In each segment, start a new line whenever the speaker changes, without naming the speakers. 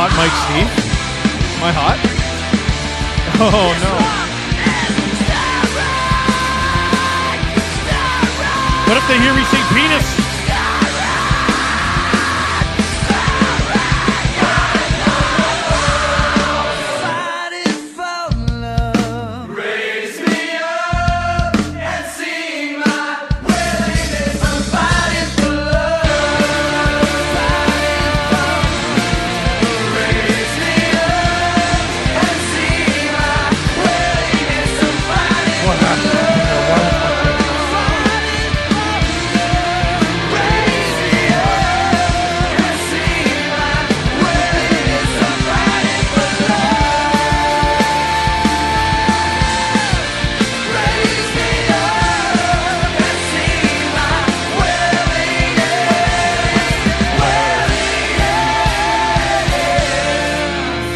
Hot Mike Steve? Am I hot? Oh no. What if they hear me say penis?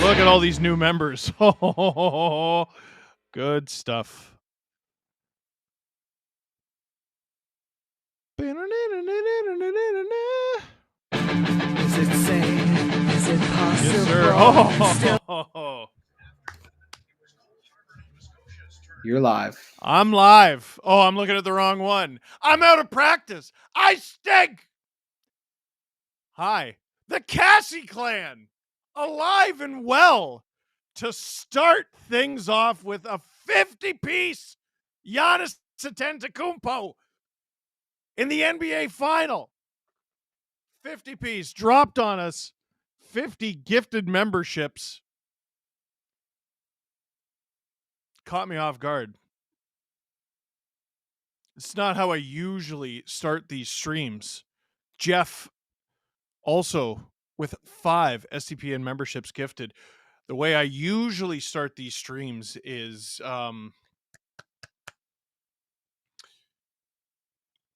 Look at all these new members. Oh, good stuff.
Is it sane? Is it possible?
Yes, sir. Oh.
You're live.
I'm live. Oh, I'm looking at the wrong one. I'm out of practice. I stink. Hi. The Cassie clan. Alive and well to start things off with a 50-piece Giannis Antetokounmpo in the NBA final. 50-piece dropped on us. 50 gifted memberships. Caught me off guard. It's not how I usually start these streams. Jeff also with 5 STPN memberships gifted. The way I usually start these streams is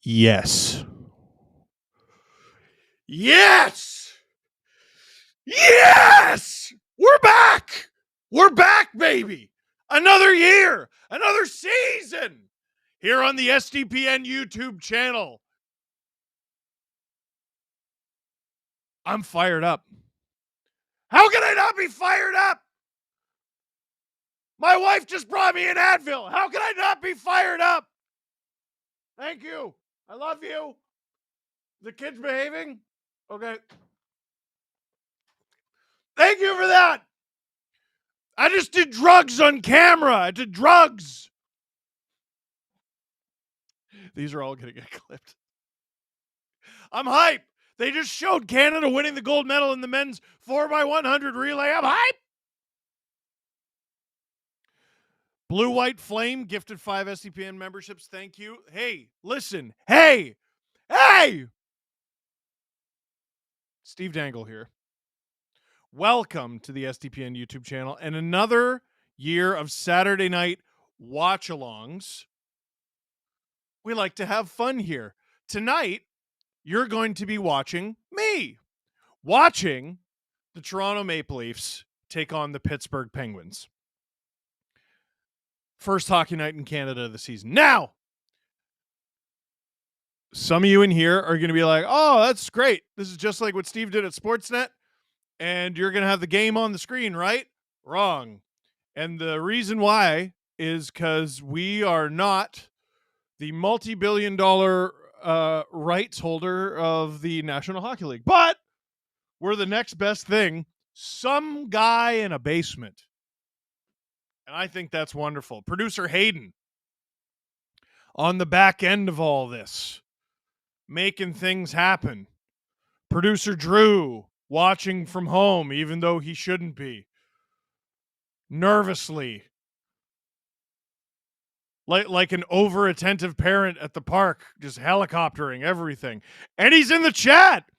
yes. Yes! Yes! We're back! We're back, baby! Another year! Another season! Here on the STPN YouTube channel. I'm fired up. How can I not be fired up? My wife just brought me an Advil. How can I not be fired up? Thank you. I love you. The kids behaving? Okay. Thank you for that. I just did drugs on camera. I did drugs. These are all going to get clipped. I'm hype. They just showed Canada winning the gold medal in the men's 4x100 relay. I'm hype. Blue White Flame gifted 5 STPN memberships. Thank you. Hey, listen. Hey. Steve Dangle here. Welcome to the STPN YouTube channel and another year of Saturday night watch-alongs. We like to have fun here. Tonight, you're going to be watching me. Watching the Toronto Maple Leafs take on the Pittsburgh Penguins. First hockey night in Canada of the season. Now, some of you in here are going to be like, oh, that's great. This is just like what Steve did at Sportsnet. And you're going to have the game on the screen, right? Wrong. And the reason why is because we are not the multi-billion-dollar rights holder of the National Hockey League. But we're the next best thing. Some guy in a basement. And I think that's wonderful. Producer Hayden on the back end of all this, making things happen. Producer Drew watching from home, even though he shouldn't be. Nervously. Like an over-attentive parent at the park, just helicoptering everything. And he's in the chat.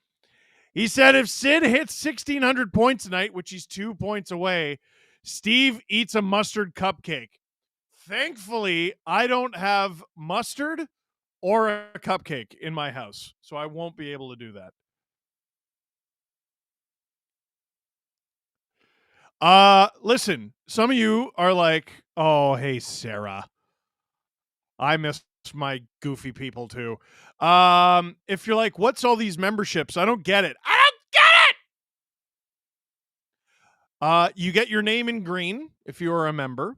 He said if Sid hits 1,600 points tonight, which he's 2 points away, Steve eats a mustard cupcake. Thankfully, I don't have mustard or a cupcake in my house, so I won't be able to do that. Listen, some of you are like, oh, hey, Sarah. I miss my goofy people too. If you're like, what's all these memberships? I don't get it. I don't get it! You get your name in green if you're a member.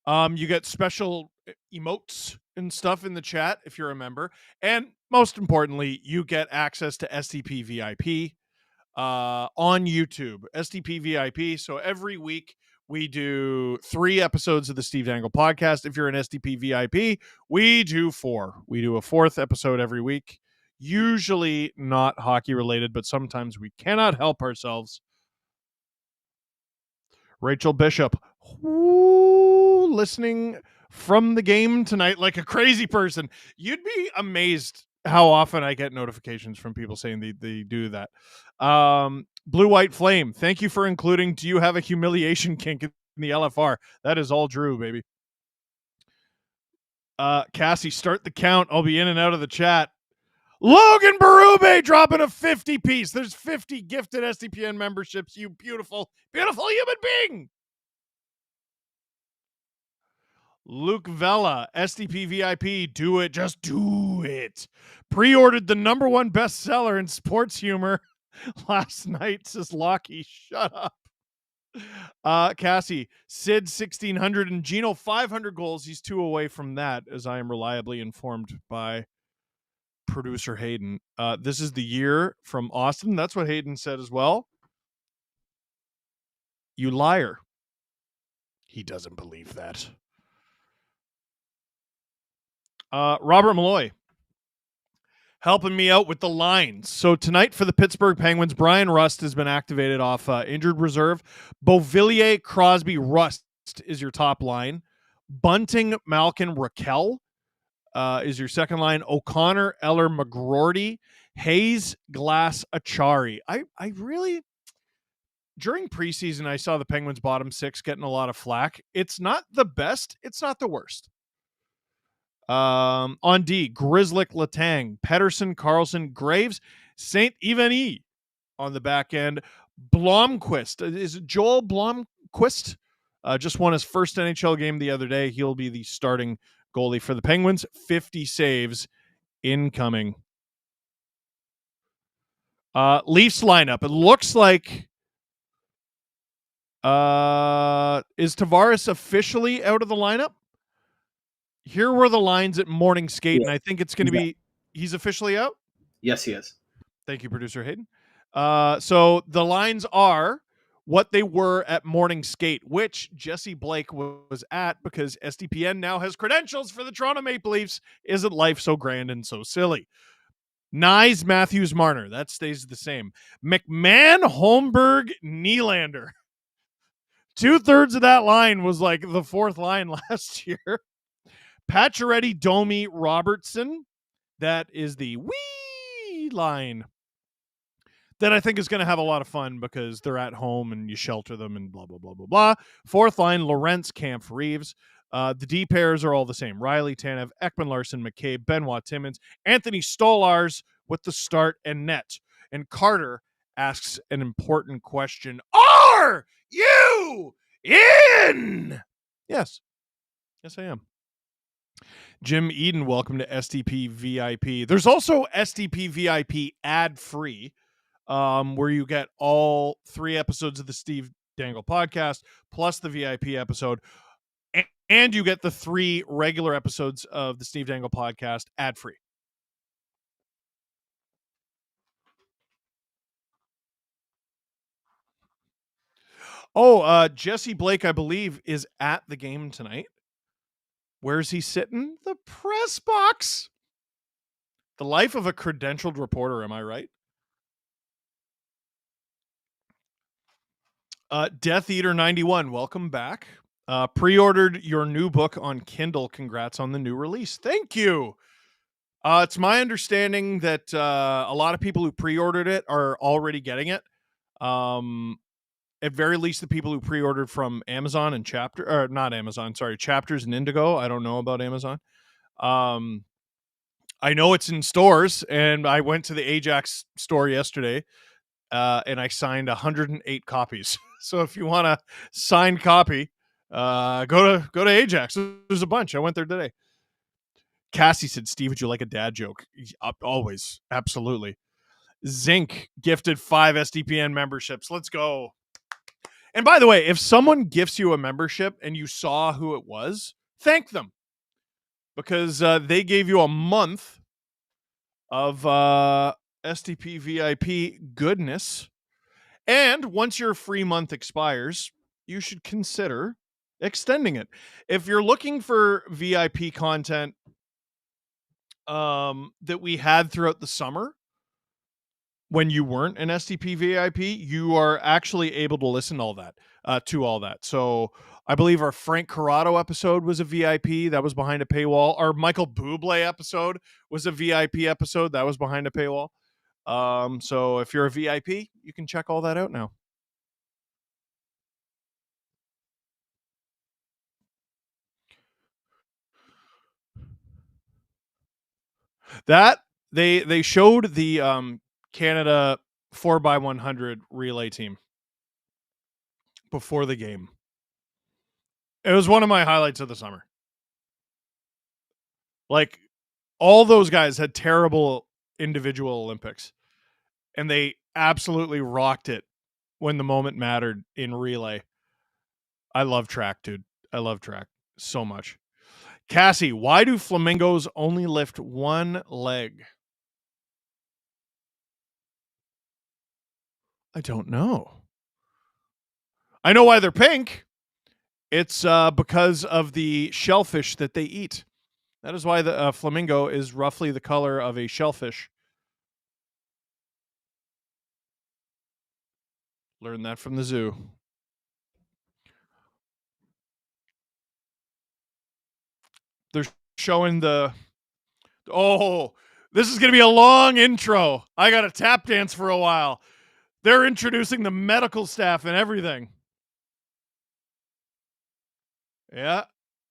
You get special emotes and stuff in the chat if you're a member. And most importantly, you get access to STP VIP on YouTube. STP VIP. So every week we do 3 episodes of the Steve Dangle podcast. If you're an STP VIP, we do 4. We do a 4th episode every week. Usually not hockey related, but sometimes we cannot help ourselves. Rachel Bishop, listening from the game tonight like a crazy person. You'd be amazed how often I get notifications from people saying they do that. Blue White Flame, thank you for including Do You Have a Humiliation Kink in the LFR? That is all Drew, baby. Cassie, start the count. I'll be in and out of the chat. Logan Berube dropping a 50 piece. There's 50 gifted SDPN memberships, you beautiful, beautiful human being. Luke Vella, SDP VIP, do it, just do it. Pre-ordered the #1 bestseller in sports humor last night, says Lockie. Shut up. Cassie, Sid 1600 and Gino 500 goals. He's 2 away from that, as I am reliably informed by producer Hayden. This is the year from Austin. That's what Hayden said as well. You liar. He doesn't believe that. Robert Malloy helping me out with the lines. So tonight for the Pittsburgh Penguins, Brian Rust has been activated off injured reserve. Beauvillier, Crosby, Rust is your top line. Bunting, Malkin, Raquel is your second line. O'Connor, Eller, McGroarty, Hayes, Glass, Achari. I really, during preseason, I saw the Penguins bottom 6 getting a lot of flack. It's not the best. It's not the worst. On D, Grizzlick, Letang, Pedersen, Carlson, Graves, St. Ivany on the back end. Blomqvist. Is it Joel Blomqvist? Just won his first NHL game the other day. He'll be the starting goalie for the Penguins. 50 saves incoming. Leafs lineup. It looks like is Tavares officially out of the lineup? Here were the lines at morning skate, and I think it's going to be he's officially out.
Yes, he is.
Thank you, producer Hayden. So the lines are what they were at morning skate, which Jesse Blake was at because SDPN now has credentials for the Toronto Maple Leafs. Isn't life so grand and so silly? Nyes, Matthews, Marner. That stays the same. McMahon, Holmberg, Nylander. 2/3 of that line was like the 4th line last year. Pacioretty, Domi, Robertson. That is the wee line that I think is going to have a lot of fun because they're at home and you shelter them and blah, blah, blah, blah, blah. 4th line, Lorentz, Kampf, Reeves. The D pairs are all the same. Riley, Tanev, Ekman, Larson, McCabe, Benoit, Timmins, Anthony Stolars with the start and net. And Carter asks an important question. Are you in? Yes. Yes, I am. Jim Eden, welcome to STP VIP. There's also STP VIP ad-free, where you get all 3 episodes of the Steve Dangle podcast, plus the VIP episode, and you get the 3 regular episodes of the Steve Dangle podcast ad-free. Oh, Jesse Blake, I believe, is at the game tonight. Where's he sitting? The press box. The life of a credentialed reporter, am I right? Death Eater 91, welcome back. Pre-ordered your new book on Kindle. Congrats on the new release. Thank you. It's my understanding that a lot of people who pre-ordered it are already getting it. At very least, the people who pre-ordered from Amazon and Chapters and Indigo. I don't know about Amazon. I know it's in stores, and I went to the Ajax store yesterday, and I signed 108 copies. So if you want a signed copy, go to Ajax. There's a bunch. I went there today. Cassie said, Steve, would you like a dad joke? Always. Absolutely. Zinc gifted 5 SDPN memberships. Let's go. And by the way, if someone gifts you a membership and you saw who it was, thank them, because they gave you a month of STP VIP goodness. And once your free month expires, you should consider extending it. If you're looking for VIP content that we had throughout the summer when you weren't an STP VIP, you are actually able to listen to all that. So I believe our Frank Corrado episode was a VIP that was behind a paywall. Our Michael Bublé episode was a VIP episode that was behind a paywall. So if you're a VIP, you can check all that out now. That they showed the Canada 4x100 relay team before the game. It was one of my highlights of the summer. Like, all those guys had terrible individual Olympics, and they absolutely rocked it when the moment mattered in relay. I love track, dude. I love track so much. Cassie, why do flamingos only lift one leg? I don't know. I know why they're pink. It's because of the shellfish that they eat. That is why the flamingo is roughly the color of a shellfish. Learned that from the zoo. They're showing the... Oh, this is going to be a long intro. I got to tap dance for a while. They're introducing the medical staff and everything. Yeah,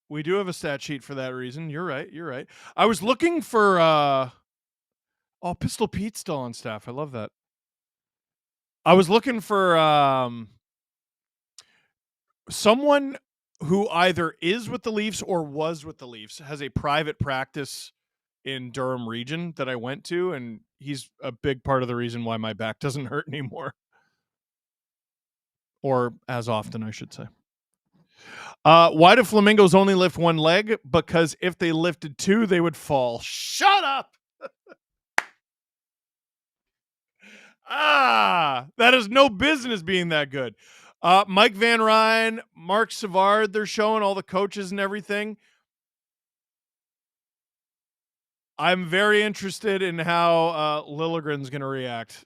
we do have a stat sheet for that reason. You're right. I was looking for... Oh, Pistol Pete's still on staff. I love that. I was looking for someone who either is with the Leafs or was with the Leafs, has a private practice in Durham region that I went to, and he's a big part of the reason why my back doesn't hurt anymore. Or as often, I should say. Why do flamingos only lift one leg? Because if they lifted two, they would fall. Shut up! That is no business being that good. Mike Van Ryn, Mark Savard, they're showing all the coaches and everything. I'm very interested in how Liljegren's going to react.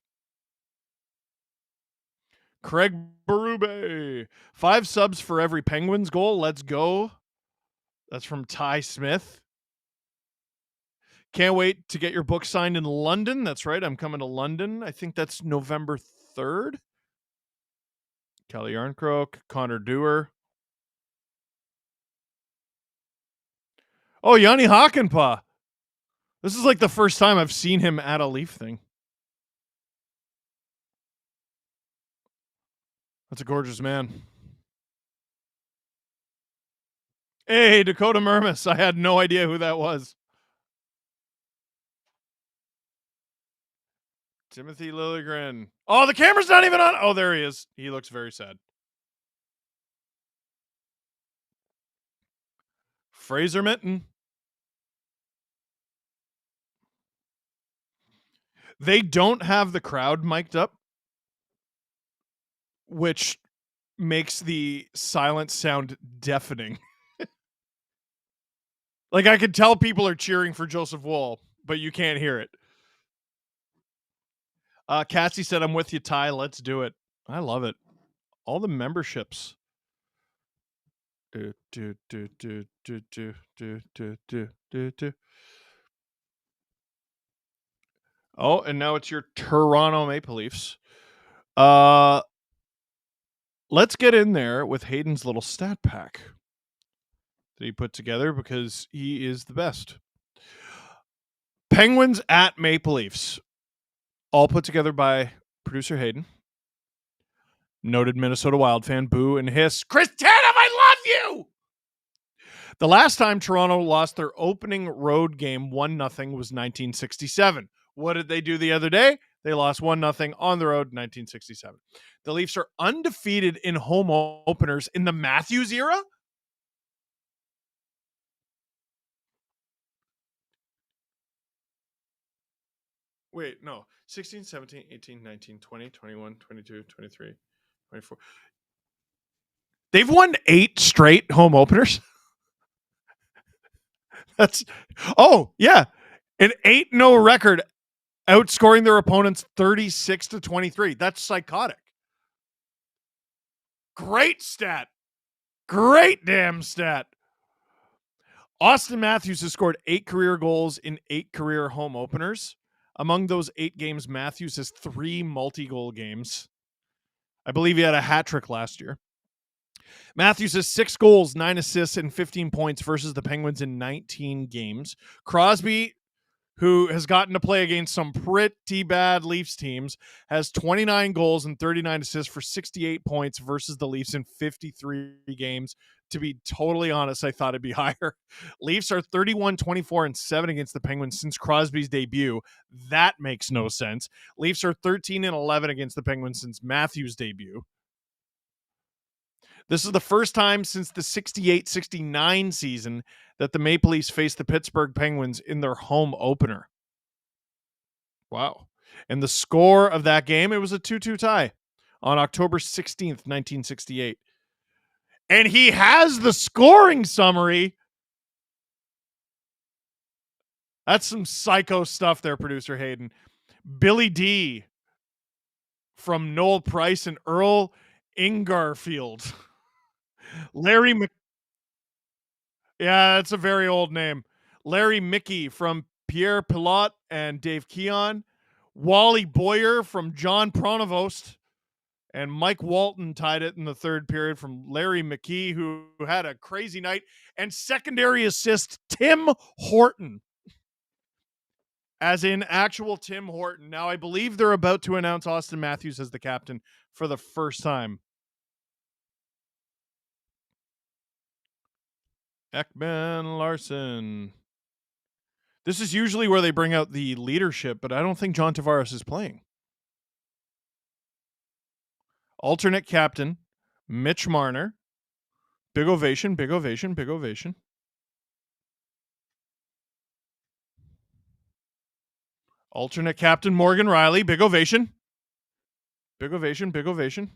Craig Berube, 5 subs for every Penguins goal. Let's go. That's from Ty Smith. Can't wait to get your book signed in London. That's right. I'm coming to London. I think that's November 3rd. Kelly Yarncroke, Connor Dewar. Oh, Yanni Hakanpää. This is like the first time I've seen him at a Leaf thing. That's a gorgeous man. Hey, Dakota Mermis. I had no idea who that was. Timothy Liljegren. Oh, the camera's not even on. Oh, there he is. He looks very sad. Fraser Minton. They don't have the crowd mic'd up, which makes the silence sound deafening. Like, I could tell people are cheering for Joseph Woll, but you can't hear it. Cassie said, I'm with you, Ty. Let's do it. I love it. All the memberships. Oh, and now it's your Toronto Maple Leafs. Let's get in there with Hayden's little stat pack that he put together because he is the best. Penguins at Maple Leafs. All put together by producer Hayden. Noted Minnesota Wild fan, boo and hiss. Chris Tatum, I love you! The last time Toronto lost their opening road game 1-0 was 1967. What did they do the other day? They lost 1-0 on the road in 1967. The Leafs are undefeated in home openers in the Matthews era. Wait, no. 16, 17, 18, 19, 20, 21, 22, 23, 24. They've won 8 straight home openers. That's yeah. An 8-0 record, outscoring their opponents 36-23. That's psychotic. Great stat. Great damn stat. Austin Matthews has scored 8 career goals in 8 career home openers. Among those 8 games, Matthews has 3 multi-goal games. I believe he had a hat trick last year. Matthews has 6 goals, 9 assists, and 15 points versus the Penguins in 19 games. Crosby, who has gotten to play against some pretty bad Leafs teams, has 29 goals and 39 assists for 68 points versus the Leafs in 53 games. To be totally honest, I thought it'd be higher. Leafs are 31, 24, and 7 against the Penguins since Crosby's debut. That makes no sense. Leafs are 13 and 11 against the Penguins since Matthews' debut. This is the first time since the 68-69 season that the Maple Leafs faced the Pittsburgh Penguins in their home opener. Wow. And the score of that game, it was a 2-2 tie on October 16th, 1968. And he has the scoring summary. That's some psycho stuff there, producer Hayden. Billy D from Noel Price and Earl Ingarfield. Larry Yeah, that's a very old name. Larry Mickey from Pierre Pilote and Dave Keon. Wally Boyer from John Pronovost. And Mike Walton tied it in the third period from Larry McKee, who had a crazy night. And secondary assist, Tim Horton. As in actual Tim Horton. Now, I believe they're about to announce Austin Matthews as the captain for the first time. Ekman Larson. This is usually where they bring out the leadership, but I don't think John Tavares is playing. Alternate captain, Mitch Marner. Big ovation, big ovation, big ovation. Alternate captain, Morgan Riley. Big ovation. Big ovation, big ovation.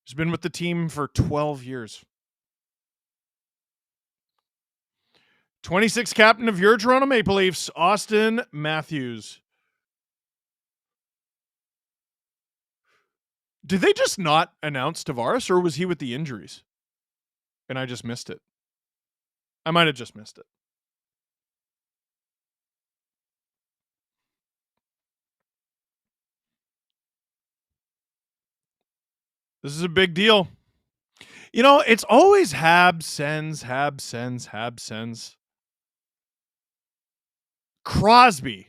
He's been with the team for 12 years. 26 captain of your Toronto Maple Leafs, Austin Matthews. Did they just not announce Tavares, or was he with the injuries? And I just missed it. I might have just missed it. This is a big deal. You know, it's always Hab sends, Hab sends, Hab sends. Crosby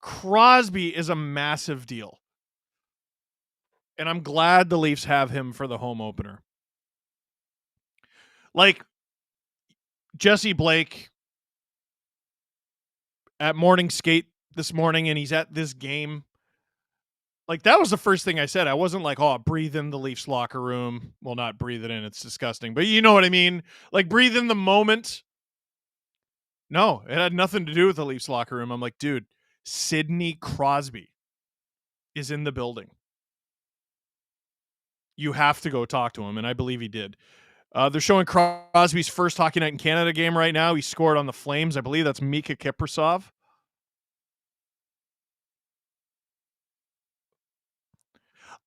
is a massive deal. And I'm glad the Leafs have him for the home opener. Like, Jesse Blake at morning skate this morning, and he's at this game. Like, that was the first thing I said. I wasn't like, oh, breathe in the Leafs locker room. Well, not breathe it in. It's disgusting. But you know what I mean? Like, breathe in the moment. No, it had nothing to do with the Leafs locker room. I'm like, dude, Sidney Crosby is in the building. You have to go talk to him, and I believe he did. They're showing Crosby's first Hockey Night in Canada game right now. He scored on the Flames. I believe that's Mika Kiprasov.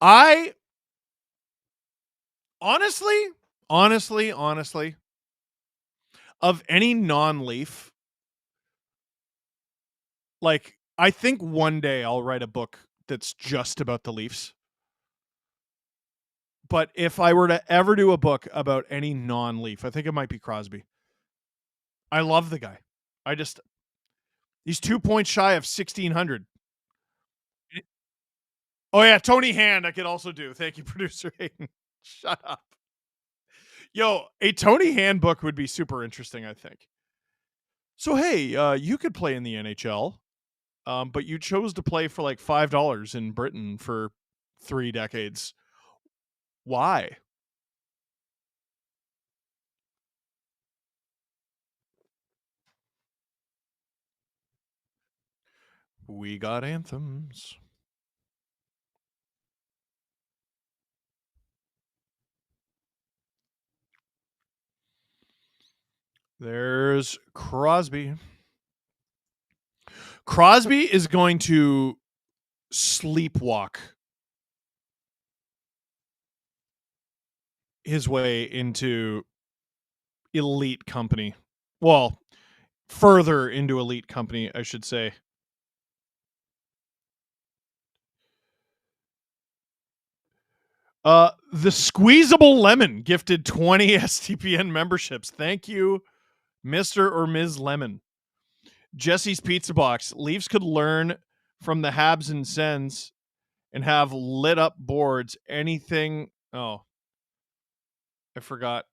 I honestly, of any non-Leaf, like, I think one day I'll write a book that's just about the Leafs. But if I were to ever do a book about any non-Leaf, I think it might be Crosby. I love the guy. He's 2 points shy of 1,600. Oh, yeah, Tony Hand I could also do. Thank you, producer Hayden. Shut up. Yo, a Tony Hand book would be super interesting, I think. So, hey, you could play in the NHL. But you chose to play for like $5 in Britain for 3 decades. Why? We got anthems. There's Crosby. Crosby is going to sleepwalk his way into elite company. Well, further into elite company, I should say. The Squeezable Lemon gifted 20 STPN memberships. Thank you, Mr. or Ms. Lemon. Jesse's Pizza Box. Leafs could learn from the Habs and Sens and have lit up boards. Anything. Oh, I forgot.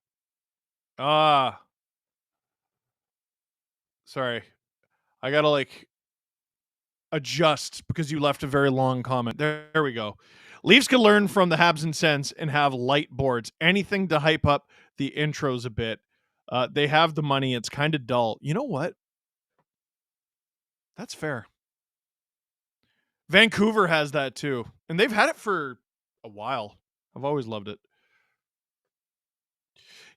Sorry. I gotta adjust because you left a very long comment. There we go. Leafs could learn from the Habs and Sens and have light boards. Anything to hype up the intros a bit. They have the money. It's kind of dull. You know what? That's fair. Vancouver has that too. And they've had it for a while. I've always loved it.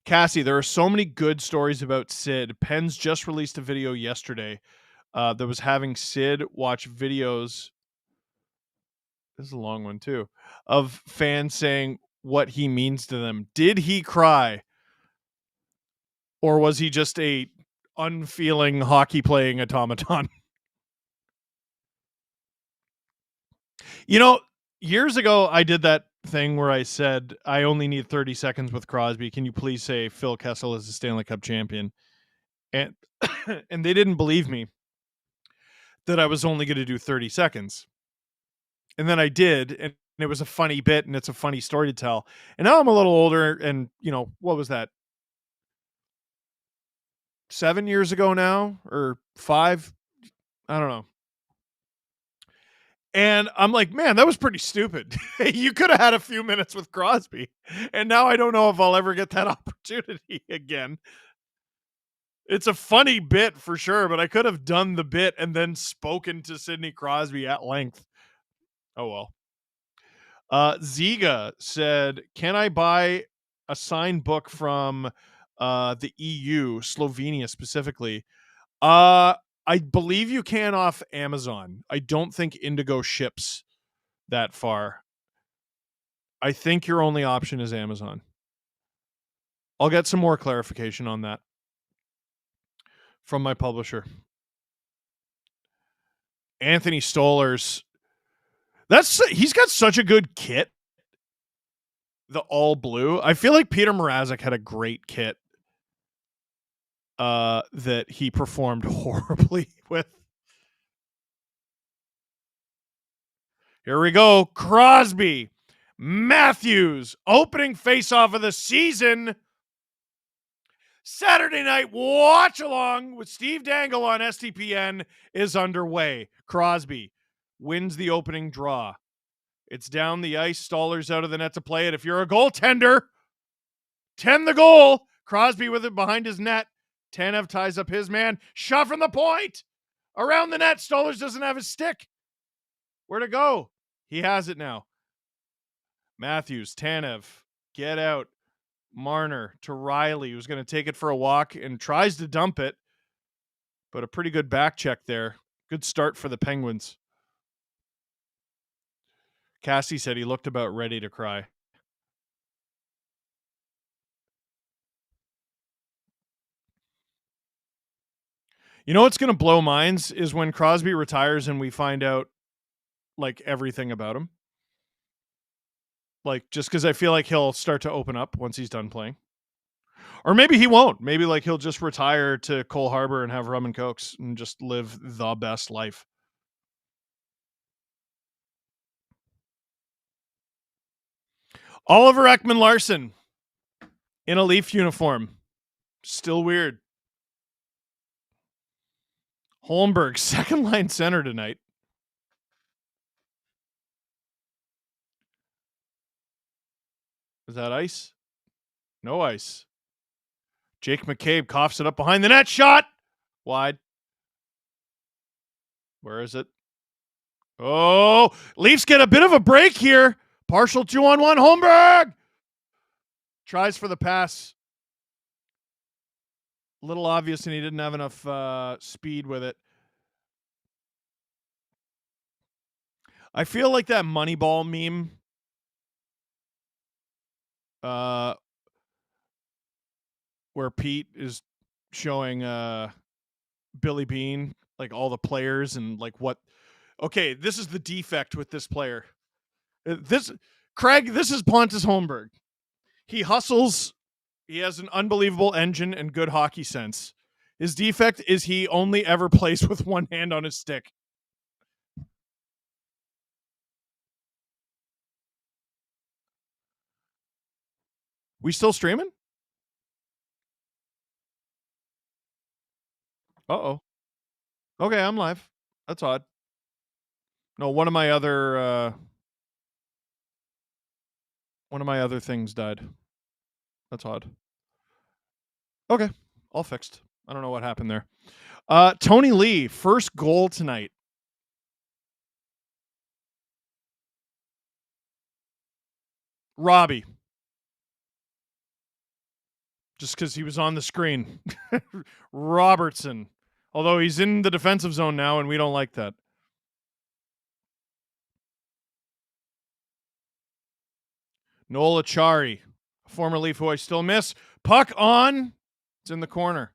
Cassie, there are so many good stories about Sid. Penn's just released a video yesterday that was having Sid watch videos. This is a long one too, of fans saying what he means to them. Did he cry? Or was he just a unfeeling hockey playing automaton? You know, years ago I did that thing where I said I only need 30 seconds with Crosby. Can you please say Phil Kessel is the Stanley Cup champion? And and they didn't believe me that I was only going to do 30 seconds. And then I did, and it was a funny bit and it's a funny story to tell. And now I'm a little older, and what was that? 7 years ago now, or 5? I don't know. And I'm like, man, that was pretty stupid. You could have had a few minutes with Crosby. And now I don't know if I'll ever get that opportunity again. It's a funny bit for sure, but I could have done the bit and then spoken to Sidney Crosby at length. Oh, well. Ziga said, can I buy a signed book from the EU, Slovenia specifically? I believe you can off Amazon. I don't think Indigo ships that far. I think your only option is Amazon. I'll get some more clarification on that from my publisher. Anthony Stolar's. He's got such a good kit. The all blue. I feel like Peter Mrazek had a great kit that he performed horribly with. Here we go. Crosby, Matthews, opening faceoff of the season. Saturday night watch along with Steve Dangle on STPN is underway. Crosby wins the opening draw. It's down the ice. Stoller's out of the net to play it. If you're a goaltender, 10 the goal. Crosby with it behind his net. Tanev ties up his man. Shot from the point. Around the net. Stollers doesn't have his stick. Where to go? He has it now. Matthews, Tanev, get out. Marner to Riley, who's going to take it for a walk and tries to dump it. But a pretty good back check there. Good start for the Penguins. Cassie said he looked about ready to cry. You know what's going to blow minds is when Crosby retires and we find out everything about him. Just because I feel like he'll start to open up once he's done playing. Or maybe he won't. Maybe he'll just retire to Cole Harbor and have rum and cokes and just live the best life. Oliver Ekman-Larsson in a Leaf uniform. Still weird. Holmberg, second line center tonight. Is that ice? No ice. Jake McCabe coughs it up behind the net. Shot! Wide. Where is it? Oh, Leafs get a bit of a break here. Partial 2-on-1. Holmberg tries for the pass. A little obvious, and he didn't have enough speed with it. I feel like that Moneyball meme where Pete is showing Billy Bean, like all the players and like what. Okay, this is the defect with this player. This is Pontus Holmberg. He hustles. He has an unbelievable engine and good hockey sense. His defect is he only ever plays with one hand on his stick. We still streaming? Uh-oh. Okay, I'm live. That's odd. No, one of my other things died. That's odd. Okay, all fixed. I don't know what happened there. Tony Lee, first goal tonight. Robbie. Just because he was on the screen. Robertson. Although he's in the defensive zone now, and we don't like that. Noel Achari, former Leaf who I still miss. Puck on. It's in the corner.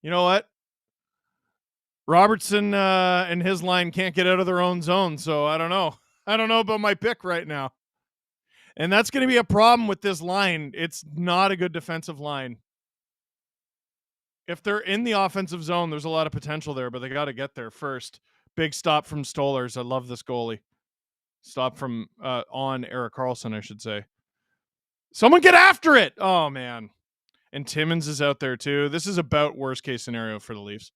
You know what? Robertson and his line can't get out of their own zone, so I don't know. I don't know about my pick right now. And that's going to be a problem with this line. It's not a good defensive line. If they're in the offensive zone, there's a lot of potential there, but they got to get there first. Big stop from Stolarz. I love this goalie. Stop from on Erik Karlsson, I should say. Someone get after it. Oh, man. And Timmins is out there, too. This is about worst-case scenario for the Leafs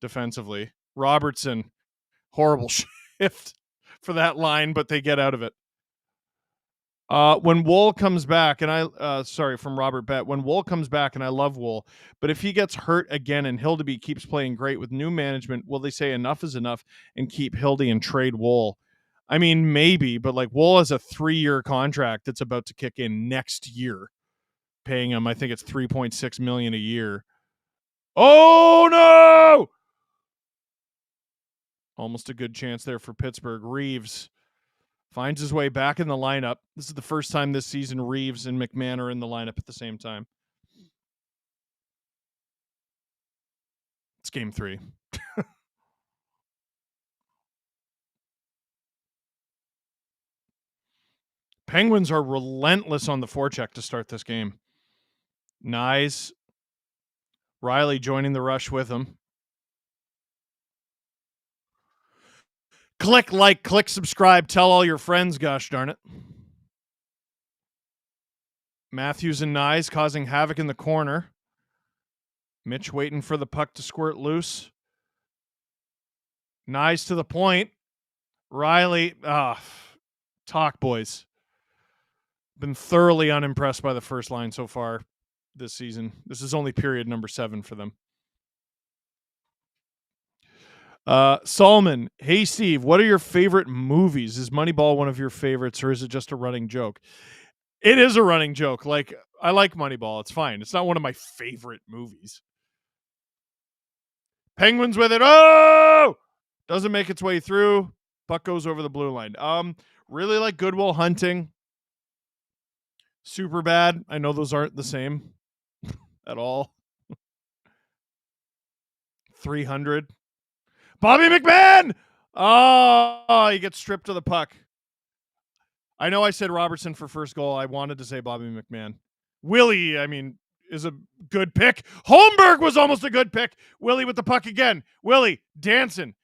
defensively. Robertson, horrible shift for that line, but they get out of it. When Wool comes back, and from Robert Bett, when Wool comes back, and I love Wool, but if he gets hurt again and Hildeby keeps playing great with new management, will they say enough is enough and keep Hildy and trade Wool? I mean, maybe, but like Wool has a 3-year contract that's about to kick in next year, paying him, I think it's $3.6 million a year. Oh no! Almost a good chance there for Pittsburgh. Reeves finds his way back in the lineup. This is the first time this season Reeves and McMahon are in the lineup at the same time. It's game 3. Penguins are relentless on the forecheck to start this game. Nyes. Riley joining the rush with him. Click like, click subscribe, tell all your friends, gosh darn it. Matthews and Nyes causing havoc in the corner. Mitch waiting for the puck to squirt loose. Nyes to the point. Riley, talk, boys. Been thoroughly unimpressed by the first line so far this season. This is only period number 7 for them. Solomon, hey Steve, what are your favorite movies? Is Moneyball one of your favorites, or is it just a running joke? It is a running joke. Like, I like Moneyball. It's fine. It's not one of my favorite movies. Penguins with it. Oh! Doesn't make its way through. Puck goes over the blue line. Really like Good Will Hunting. Super bad. I know those aren't the same at all. 300. Bobby McMahon! Oh, he gets stripped of the puck. I know I said Robertson for first goal. I wanted to say Bobby McMahon. Willie, I mean, is a good pick. Holmberg was almost a good pick. Willie with the puck again. Willie dancing.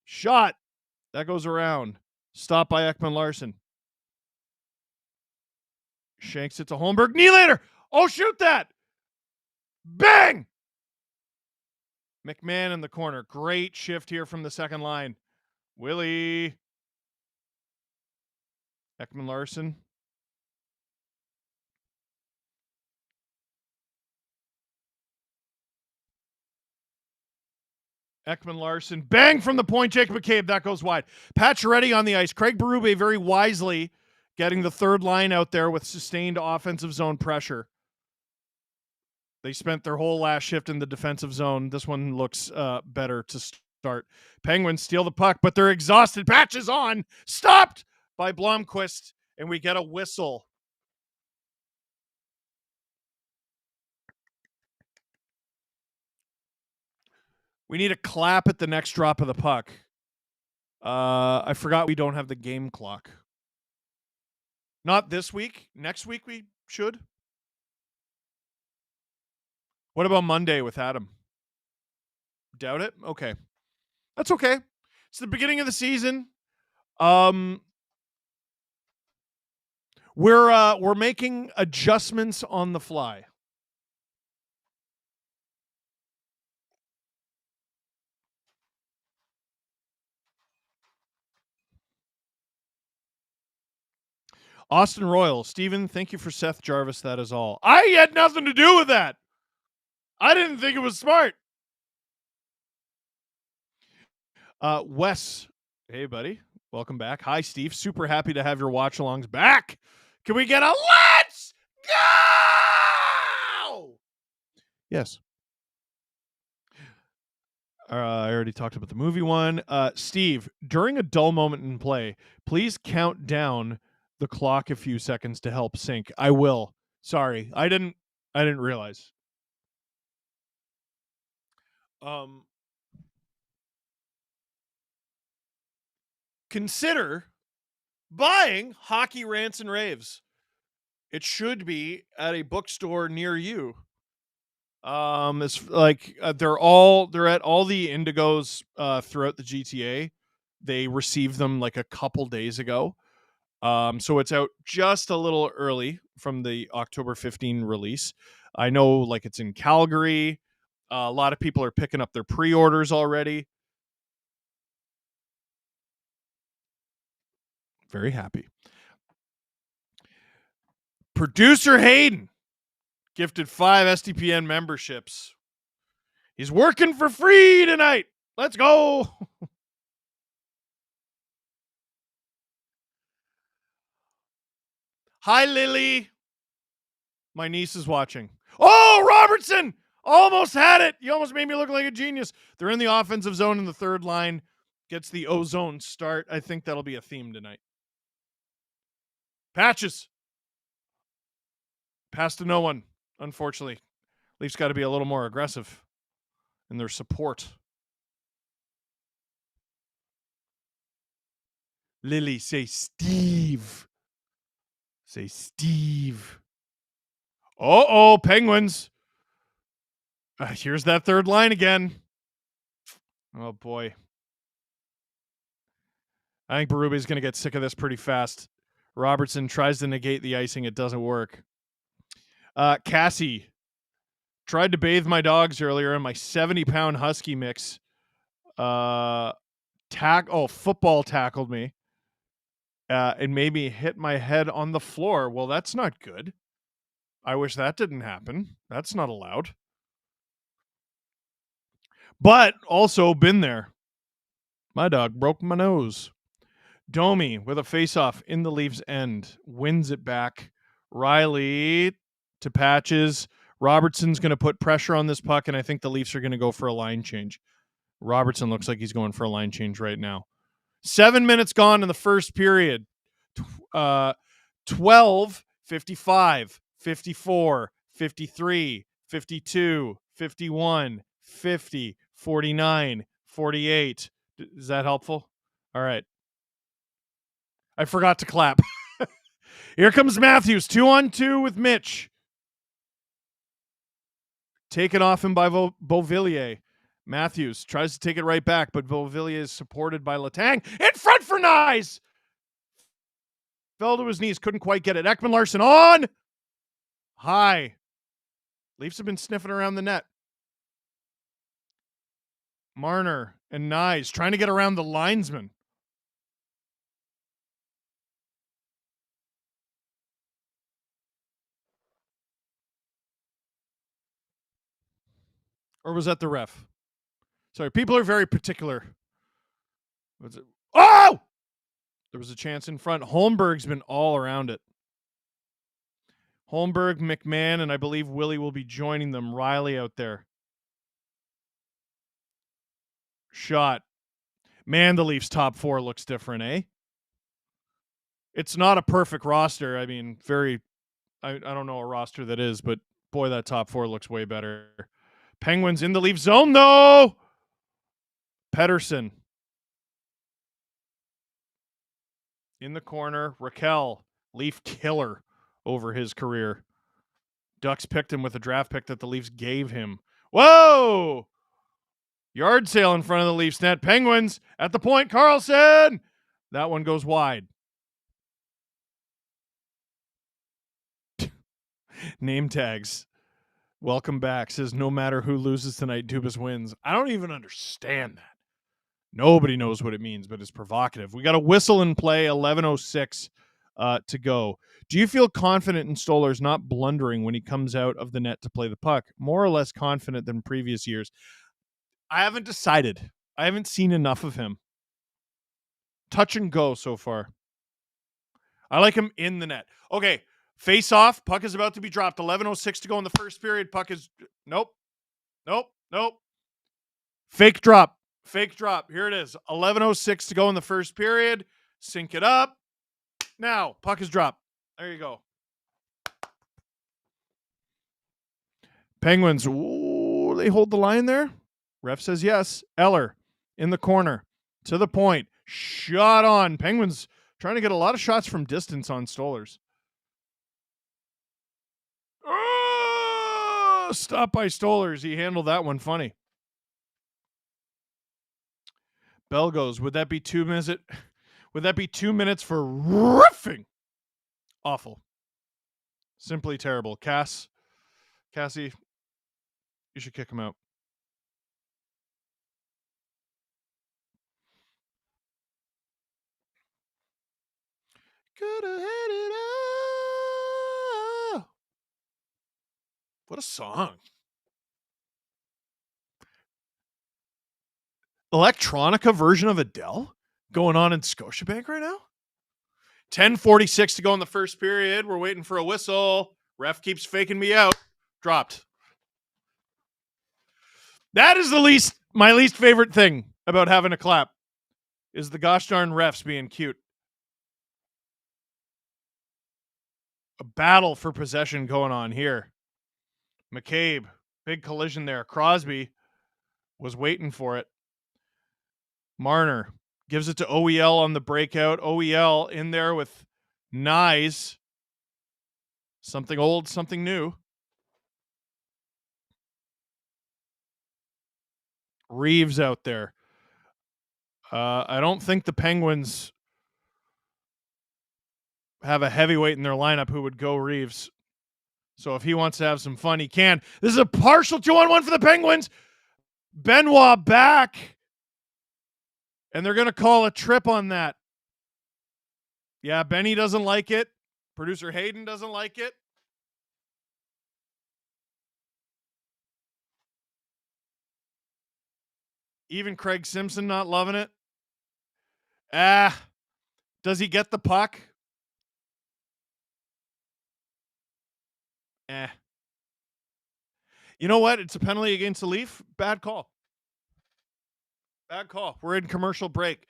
Shot. That goes around. Stop by Ekman Larson. Shanks it to Holmberg. Nylander. Oh, shoot that. Bang! McMahon in the corner. Great shift here from the second line. Willie. Ekman Larson. Ekman Larson. Bang from the point. Jacob McCabe. That goes wide. Pacioretty on the ice. Craig Berube very wisely getting the third line out there with sustained offensive zone pressure. They spent their whole last shift in the defensive zone. This one looks better to start. Penguins steal the puck, but they're exhausted. Patches on. Stopped by Blomqvist, and we get a whistle. We need a clap at the next drop of the puck. I forgot we don't have the game clock. Not this week. Next week we should. What about Monday with Adam? Doubt it? Okay. That's okay. It's the beginning of the season. We're making adjustments on the fly. Austin Royal, Steven, thank you for Seth Jarvis. That is all. I had nothing to do with that. I didn't think it was smart. Wes, hey buddy, welcome back. Hi Steve, super happy to have your watch alongs back. Can we get a let's go? Yes. I already talked about the movie one. Steve, during a dull moment in play, please count down the clock a few seconds to help sync. I will. Sorry, I didn't realize. Consider buying Hockey Rants and Raves. It should be at a bookstore near you. It's like they're at all the Indigos throughout the GTA. They received them like a couple days ago. So it's out just a little early from the October 15 release. I know like it's in Calgary. A lot of people are picking up their pre-orders already. Very happy. Producer Hayden gifted 5 SDPN memberships. He's working for free tonight. Let's go. Hi, Lily. My niece is watching. Oh, Robertson almost had it. You almost made me look like a genius. They're in the offensive zone in the third line. Gets the ozone start. I think that'll be a theme tonight. Patches. Pass to no one, unfortunately. Leafs got to be a little more aggressive in their support. Lily, say Steve. Say Steve. Uh-oh, Penguins. Here's that third line again. Oh, boy. I think Berube is going to get sick of this pretty fast. Robertson tries to negate the icing. It doesn't work. Cassie. Tried to bathe my dogs earlier in my 70-pound husky mix. Football tackled me. And made me hit my head on the floor. Well, that's not good. I wish that didn't happen. That's not allowed. But also been there. My dog broke my nose. Domi with a face-off in the Leafs' end. Wins it back. Riley to Patches. Robertson's going to put pressure on this puck, and I think the Leafs are going to go for a line change. Robertson looks like he's going for a line change right now. 7 minutes gone in the first period. 12, 55, 54, 53, 52, 51, 50, 49, 48. Is that helpful? All right. I forgot to clap. Here comes Matthews, 2-on-2 with Mitch. Taken off him by Beauvillier. Matthews tries to take it right back, but Beauvillier is supported by Letang. In front for Nyes! Fell to his knees, couldn't quite get it. Ekman Larson on! High. Leafs have been sniffing around the net. Marner and Nyes trying to get around the linesman. Or was that the ref? Sorry, people are very particular. Was it? Oh! There was a chance in front. Holmberg's been all around it. Holmberg, McMahon, and I believe Willie will be joining them. Riley out there. Shot. Man, the Leafs top four looks different, eh? It's not a perfect roster. I mean, I don't know a roster that is, but boy, that top four looks way better. Penguins in the Leaf zone, though. Pettersson. In the corner. Raquel, Leaf killer over his career. Ducks picked him with a draft pick that the Leafs gave him. Whoa! Yard sale in front of the Leafs net. Penguins at the point. Carlson! That one goes wide. Name tags. Welcome back. Says no matter who loses tonight, Dubas wins. I don't even understand that. Nobody knows what it means, but it's provocative. We got a whistle in play, 11:06 to go. Do you feel confident in Stolarz not blundering when he comes out of the net to play the puck? More or less confident than previous years? I haven't decided. I haven't seen enough of him. Touch and go so far. I like him in the net. Okay, face off. Puck is about to be dropped. 11:06 to go in the first period. Puck is... Nope. Fake drop. Here it is. 11:06 to go in the first period. Sync it up. Now, puck is dropped. There you go. Penguins. Ooh, they hold the line there. Ref says yes. Eller in the corner. To the point. Shot on. Penguins trying to get a lot of shots from distance on Stolarz. Oh, stop by Stolarz. He handled that one funny. Bell goes, would that be 2 minutes? Would that be 2 minutes for riffing? Awful. Simply terrible. Cassie, you should kick him out. Could have had it all. What a song. Electronica version of Adele going on in Scotiabank right now. 10:46 to go in the first period. We're waiting for a whistle. Ref keeps faking me out. Dropped. That is my least favorite thing about having a clap is the gosh darn refs being cute. A battle for possession going on here. McCabe, big collision there. Crosby was waiting for it. Marner gives it to OEL on the breakout. OEL in there with Nyes. Something old, something new. Reeves out there. I don't think the Penguins have a heavyweight in their lineup who would go Reeves. So if he wants to have some fun, he can. This is a partial 2-on-1 for the Penguins. Benoit back. And they're going to call a trip on that. Yeah, Benny doesn't like it. Producer Hayden doesn't like it. Even Craig Simpson not loving it. Does he get the puck? You know what? It's a penalty against the Leaf. Bad call. We're in commercial break.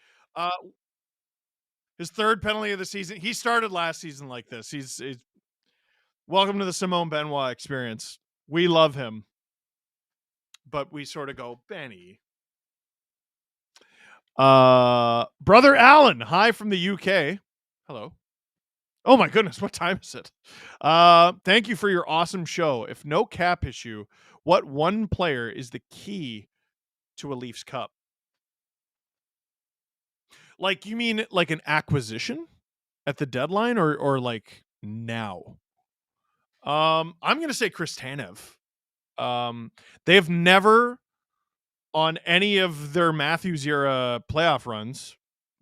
His third penalty of the season. He started last season like this. He's welcome to the Simone Benoit experience. We love him. But we sort of go, Benny. Brother Alan, hi from the UK. Hello. Oh my goodness, what time is it? Thank you for your awesome show. If no cap issue, what one player is the key to a Leafs Cup? Like, you mean like an acquisition at the deadline or like now? I'm going to say Chris Tanev. They've never, on any of their Matthews era playoff runs,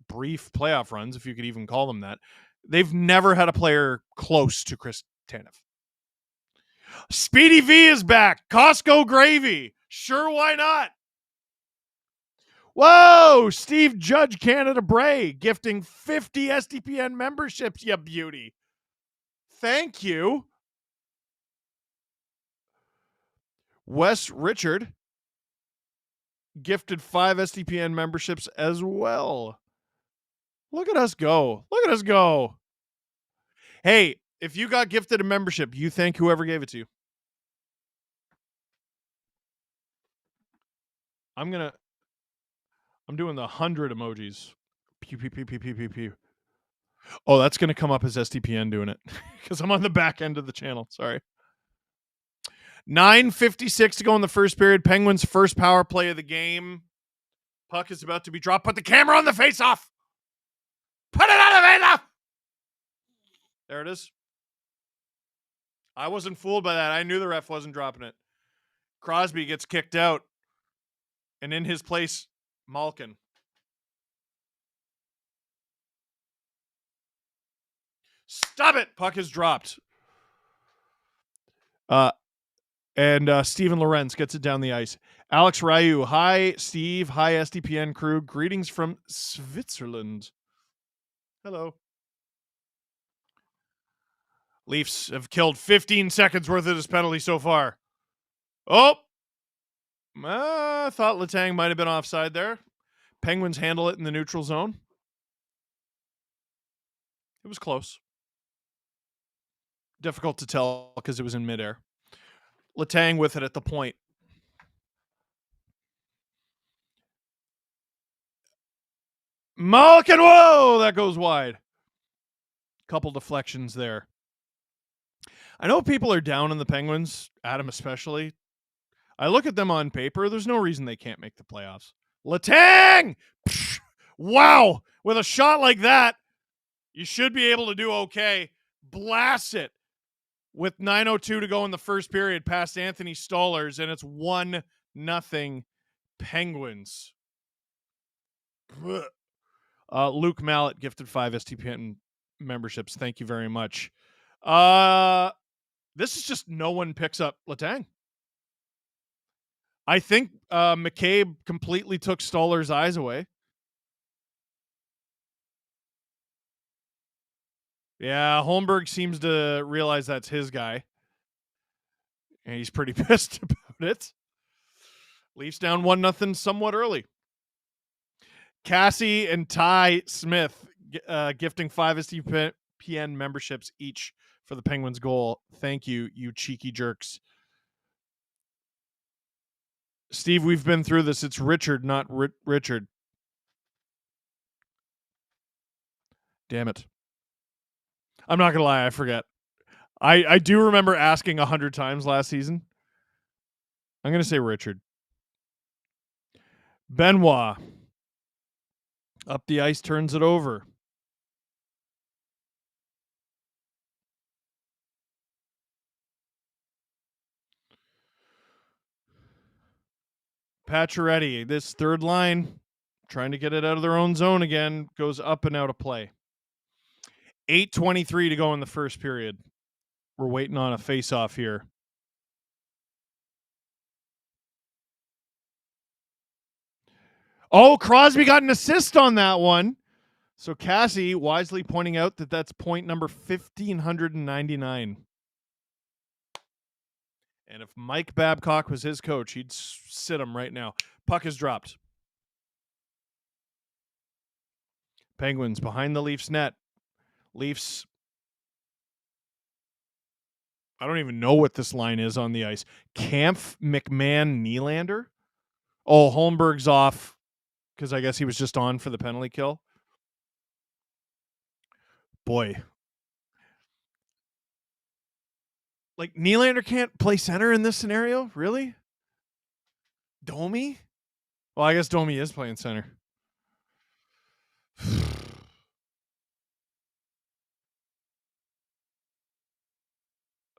brief playoff runs, if you could even call them that, they've never had a player close to Chris Tanev. Speedy V is back. Costco gravy. Sure, why not? Whoa! Steve Judge Canada Bray gifting 50 SDPN memberships, you beauty. Thank you. Wes Richard gifted 5 SDPN memberships as well. Look at us go. Look at us go. Hey, if you got gifted a membership, you thank whoever gave it to you. I'm doing the 100 emojis. Pew, pew, pew, pew, pew, pew, pew. Oh, that's going to come up as SDPN doing it because I'm on the back end of the channel. Sorry. 9:56 to go in the first period. Penguins' first power play of the game. Puck is about to be dropped. Put the camera on the face-off. Put it on the face-off. There it is. I wasn't fooled by that. I knew the ref wasn't dropping it. Crosby gets kicked out. And in his place, Malkin. Stop it! Puck is dropped. And Steven Lorenz gets it down the ice. Alex Ryu. Hi, Steve. Hi, SDPN crew. Greetings from Switzerland. Hello. Leafs have killed 15 seconds worth of this penalty so far. Oh! I thought Letang might have been offside there. Penguins handle it in the neutral zone. It was close. Difficult to tell because it was in midair. Letang with it at the point. Malkin, whoa! That goes wide. Couple deflections there. I know people are down on the Penguins, Adam especially. I look at them on paper. There's no reason they can't make the playoffs. Letang! Psh, wow! With a shot like that, you should be able to do okay. Blast it with 9:02 to go in the first period past Anthony Stolarz, and it's 1-0 Penguins. Luke Mallet gifted 5 STPN memberships. Thank you very much. This is just no one picks up Letang. I think McCabe completely took Stoller's eyes away. Yeah, Holmberg seems to realize that's his guy. And he's pretty pissed about it. Leafs down 1-0 somewhat early. Cassie and Ty Smith gifting 5 STPN memberships each for the Penguins goal. Thank you, you cheeky jerks. Steve, we've been through this. It's Richard, not Richard. Damn it. I'm not going to lie. I forget. I do remember asking 100 times last season. I'm going to say Richard. Benoit. Up the ice, turns it over. Pacioretty, this third line, trying to get it out of their own zone again, goes up and out of play. 8:23 to go in the first period. We're waiting on a face-off here. Oh, Crosby got an assist on that one. So Cassie wisely pointing out that that's point number 1,599. And if Mike Babcock was his coach, he'd sit him right now. Puck is dropped. Penguins behind the Leafs net. Leafs. I don't even know what this line is on the ice. Kampf, McMahon, Nylander. Oh, Holmberg's off because I guess he was just on for the penalty kill. Boy. Like, Nylander can't play center in this scenario? Really? Domi? Well, I guess Domi is playing center.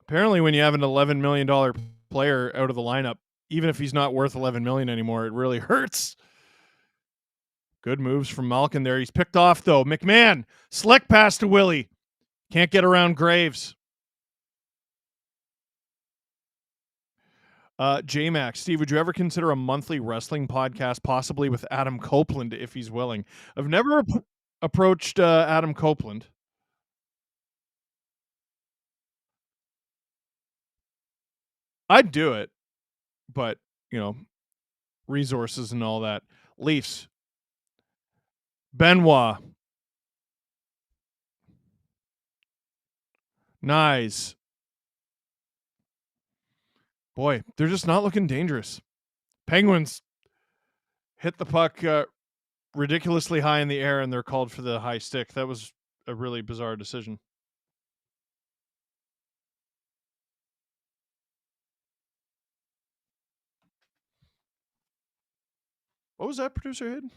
Apparently, when you have an $11 million player out of the lineup, even if he's not worth $11 million anymore, it really hurts. Good moves from Malkin there. He's picked off, though. McMahon, slick pass to Willie. Can't get around Graves. J-Max, Steve, would you ever consider a monthly wrestling podcast, possibly with Adam Copeland, if he's willing? I've never approached Adam Copeland. I'd do it, but, resources and all that. Leafs. Benoit. Nice. Boy, they're just not looking dangerous. Penguins hit the puck ridiculously high in the air, and they're called for the high stick. That was a really bizarre decision. What was that, producer Hayden?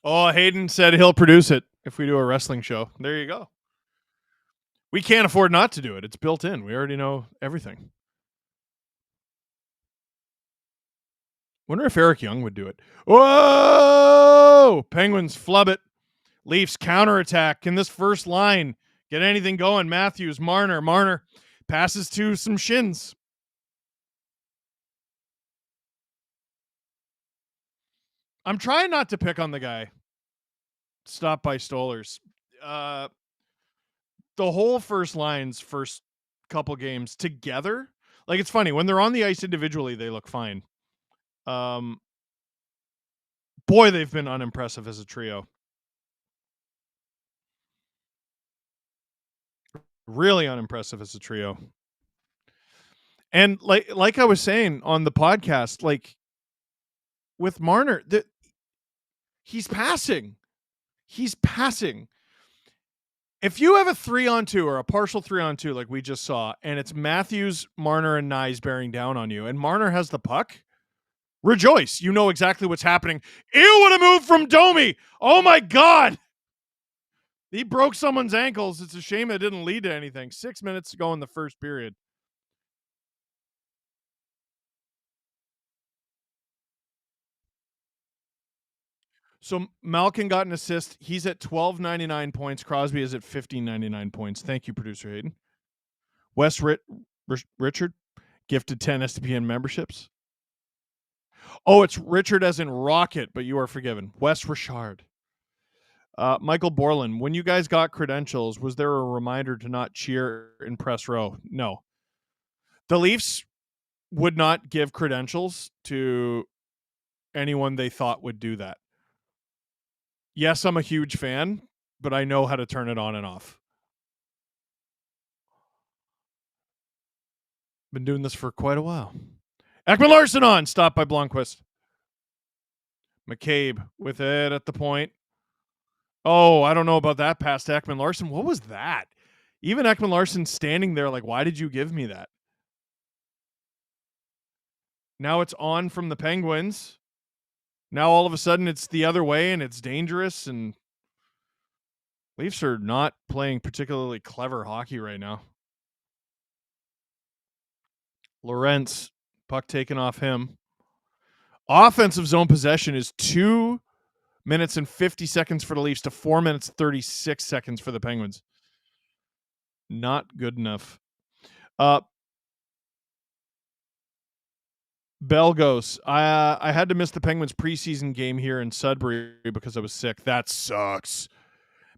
Oh, Hayden said he'll produce it if we do a wrestling show. There you go. We can't afford not to do it. It's built in. We already know everything. Wonder if Eric Young would do it. Whoa! Penguins flub it. Leafs counterattack. Can this first line get anything going? Matthews, Marner. Marner passes to some shins. I'm trying not to pick on the guy. Stop by Stolers. The whole first line's first couple games together, like, it's funny when they're on the ice individually, they look fine. Boy, they've been unimpressive as a trio. Really unimpressive as a trio. And like I was saying on the podcast, like with Marner, he's passing. He's passing. If you have a 3-on-2 or a partial 3-on-2 like we just saw, and it's Matthews, Marner, and Nyes bearing down on you, and Marner has the puck, rejoice. You know exactly what's happening. Ew, what a move from Domi. Oh my God. He broke someone's ankles. It's a shame it didn't lead to anything. 6 minutes to go in the first period. So Malkin got an assist. He's at 12.99 points. Crosby is at 15.99 points. Thank you, producer Hayden. Wes Richard gifted 10 SDPN memberships. Oh, it's Richard as in Rocket, but you are forgiven. Wes Richard. Michael Borland, when you guys got credentials, was there a reminder to not cheer in press row? No. The Leafs would not give credentials to anyone they thought would do that. Yes, I'm a huge fan, but I know how to turn it on and off. Been doing this for quite a while. Ekman-Larsson on, stopped by Blomqvist. McCabe with it at the point. Oh, I don't know about that pass to Ekman-Larsson. What was that? Even Ekman-Larsson standing there like, why did you give me that? Now it's on from the Penguins. Now all of a sudden it's the other way and it's dangerous, and Leafs are not playing particularly clever hockey right now. Lorentz, puck taken off him. Offensive zone possession is 2 minutes and 50 seconds for the Leafs to 4 minutes 36 seconds for the Penguins. Not good enough. Belgos, I had to miss the Penguins preseason game here in Sudbury because I was sick. That sucks.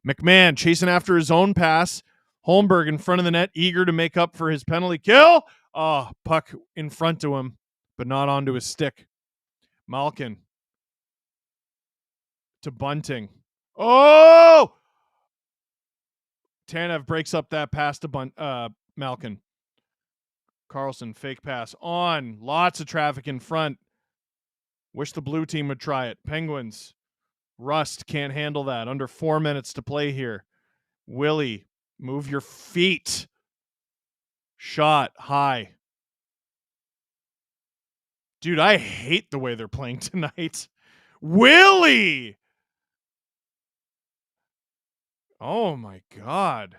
McMahon chasing after his own pass. Holmberg in front of the net, eager to make up for his penalty kill. Oh, puck in front of him, but not onto his stick. Malkin to Bunting. Oh! Tanev breaks up that pass to Malkin. Carlson, fake pass on. Lots of traffic in front. Wish the blue team would try it. Penguins. Rust can't handle that. Under 4 minutes to play here. Willie, move your feet. Shot high. Dude, I hate the way they're playing tonight. Willie! Oh my God.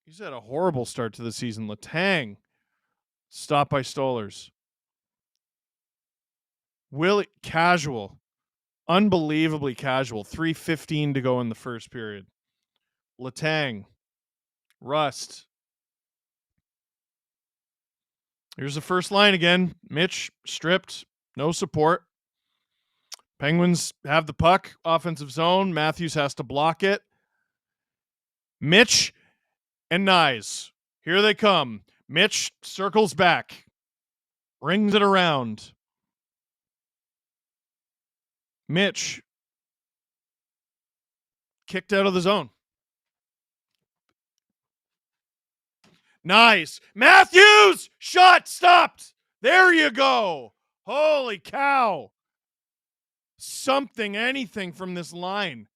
He's had a horrible start to the season. Letang, stopped by Stolers. Willie, casual. Unbelievably casual. 3:15 to go in the first period. Letang. Rust. Here's the first line again. Mitch stripped. No support. Penguins have the puck. Offensive zone. Matthews has to block it. Mitch and Nyes. Here they come. Mitch circles back. Brings it around. Mitch kicked out of the zone. Nice. Matthews! Shot stopped. There you go. Holy cow. Something, anything from this line.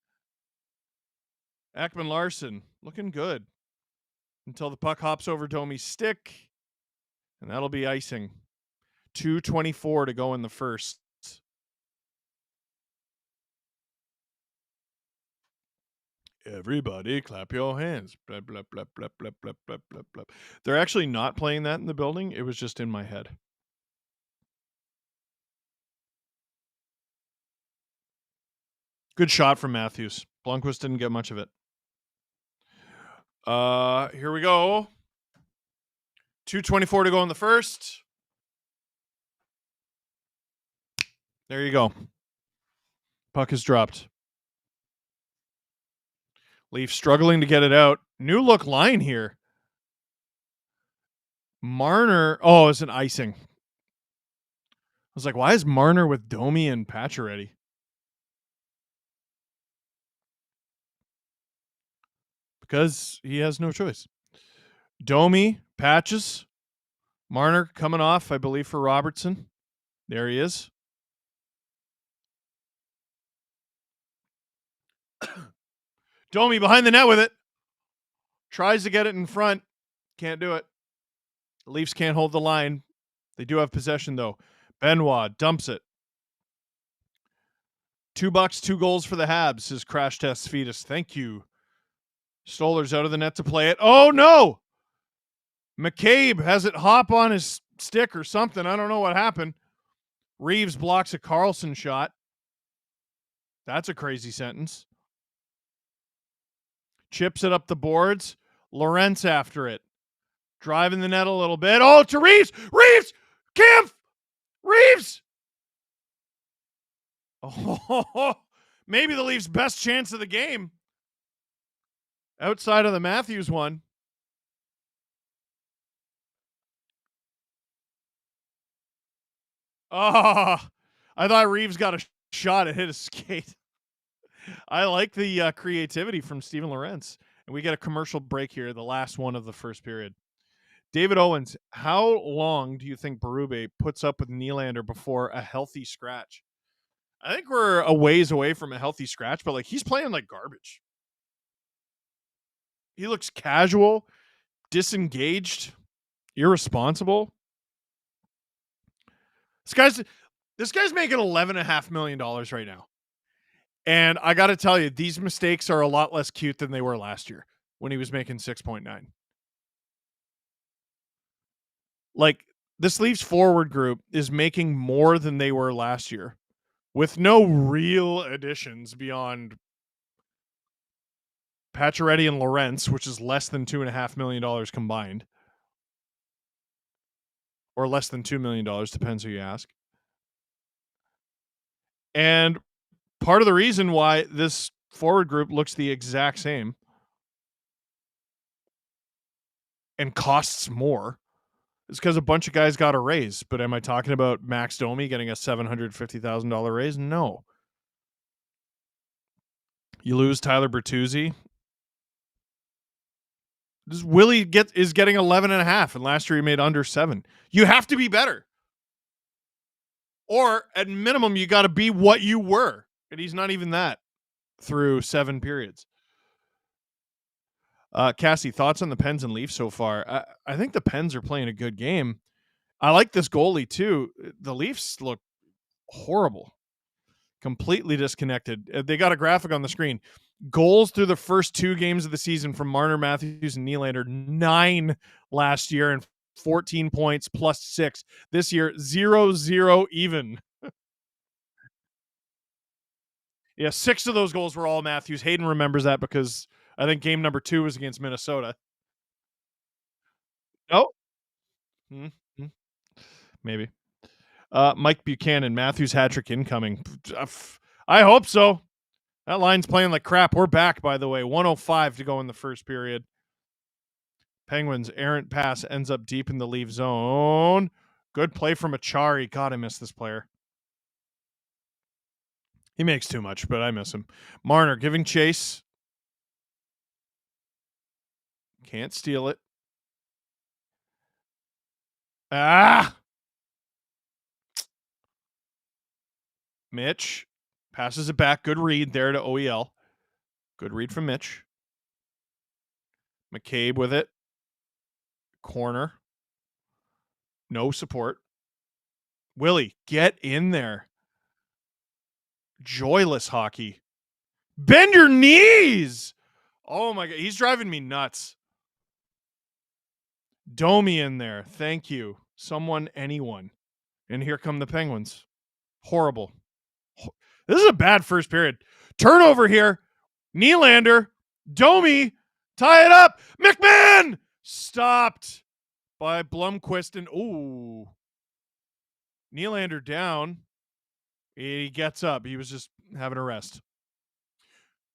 Ekman Larson looking good until the puck hops over Domi's stick, and that'll be icing. 2:24 to go in the first. Everybody clap your hands. Blah, blah, blah, blah, blah, blah, blah, blah, blah. They're actually not playing that in the building. It was just in my head. Good shot from Matthews. Blomqvist didn't get much of it. Here we go. 2:24 to go in the first. There you go. Puck is dropped. Leafs struggling to get it out. New look line here. Marner. Oh, it's an icing. I was like, why is Marner with Domi and Pacioretty? Because he has no choice. Domi, Patches, Marner coming off, I believe, for Robertson. There he is. Domi behind the net with it. Tries to get it in front. Can't do it. The Leafs can't hold the line. They do have possession, though. Benoit dumps it. $2, 2 goals for the Habs, says Crash Test Fetus. Thank you. Stoller's out of the net to play it. Oh, no! McCabe has it hop on his stick or something. I don't know what happened. Reeves blocks a Carlson shot. That's a crazy sentence. Chips it up the boards. Lorentz after it. Driving the net a little bit. Oh, to Reeves! Reeves! Kampf! Reeves! Oh, maybe the Leafs' best chance of the game. Outside of the Matthews one. Oh, I thought Reeves got a shot. It hit his skate. I like the creativity from Steven Lorentz. And we get a commercial break here, the last one of the first period. David Owens, how long do you think Berube puts up with Nylander before a healthy scratch? I think we're a ways away from a healthy scratch, but like he's playing like garbage. He looks casual, disengaged, irresponsible. This guy's making $11.5 million right now. And I got to tell you, these mistakes are a lot less cute than they were last year when he was making 6.9. Like, this Leafs forward group is making more than they were last year with no real additions beyond Pacioretty and Lorentz, which is less than $2.5 million combined. Or less than $2 million, depends who you ask. And part of the reason why this forward group looks the exact same and costs more is because a bunch of guys got a raise. But am I talking about Max Domi getting a $750,000 raise? No. You lose Tyler Bertuzzi. This Willie is getting 11.5, and last year he made under 7. You have to be better. Or at minimum, you got to be what you were. And he's not even that through 7 periods. Cassie, thoughts on the Pens and Leafs so far? I think the Pens are playing a good game. I like this goalie too. The Leafs look horrible. Completely disconnected. They got a graphic on the screen. Goals through the first 2 games of the season from Marner, Matthews, and Nylander. 9 last year and 14 points plus 6. This year, 0-0 even. Yeah, 6 of those goals were all Matthews. Hayden remembers that because I think game number 2 was against Minnesota. Oh, mm, mm, maybe. Mike Buchanan, Matthews hat trick incoming. I hope so. That line's playing like crap. We're back, by the way. 1:05 to go in the first period. Penguins errant pass ends up deep in the leave zone. Good play from Achari. God, I miss this player. He makes too much, but I miss him. Marner giving chase. Can't steal it. Ah! Mitch passes it back. Good read there to OEL. Good read from Mitch. McCabe with it. Corner. No support. Willie, get in there. Joyless hockey. Bend your knees. Oh my God. He's driving me nuts. Domi in there. Thank you. Someone, anyone. And here come the Penguins. Horrible. This is a bad first period. Turnover here. Nylander. Domi. Tie it up. McMahon. Stopped by Blomqvist. And ooh. Nylander down. He gets up. He was just having a rest.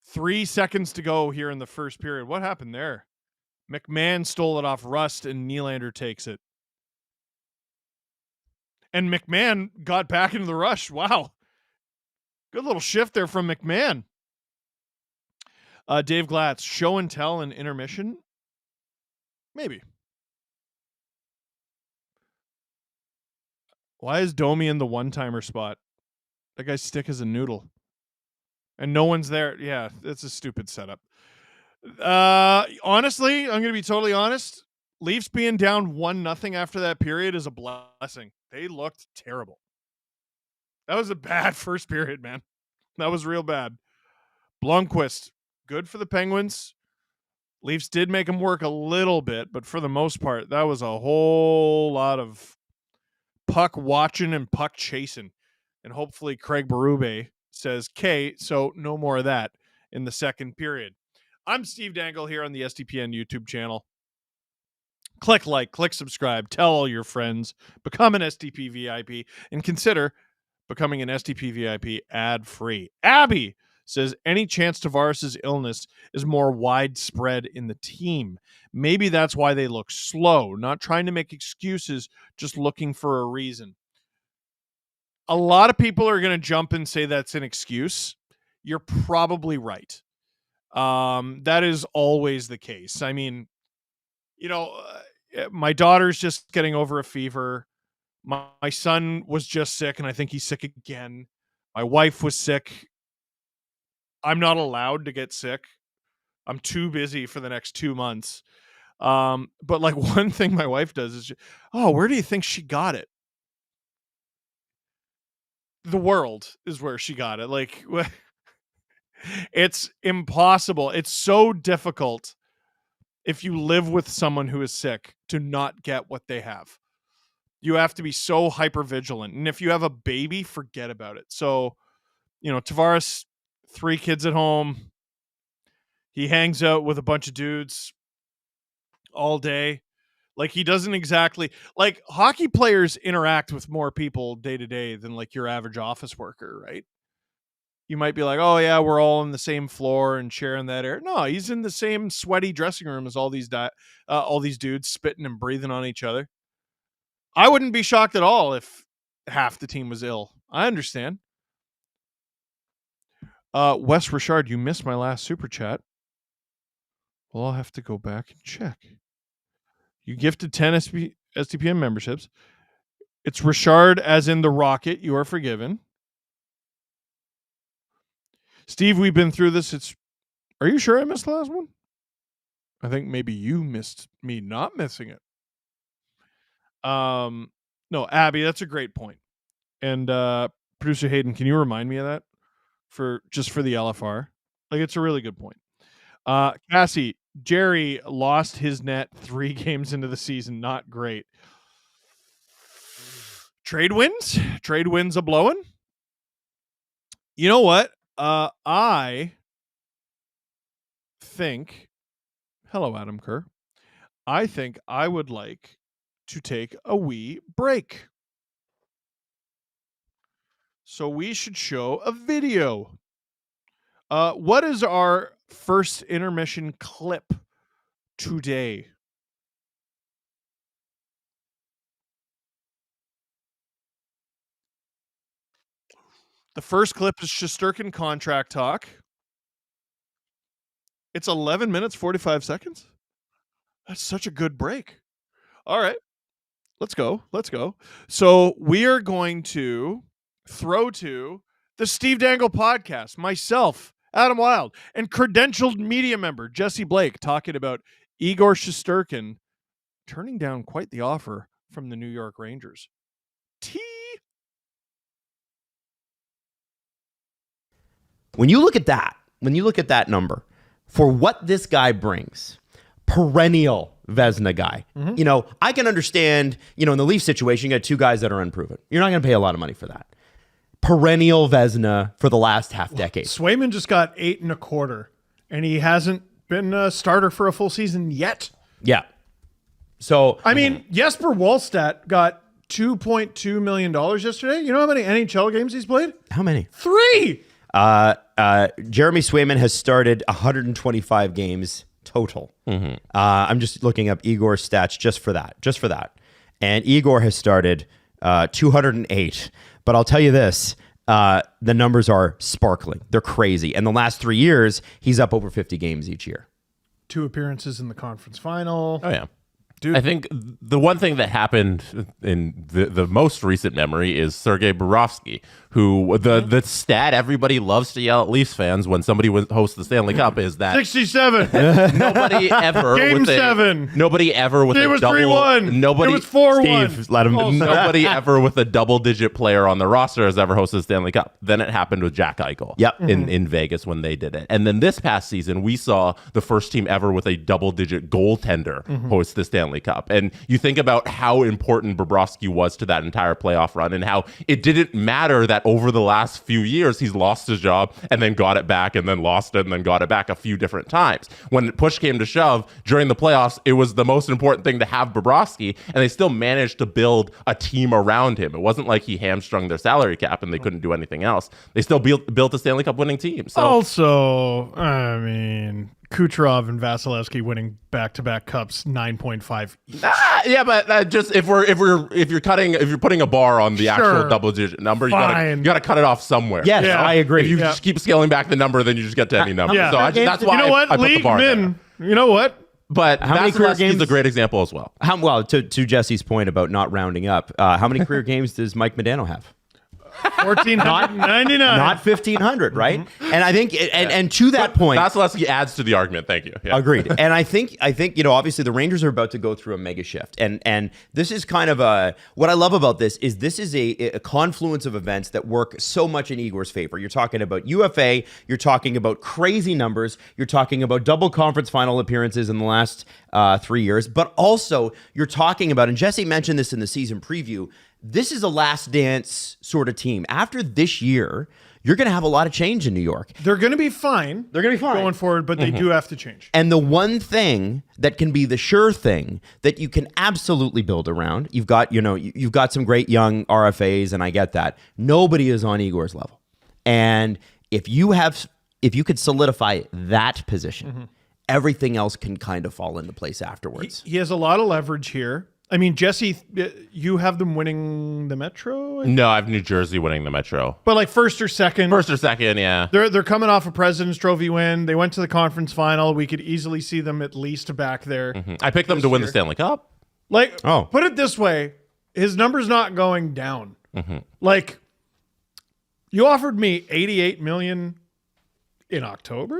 3 seconds to go here in the first period. What happened there? McMahon stole it off Rust and Nylander takes it. And McMahon got back into the rush. Wow. Good little shift there from McMahon. Dave Glatz, show and tell in intermission? Maybe. Why is Domi in the one-timer spot? That guy's stick is a noodle. And no one's there. Yeah, it's a stupid setup. Honestly, I'm going to be totally honest. Leafs being down 1-0 after that period is a blessing. They looked terrible. That was a bad first period, man. That was real bad. Blomqvist, good for the Penguins. Leafs did make him work a little bit, but for the most part, that was a whole lot of puck watching and puck chasing. And hopefully Craig Berube says, "K, so no more of that in the second period." I'm Steve Dangle here on the SDPN YouTube channel. Click like, click subscribe, tell all your friends, become an SDP VIP, and consider becoming an SDP VIP ad-free. Abby says, any chance Tavares' illness is more widespread in the team? Maybe that's why they look slow, not trying to make excuses, just looking for a reason. A lot of people are going to jump and say that's an excuse. You're probably right. That is always the case. I mean, my daughter's just getting over a fever. My son was just sick, and I think he's sick again. My wife was sick. I'm not allowed to get sick. I'm too busy for the next 2 months. But like one thing my wife does is, where do you think she got it? The world is where she got it. Like, it's impossible. It's so difficult if you live with someone who is sick to not get what they have. You have to be so hyper vigilant. And if you have a baby, forget about it. So, Tavares, 3 kids at home. He hangs out with a bunch of dudes all day. Like, he doesn't exactly, like, hockey players interact with more people day to day than like your average office worker, right? You might be like, oh yeah, we're all on the same floor and sharing that air. No, he's in the same sweaty dressing room as all these dudes spitting and breathing on each other. I wouldn't be shocked at all if half the team was ill. I understand. Wes Richard, you missed my last super chat. Well, I'll have to go back and check. You gifted 10 SDPN memberships. It's Richard as in the Rocket. You are forgiven. Steve, we've been through this. Are you sure I missed the last one? I think maybe you missed me not missing it. No, Abby, that's a great point. And producer Hayden, can you remind me of that for the LFR? Like, it's a really good point. Cassie, Jerry lost his net 3 games into the season. Not great. Trade wins a blowing. You know what? I think, hello, Adam Kerr. I think I would like to take a wee break. So we should show a video. What is our first intermission clip today? The first clip is Shesterkin contract talk. It's 11 minutes, 45 seconds. That's such a good break. All right. Let's go. So we are going to throw to the Steve Dangle podcast, myself, Adam Wilde, and credentialed media member Jesse Blake talking about Igor Shesterkin turning down quite the offer from the New York Rangers.
When you look at that number, for what this guy brings, perennial Vezina guy. You know, I can understand, you know, in the Leaf situation, you got two guys that are unproven. You're not going to pay a lot of money for that. Perennial Vezina for the last half decade.
Swayman just got 8 1/4, and he hasn't been a starter for a full season yet.
Yeah. So
I mean, Jesper Wallstedt got $2.2 million yesterday. You know how many NHL games he's played?
how many?
3.
Jeremy Swayman has started 125 games total. I'm just looking up Igor's stats just for that. And Igor has started 208. But I'll tell you this, the numbers are sparkling. They're crazy. And the last 3 years, he's up over 50 games each year.
2 appearances in the conference final.
Oh, yeah.
Dude.
I think the one thing that happened in the most recent memory is Sergei Bobrovsky, who the stat everybody loves to yell at Leafs fans when somebody hosts the Stanley Cup is that
67.
nobody ever
Game
with
7.
Nobody ever with
It
a
was
double
3-1.
Nobody
It was 4-1.
Steve, let him.
Nobody ever with a double-digit player on the roster has ever hosted the Stanley Cup. Then it happened with Jack Eichel
Yep.
in Vegas when they did it. And then this past season, we saw the first team ever with a double-digit goaltender host the Stanley Cup. And you think about how important Bobrovsky was to that entire playoff run and how it didn't matter that over the last few years, he's lost his job and then got it back and then lost it and then got it back a few different times. When push came to shove during the playoffs, it was the most important thing to have Bobrovsky, and they still managed to build a team around him. It wasn't like he hamstrung their salary cap and they couldn't do anything else. They still built a Stanley Cup winning team. So
Also, I mean, Kucherov and Vasilevsky winning back-to-back cups 9.5 each.
yeah, but just if you're putting a bar on the actual double-digit number, you gotta cut it off somewhere.
Yes,
Yeah.
I agree.
If you just keep scaling back the number, then you just get to any number.
Yeah.
So that's why
You know what?
I put the
League
bar there.
min. You know what?
But
How many career
Vasilevsky's
games-
a great example as well.
Well, to Jesse's point about not rounding up, how many career games does Mike Modano have?
1,499.
Not 1,500, right? And I think, and to that point,
Vasilevsky adds to the argument. Thank you. Yeah.
agreed. And I think, you know, obviously the Rangers are about to go through a mega shift. And this is kind of what I love about this is a confluence of events that work so much in Igor's favor. You're talking about UFA, you're talking about crazy numbers, you're talking about double conference final appearances in the last 3 years, but also you're talking about, and Jesse mentioned this in the season preview, this is a last dance sort of team. After this year, you're going to have a lot of change in New York.
They're going to be fine.
They're going to be fine.
Going forward, but they do have to change.
And the one thing that can be the sure thing that you can absolutely build around, you've got some great young RFAs, and I get that. Nobody is on Igor's level. And if you could solidify that position, everything else can kind of fall into place afterwards.
He has a lot of leverage here. I mean, Jesse, you have them winning the Metro?
No, I have New Jersey winning the Metro.
But like first or second.
First or second, yeah.
They're coming off a President's Trophy win. They went to the conference final. We could easily see them at least back there.
I picked them to win the Stanley Cup.
Like,
Oh.
put it this way, his number's not going down. Like, you offered me $88 million in October.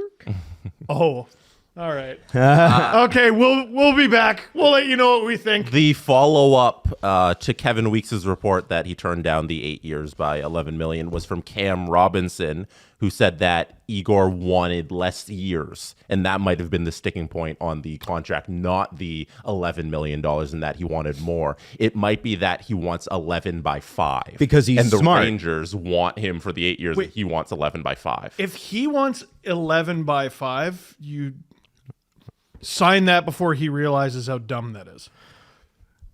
All right. Okay, we'll be back. We'll let you know what we think.
The follow-up to Kevin Weeks' report that he turned down the 8 years by $11 million was from Cam Robinson, who said that Igor wanted less years, and that might have been the sticking point on the contract, not the $11 million, and that he wanted more. It might be that he wants 11 by 5.
Because he's
and the
smart.
Rangers want him for the 8 years, and he wants 11 by 5.
If he wants 11 by 5, you sign that before he realizes how dumb that is.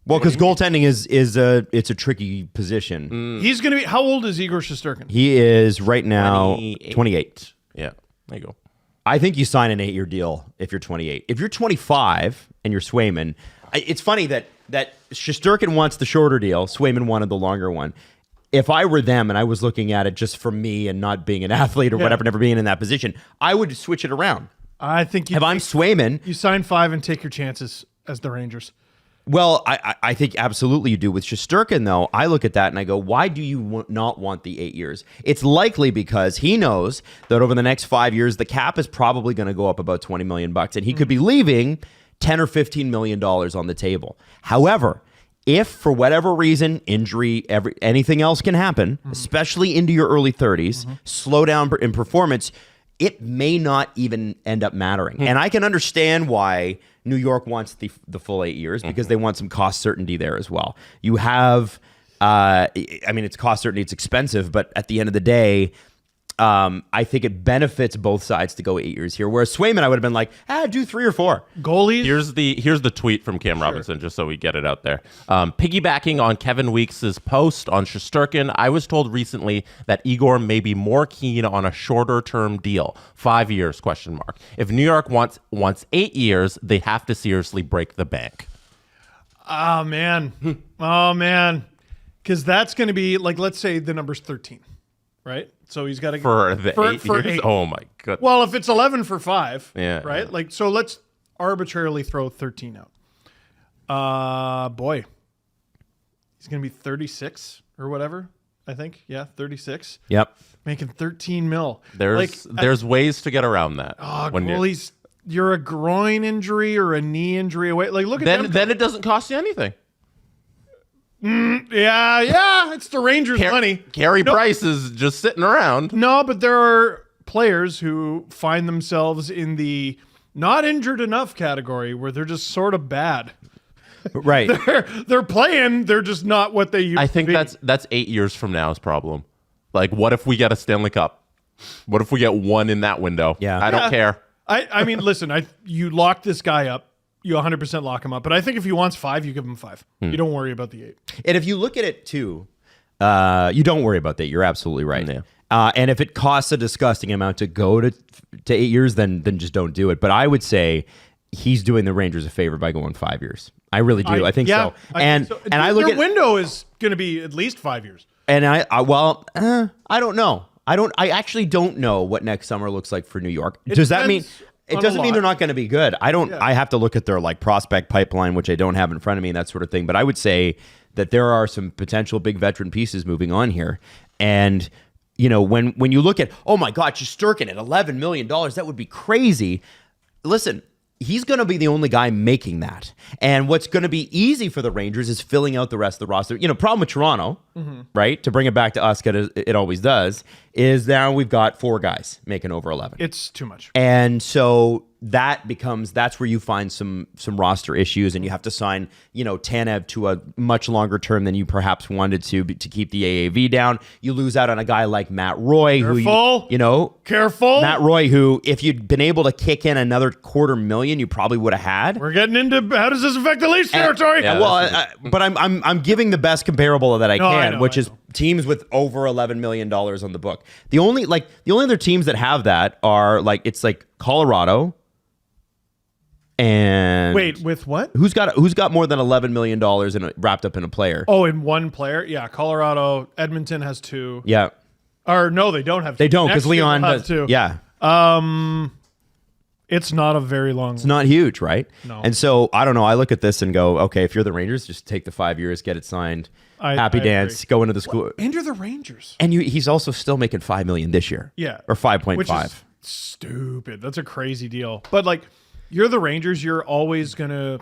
Well, because goaltending is a tricky position.
He's going to be. How old is Igor Shesterkin?
He is right now 28.
Yeah, there you go.
I think you sign an 8-year deal if you're 28. If you're 25 and you're Swayman, it's funny that Shesterkin wants the shorter deal. Swayman wanted the longer one. If I were them and I was looking at it just for me and not being an athlete or whatever, never being in that position, I would switch it around.
I think
If I'm Swayman,
you sign 5 and take your chances as the Rangers.
well, I think absolutely you do. With Shesterkin, though, I look at that and I go, why do you not want the 8 years? It's likely because he knows that over the next 5 years, the cap is probably going to go up about $20 million, and he could be leaving $10 or $15 million on the table. However, if for whatever reason, injury, anything else can happen, especially into your early 30s, slow down in performance, it may not even end up mattering. And I can understand why New York wants the full 8 years, because they want some cost certainty there as well. You have, it's cost certainty, it's expensive, but at the end of the day, I think it benefits both sides to go 8 years here. Whereas Swayman, I would have been like, do 3 or 4.
Goalies?
Here's the tweet from Cam Robinson, just so we get it out there. Piggybacking on Kevin Weeks' post on Shesterkin, I was told recently that Igor may be more keen on a shorter term deal, 5 years ? If New York wants 8 years, they have to seriously break the bank.
Oh man, because that's going to be like, let's say the number's 13, right? So he's got to
For the 8 years?
8.
Oh my goodness.
Well, if it's 11 for 5,
Yeah,
right?
yeah.
Like, so let's arbitrarily throw 13 out. Boy, he's going to be 36 or whatever, I think. Yeah, 36.
Yep.
Making 13 mil.
There's ways to get around that.
You're a groin injury or a knee injury away. Like, look at them.
Then it doesn't cost you anything.
Yeah, it's the Rangers' money.
Carey Price is just sitting around.
No, but there are players who find themselves in the not injured enough category where they're just sort of bad.
Right.
They're playing, they're just not what they used
I think
to be.
that's 8 years from now's problem. Like, what if we get a Stanley Cup? What if we get one in that window?
Yeah.
I don't care.
I mean, listen, you lock this guy up. You 100% lock him up. But I think if he wants 5, you give him 5. You don't worry about the 8.
And if you look at it too, you don't worry about that. You're absolutely right.
Yeah.
And if it costs a disgusting amount to go to 8 years, then just don't do it. But I would say he's doing the Rangers a favor by going 5 years. I really do. I think so. And I look
their
at
window is going to be at least 5 years.
and I don't know. I actually don't know what next summer looks like for New York. Does that mean?
depends
It
on
doesn't
a
mean
lot.
they're not going to be good. I have to look at their like prospect pipeline, which I don't have in front of me, and that sort of thing. But I would say that there are some potential big veteran pieces moving on here. And when you look at, oh my God, Shesterkin at $11 million, that would be crazy. Listen, he's going to be the only guy making that. And what's going to be easy for the Rangers is filling out the rest of the roster. Problem with Toronto, right? To bring it back to us, 'cause it always does, is now we've got 4 guys making over 11.
It's too much.
And so that's where you find some roster issues, and you have to sign, Tanev to a much longer term than you perhaps wanted to keep the AAV down. You lose out on a guy like Matt Roy,
Careful.
Careful. Matt Roy, who if you'd been able to kick in another $250,000, you probably would have had.
We're getting into how does this affect the Leafs territory?
Yeah.
But I'm giving the best comparable that I
No, I
can,
know,
which
I
is
know.
teams with over $11 million on the book. The only other teams that have that are it's Colorado. And
Wait, with what?
who's got more than $11 million wrapped up in a player?
Oh, in one player? Yeah, Colorado. Edmonton has 2.
Yeah,
Or no, they don't have 2.
they don't because
Next year
Leon
they'll have
does.
2.
Yeah,
It's not a very long.
it's not huge, right?
No.
And so I don't know. I look at this and go, okay, if you're the Rangers, just take the 5 years, get it signed, happy
I
dance,
agree.
go into the school.
And you're the Rangers.
And he's also still making $5 million this year.
Yeah.
or 5.5.
Which is stupid. That's a crazy deal. But You're the Rangers. You're always going to.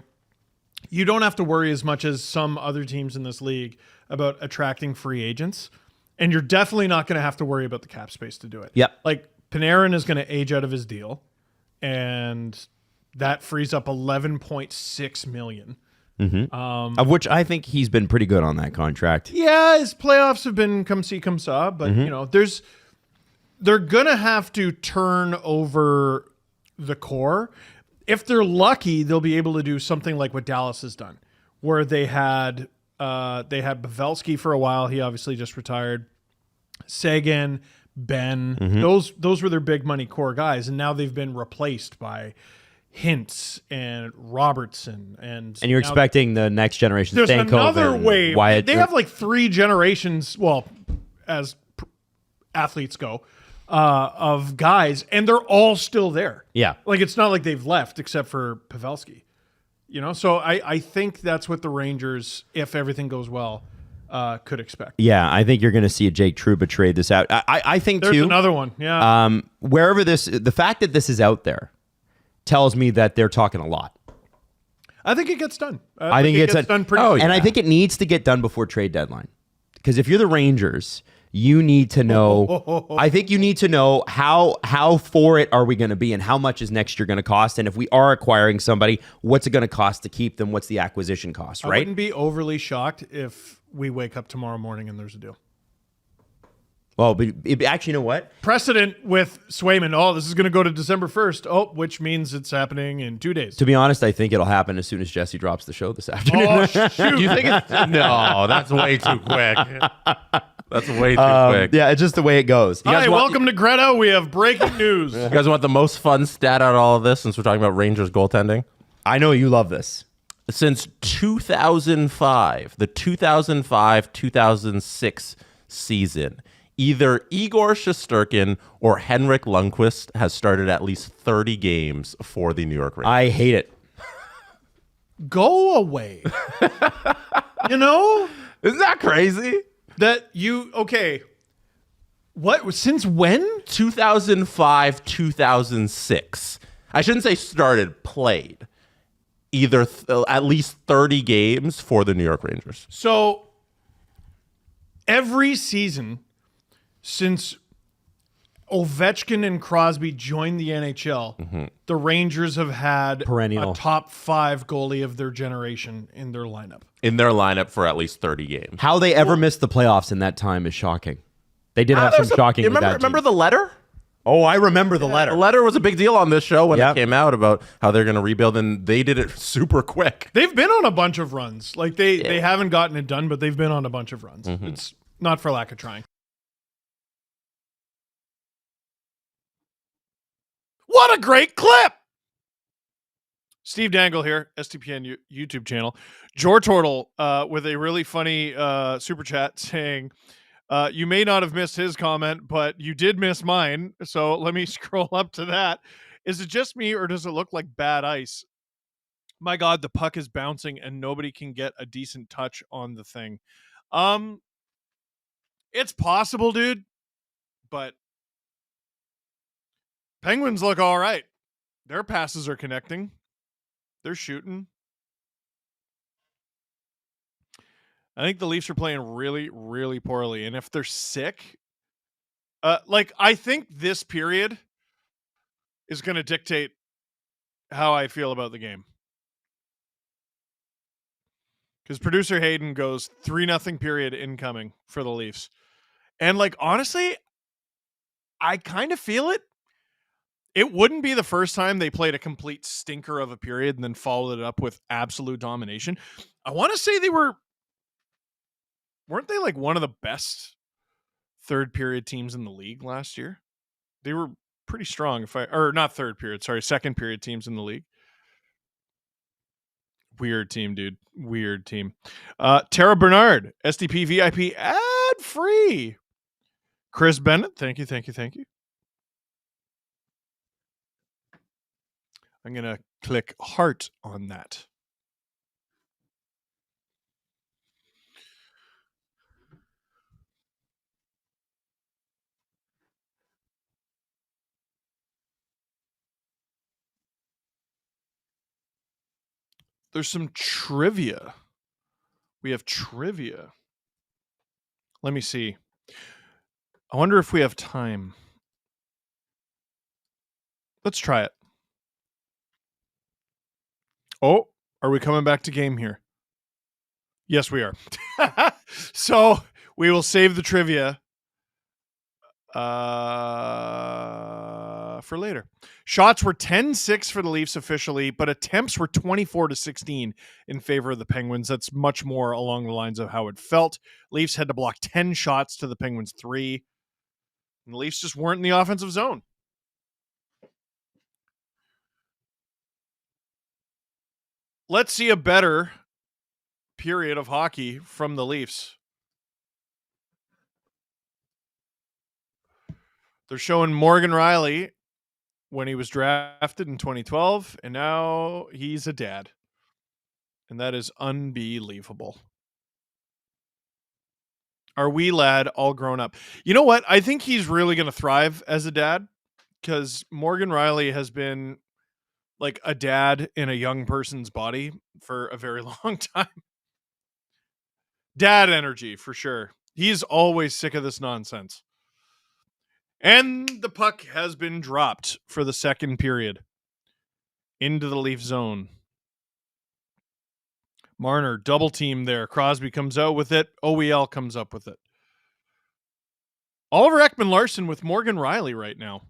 You don't have to worry as much as some other teams in this league about attracting free agents. And you're definitely not going to have to worry about the cap space to do it.
Yep.
Like Panarin is going to age out of his deal, and that frees up $11.6 million.
Of which I think he's been pretty good on that contract.
Yeah, his playoffs have been come see, come saw, but they're gonna have to turn over the core. If they're lucky, they'll be able to do something like what Dallas has done, where they had Pavelski for a while. He obviously just retired. Sagan, Ben, those were their big money core guys, and now they've been replaced by Hintz and Robertson, and
you're
now
expecting the next generation.
there's
Stankoven,
another wave.
Wyatt,
They have like 3 generations. Well, as athletes go, of guys, and they're all still there.
Yeah.
Like it's not like they've left except for Pavelski. So I think that's what the Rangers, if everything goes well, could expect.
Yeah, I think you're going to see a Jake Trouba trade this out. I think
There's
too.
another one. Yeah.
Wherever the fact that this is out there tells me that they're talking a lot.
I think it gets done.
I think it gets
done pretty.
Oh,
And I think it needs to get done before trade deadline. Because if you're the Rangers, you need to know. I think you need to know how for it are we going to be, and how much is next year going to cost, and if we are acquiring somebody, what's it going to cost to keep them? What's the acquisition cost?
I
Right?
wouldn't be overly shocked if we wake up tomorrow morning and there's a deal.
Well, but actually, you know what?
Precedent with Swayman. Oh, this is going to go to December 1st. Oh, which means it's happening in 2 days.
To be honest, I think it'll happen as soon as Jesse drops the show this afternoon.
Oh, shoot.
Do you think it's no? That's way too quick. That's way too quick.
Yeah, it's just the way it goes. You
Hi,
guys want-
welcome to Greta. We have breaking news.
You guys want the most fun stat out of all of this, since we're talking about Rangers goaltending?
I know you love this.
Since 2005, the 2005-2006 season, either Igor Shesterkin or Henrik Lundqvist has started at least 30 games for the New York Rangers.
I hate it.
Go away.
Isn't that crazy?
Okay. What? Since when?
2005-2006. I shouldn't say started, played. Either at least 30 games for the New York Rangers.
So every season since Ovechkin and Crosby joined the NHL, the Rangers have had
Perennial.
a top 5 goalie of their generation in their lineup.
In their lineup for at least 30 games.
How they ever missed the playoffs in that time is shocking. They did have some shocking.
Remember the letter?
Oh, I remember the letter.
The letter was a big deal on this show when
Yep.
it came out about how they're going to rebuild, and they did it super quick.
They've been on a bunch of runs. Like they haven't gotten it done, but they've been on a bunch of runs. It's not for lack of trying. What a great clip! Steve Dangle here, STPN YouTube channel. George Hortle with a really funny super chat saying, you may not have missed his comment, but you did miss mine. So let me scroll up to that. Is it just me, or does it look like bad ice? My God, the puck is bouncing and nobody can get a decent touch on the thing. It's possible, dude, but Penguins look all right. Their passes are connecting. They're shooting. I think the Leafs are playing really, really poorly. And if they're sick, I think this period is going to dictate how I feel about the game. Because producer Hayden goes 3-0 period incoming for the Leafs. And honestly, I kind of feel it. It wouldn't be the first time they played a complete stinker of a period and then followed it up with absolute domination. I want to say weren't they one of the best third period teams in the league last year? They were pretty strong. Not third period, sorry, second period teams in the league. Weird team, dude. Weird team. Tara Bernard, SDP VIP ad free. Chris Bennett, thank you. I'm going to click heart on that. There's some trivia. We have trivia. Let me see. I wonder if we have time. Let's try it. Oh, are we coming back to game here? Yes, we are. So we will save the trivia for later. Shots were 10-6 for the Leafs officially, but attempts were 24-16 in favor of the Penguins. That's much more along the lines of how it felt. Leafs had to block 10 shots to the Penguins 3. And the Leafs just weren't in the offensive zone. Let's see a better period of hockey from the Leafs. They're showing Morgan Rielly when he was drafted in 2012, and now he's a dad. And that is unbelievable. Our wee lad all grown up. You know what? I think he's really going to thrive as a dad because Morgan Rielly has been like a dad in a young person's body for a very long time. Dad energy for sure. He's always sick of this nonsense. And the puck has been dropped for the second period into the Leaf zone. Marner double team there. Crosby comes out with it. OEL comes up with it. Oliver Ekman-Larsson with Morgan Rielly right now.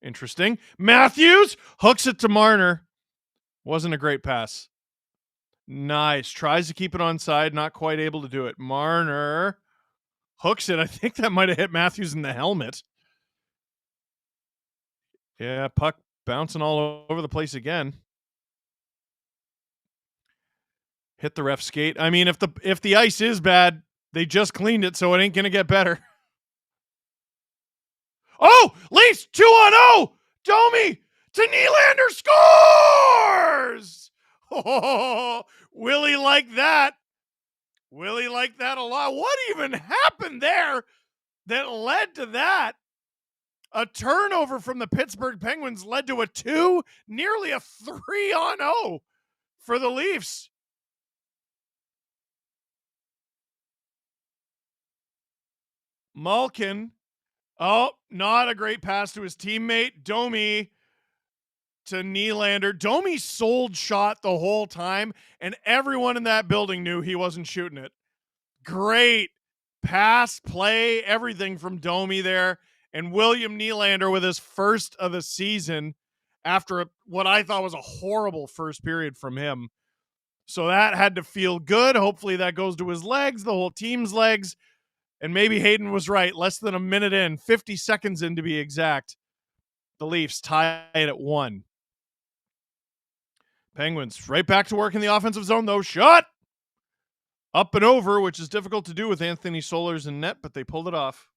Interesting. Matthews hooks it to Marner. Wasn't a great pass. Nice. Tries to keep it onside. Not quite able to do it. Marner hooks it. I think that might have hit Matthews in the helmet. Yeah, puck bouncing all over the place again. Hit the ref skate. I mean, if the ice is bad, they just cleaned it, so it ain't gonna get better. Oh, Leafs 2-0. Domi to Nylander scores. Oh, Willie liked that. Willie liked that a lot. What even happened there that led to that? A turnover from the Pittsburgh Penguins led to a 2, nearly a 3-0 for the Leafs. Malkin. Oh, not a great pass to his teammate. Domi to Nylander. Domi sold shot the whole time, and everyone in that building knew he wasn't shooting it. Great pass, play, everything from Domi there. And William Nylander with his first of the season after what I thought was a horrible first period from him. So that had to feel good. Hopefully that goes to his legs, the whole team's legs. And maybe Hayden was right. Less than a minute in, 50 seconds in to be exact. The Leafs tied at 1. Penguins right back to work in the offensive zone, though. Shot! Up and over, which is difficult to do with Anthony Solars in net, but they pulled it off.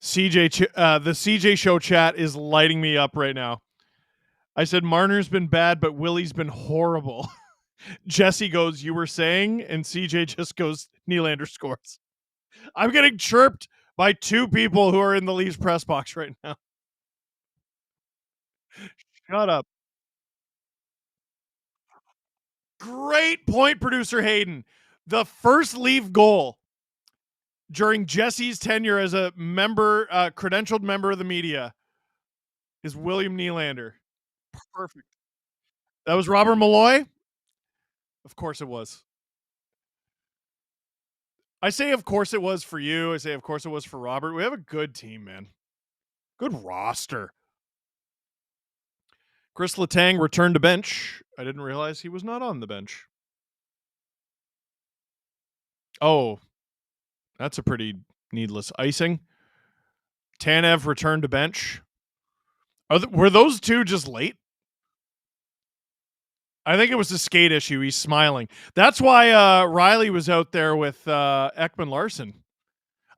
the CJ Show chat is lighting me up right now. I said Marner's been bad, but Willie's been horrible. Jesse goes, "You were saying," and CJ just goes, "Nylander scores." I'm getting chirped by two people who are in the Leafs press box right now. Shut up. Great point, producer Hayden. The first Leaf goal during Jesse's tenure as a member, credentialed member of the media, is William Nylander. Perfect. That was Robert Malloy? Of course it was. I say of course it was for you. I say of course it was for Robert. We have a good team, man. Good roster. Chris Letang returned to bench. I didn't realize he was not on the bench. Oh, that's a pretty needless icing. Tanev returned to bench. Were those two just late? I think it was a skate issue. He's smiling. That's why Rielly was out there with Ekman-Larsson.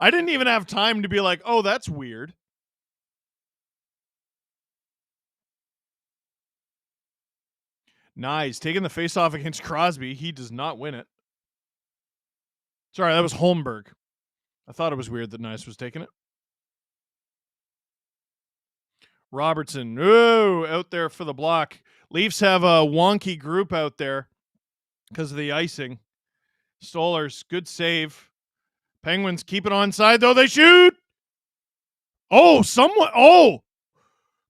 I didn't even have time to be like, oh, that's weird. Nice. Taking the face-off against Crosby. He does not win it. Sorry, that was Holmberg. I thought it was weird that Nice was taking it. Robertson, out there for the block. Leafs have a wonky group out there because of the icing. Stolarz, good save. Penguins keep it onside, though. They shoot.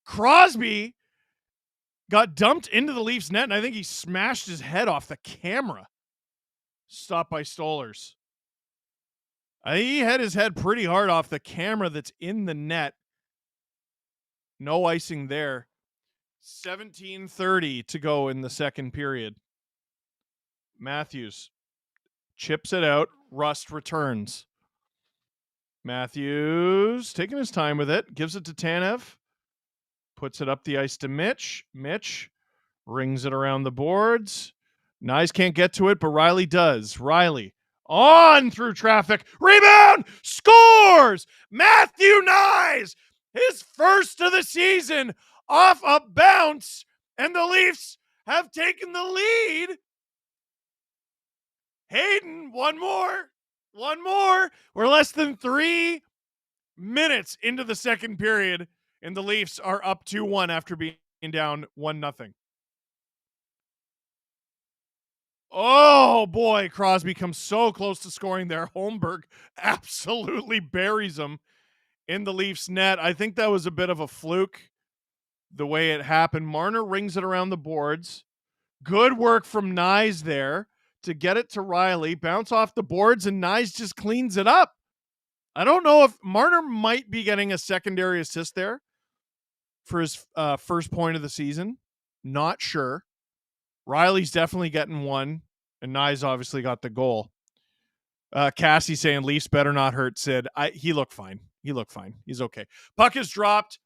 Crosby got dumped into the Leafs net, and I think he smashed his head off the camera. Stopped by Stolarz. I think he had his head pretty hard off the camera that's in the net. No icing there. 17:30 to go in the second period. Matthews chips it out. Rust returns. Matthews taking his time with it. Gives it to Tanev. Puts it up the ice to Mitch. Mitch rings it around the boards. Nyes can't get to it, but Riley does. Riley on through traffic. Rebound! Scores! Matthew Nyes! His first of the season off a bounce, and the Leafs have taken the lead. Hayden, one more. We're less than 3 minutes into the second period, and the Leafs are up 2-1 after being down 1-0. Oh, boy. Crosby comes so close to scoring there. Holmberg absolutely buries him in the Leafs net. I think that was a bit of a fluke the way it happened. Marner rings it around the boards. Good work from Nyes there to get it to Riley. Bounce off the boards, and Nyes just cleans it up. I don't know if Marner might be getting a secondary assist there for his first point of the season. Not sure. Riley's definitely getting one, and Nyes obviously got the goal. Cassie saying Leafs better not hurt Sid. He looked fine. He's okay. Puck is dropped.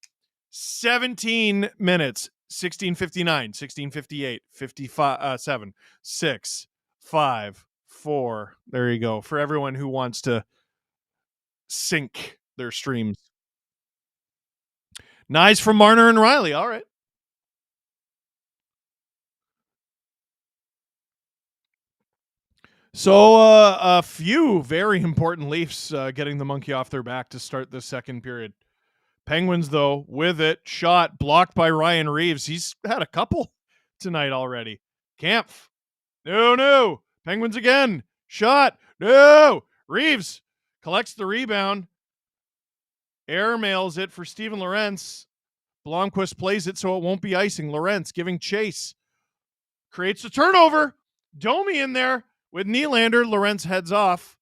17 minutes. 16:59, 16:58, 57, 6, 5, 4. There you go. For everyone who wants to sync their streams. Nice from Marner and Riley. All right. So a few very important Leafs getting the monkey off their back to start the second period. Penguins, though, with it. Shot blocked by Ryan Reeves. He's had a couple tonight already. Kampf. No. Penguins again. Shot. No. Reeves collects the rebound. Airmails it for Steven Lorentz. Blomqvist plays it so it won't be icing. Lorentz giving chase. Creates a turnover. Domi in there with Nylander. Lorentz heads off.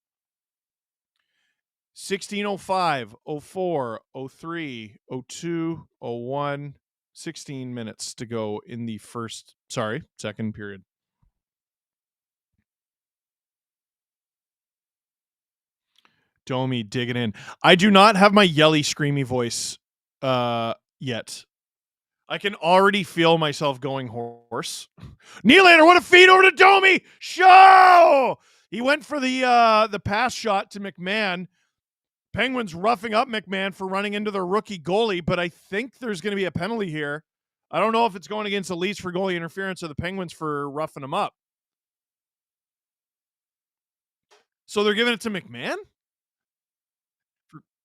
16:05, 04, 03, 02, 01. 16 minutes to go in the second period. Domi digging in. I do not have my yelly, screamy voice yet. I can already feel myself going hoarse. Nylander, what a feed over to Domi! Show! He went for the pass shot to McMahon. Penguins roughing up McMahon for running into their rookie goalie, but I think there's going to be a penalty here. I don't know if it's going against the Leafs for goalie interference or the Penguins for roughing him up. So they're giving it to McMahon?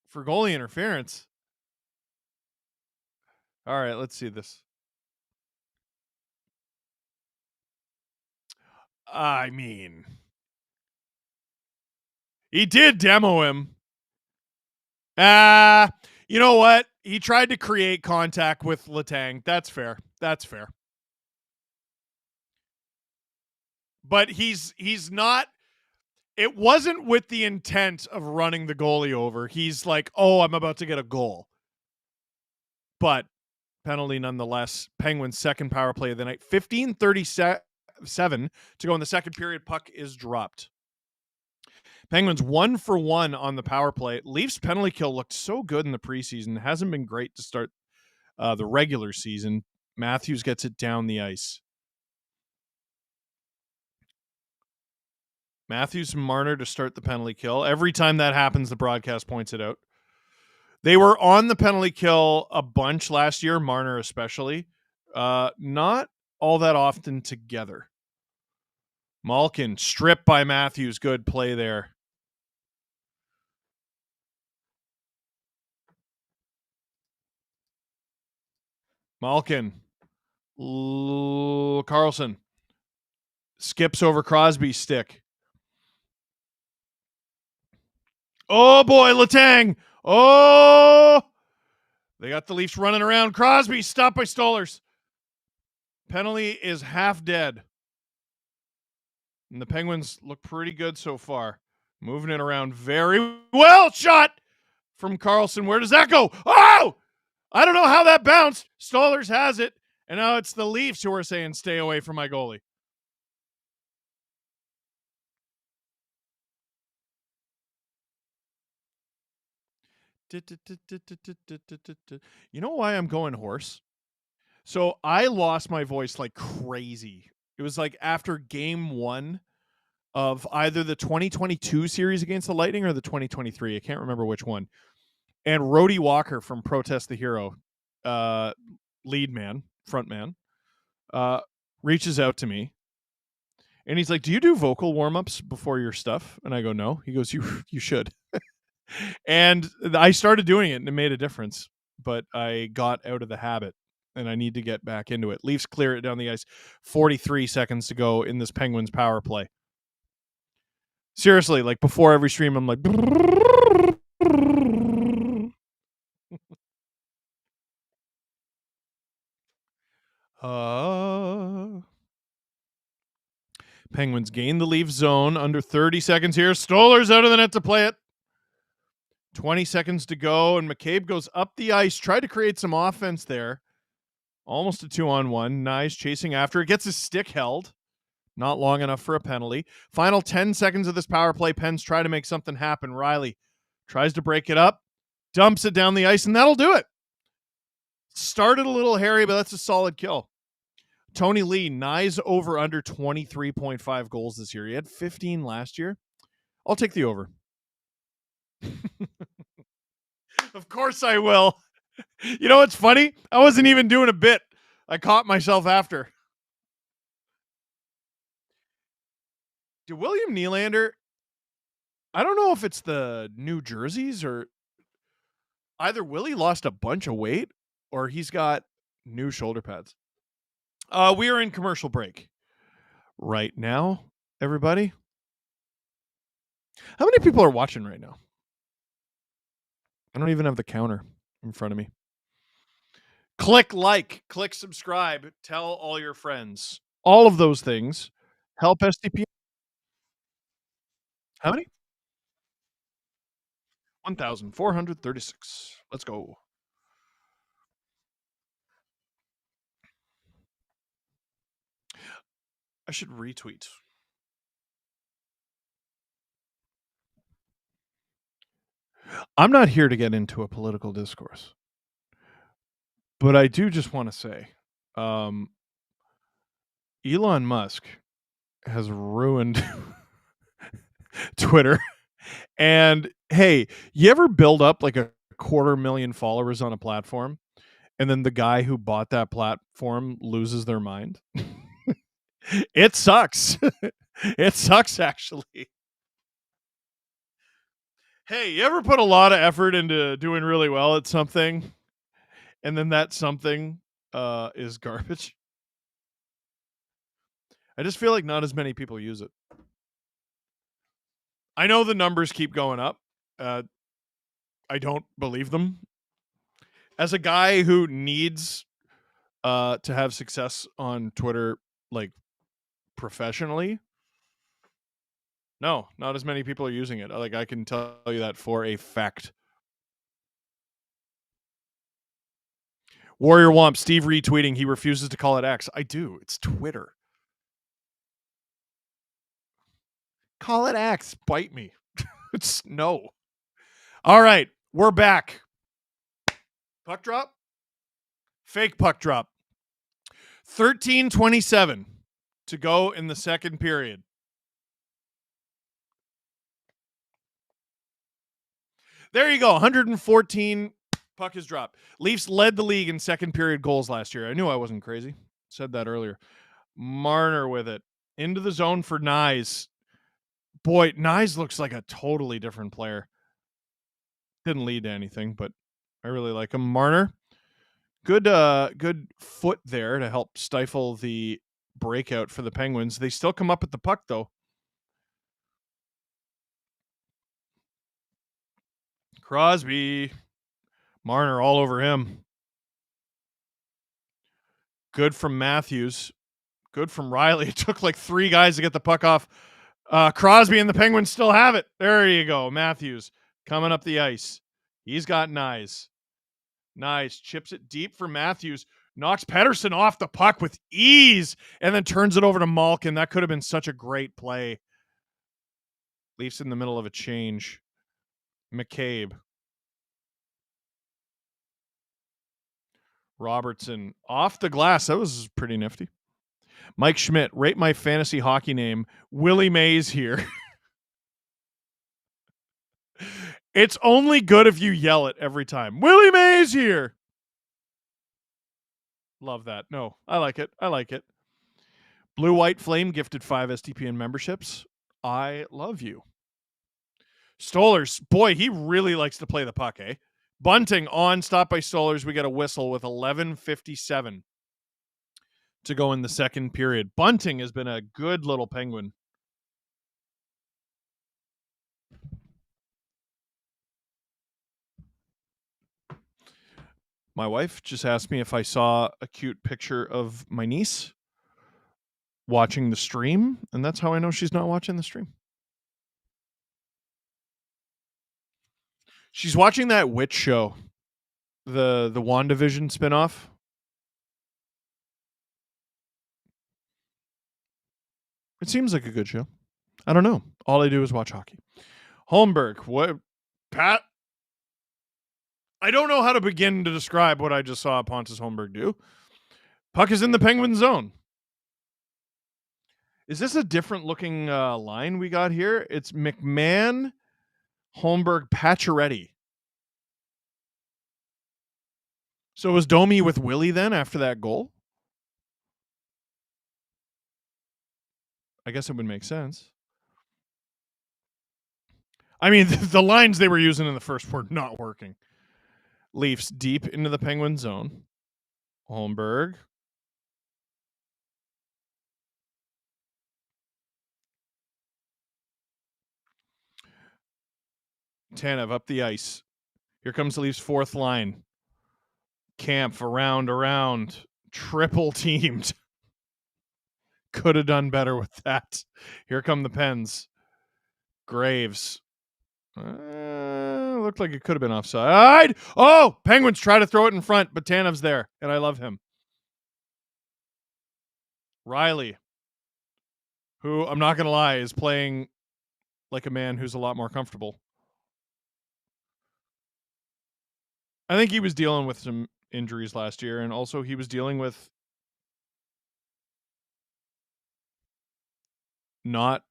For goalie interference. All right, let's see this. I mean, he did demo him. You know what? He tried to create contact with Letang. That's fair. But he's not. It wasn't with the intent of running the goalie over. He's like, oh, I'm about to get a goal. But penalty nonetheless. Penguins' second power play of the night. 15:37 to go in the second period. Puck is dropped. Penguins 1 for 1 on the power play. Leafs penalty kill looked so good in the preseason. Hasn't been great to start the regular season. Matthews gets it down the ice. Matthews and Marner to start the penalty kill. Every time that happens, the broadcast points it out. They were on the penalty kill a bunch last year, Marner especially. Not all that often together. Malkin stripped by Matthews. Good play there. Malkin. Carlson. Skips over Crosby's stick. Oh, boy, Letang. Oh! They got the Leafs running around. Crosby stopped by Stolarz. Penalty is half dead. And the Penguins look pretty good so far. Moving it around very well. Shot from Carlson. Where does that go? Oh! I don't know how that bounced. Stolarz has it. And now it's the Leafs who are saying, stay away from my goalie. You know why I'm going hoarse? So I lost my voice like crazy. It was like after game 1 of either the 2022 series against the Lightning or the 2023. I can't remember which one. And Rhodey Walker from Protest the Hero, lead man, front man, reaches out to me. And he's like, do you do vocal warm-ups before your stuff? And I go, no. He goes, you should. And I started doing it, and it made a difference. But I got out of the habit, and I need to get back into it. Leafs clear it down the ice. 43 seconds to go in this Penguins power play. Seriously, like before every stream, I'm like... Penguins gain the Leafs zone. Under 30 seconds here. Stolarz out of the net to play it. 20 seconds to go, and McCabe goes up the ice. Tried to create some offense there. Almost a 2-on-1. Nyes chasing after it. Gets his stick held. Not long enough for a penalty. Final 10 seconds of this power play. Pens try to make something happen. Riley tries to break it up. Dumps it down the ice, and that'll do it. Started a little hairy, but that's a solid kill. Tony Lee, Nyes over under 23.5 goals this year. He had 15 last year. I'll take the over. Of course I will. You know what's funny? I wasn't even doing a bit. I caught myself after. Do William Nylander, I don't know if it's the New Jerseys or either Willie lost a bunch of weight or he's got new shoulder pads. We are in commercial break right now, everybody. How many people are watching right now? I don't even have the counter in front of me. Click like, click subscribe, tell all your friends. All of those things help STP. How many? 1,436. Let's go. I should retweet. I'm not here to get into a political discourse, but I do just want to say Elon Musk has ruined Twitter. And hey, you ever build up like a 250,000 followers on a platform and then the guy who bought that platform loses their mind? It sucks. It sucks, actually. Hey, you ever put a lot of effort into doing really well at something and then that something is garbage? I just feel like not as many people use it. I know the numbers keep going up. I don't believe them. As a guy who needs to have success on Twitter, like professionally, no, not as many people are using it. Like I can tell you that for a fact. Warrior Womp, Steve retweeting, he refuses to call it X. I do. It's Twitter. Call it X. Bite me. It's no. All right. We're back. Puck drop. Fake puck drop. 13:27 to go in the second period. There you go. 114 puck is dropped. Leafs led the league in second period goals last year. I knew I wasn't crazy. Said that earlier. Marner with it. Into the zone for Nyes. Boy, Nyes looks like a totally different player. Didn't lead to anything, but I really like him. Marner Good foot there to help stifle the breakout for the Penguins. They still come up with the puck, though. Crosby. Marner all over him. Good from Matthews. Good from Riley. It took like 3 guys to get the puck off. Crosby and the Penguins still have it. There you go. Matthews coming up the ice. He's got eyes. Nice. Chips it deep for Matthews. Knocks Pettersson off the puck with ease and then turns it over to Malkin. That could have been such a great play. Leafs in the middle of a change. McCabe. Robertson off the glass. That was pretty nifty. Mike Schmidt, rate my fantasy hockey name. Willie Mays here. It's only good if you yell it every time. Willie Mays here. Love that. No, I like it. I like it. Blue White Flame gifted 5 STPN memberships. I love you. Stolers, boy, he really likes to play the puck, eh? Bunting on, stop by Stolers. We got a whistle with 11:57 to go in the second period. Bunting has been a good little Penguin. My wife just asked me if I saw a cute picture of my niece watching the stream, and that's how I know she's not watching the stream. She's watching that witch show, the WandaVision spinoff. It seems like a good show. I don't know. All I do is watch hockey. Holmberg, what? Pat? I don't know how to begin to describe what I just saw Pontus Holmberg do. Puck is in the Penguin zone. Is this a different looking line we got here? It's McMahon, Holmberg, Pacioretty. So was Domi with Willie then after that goal? I guess it would make sense. I mean, the lines they were using in the first were not working. Leafs deep into the Penguin zone. Holmberg. Tanev up the ice. Here comes the Leafs' fourth line. Camp around. Triple teamed. Could have done better with that. Here come the Pens. Graves. Looked like it could have been offside. Oh, Penguins try to throw it in front, but Tanev's there, and I love him. Riley, who I'm not going to lie, is playing like a man who's a lot more comfortable. I think he was dealing with some injuries last year, and also he was dealing with not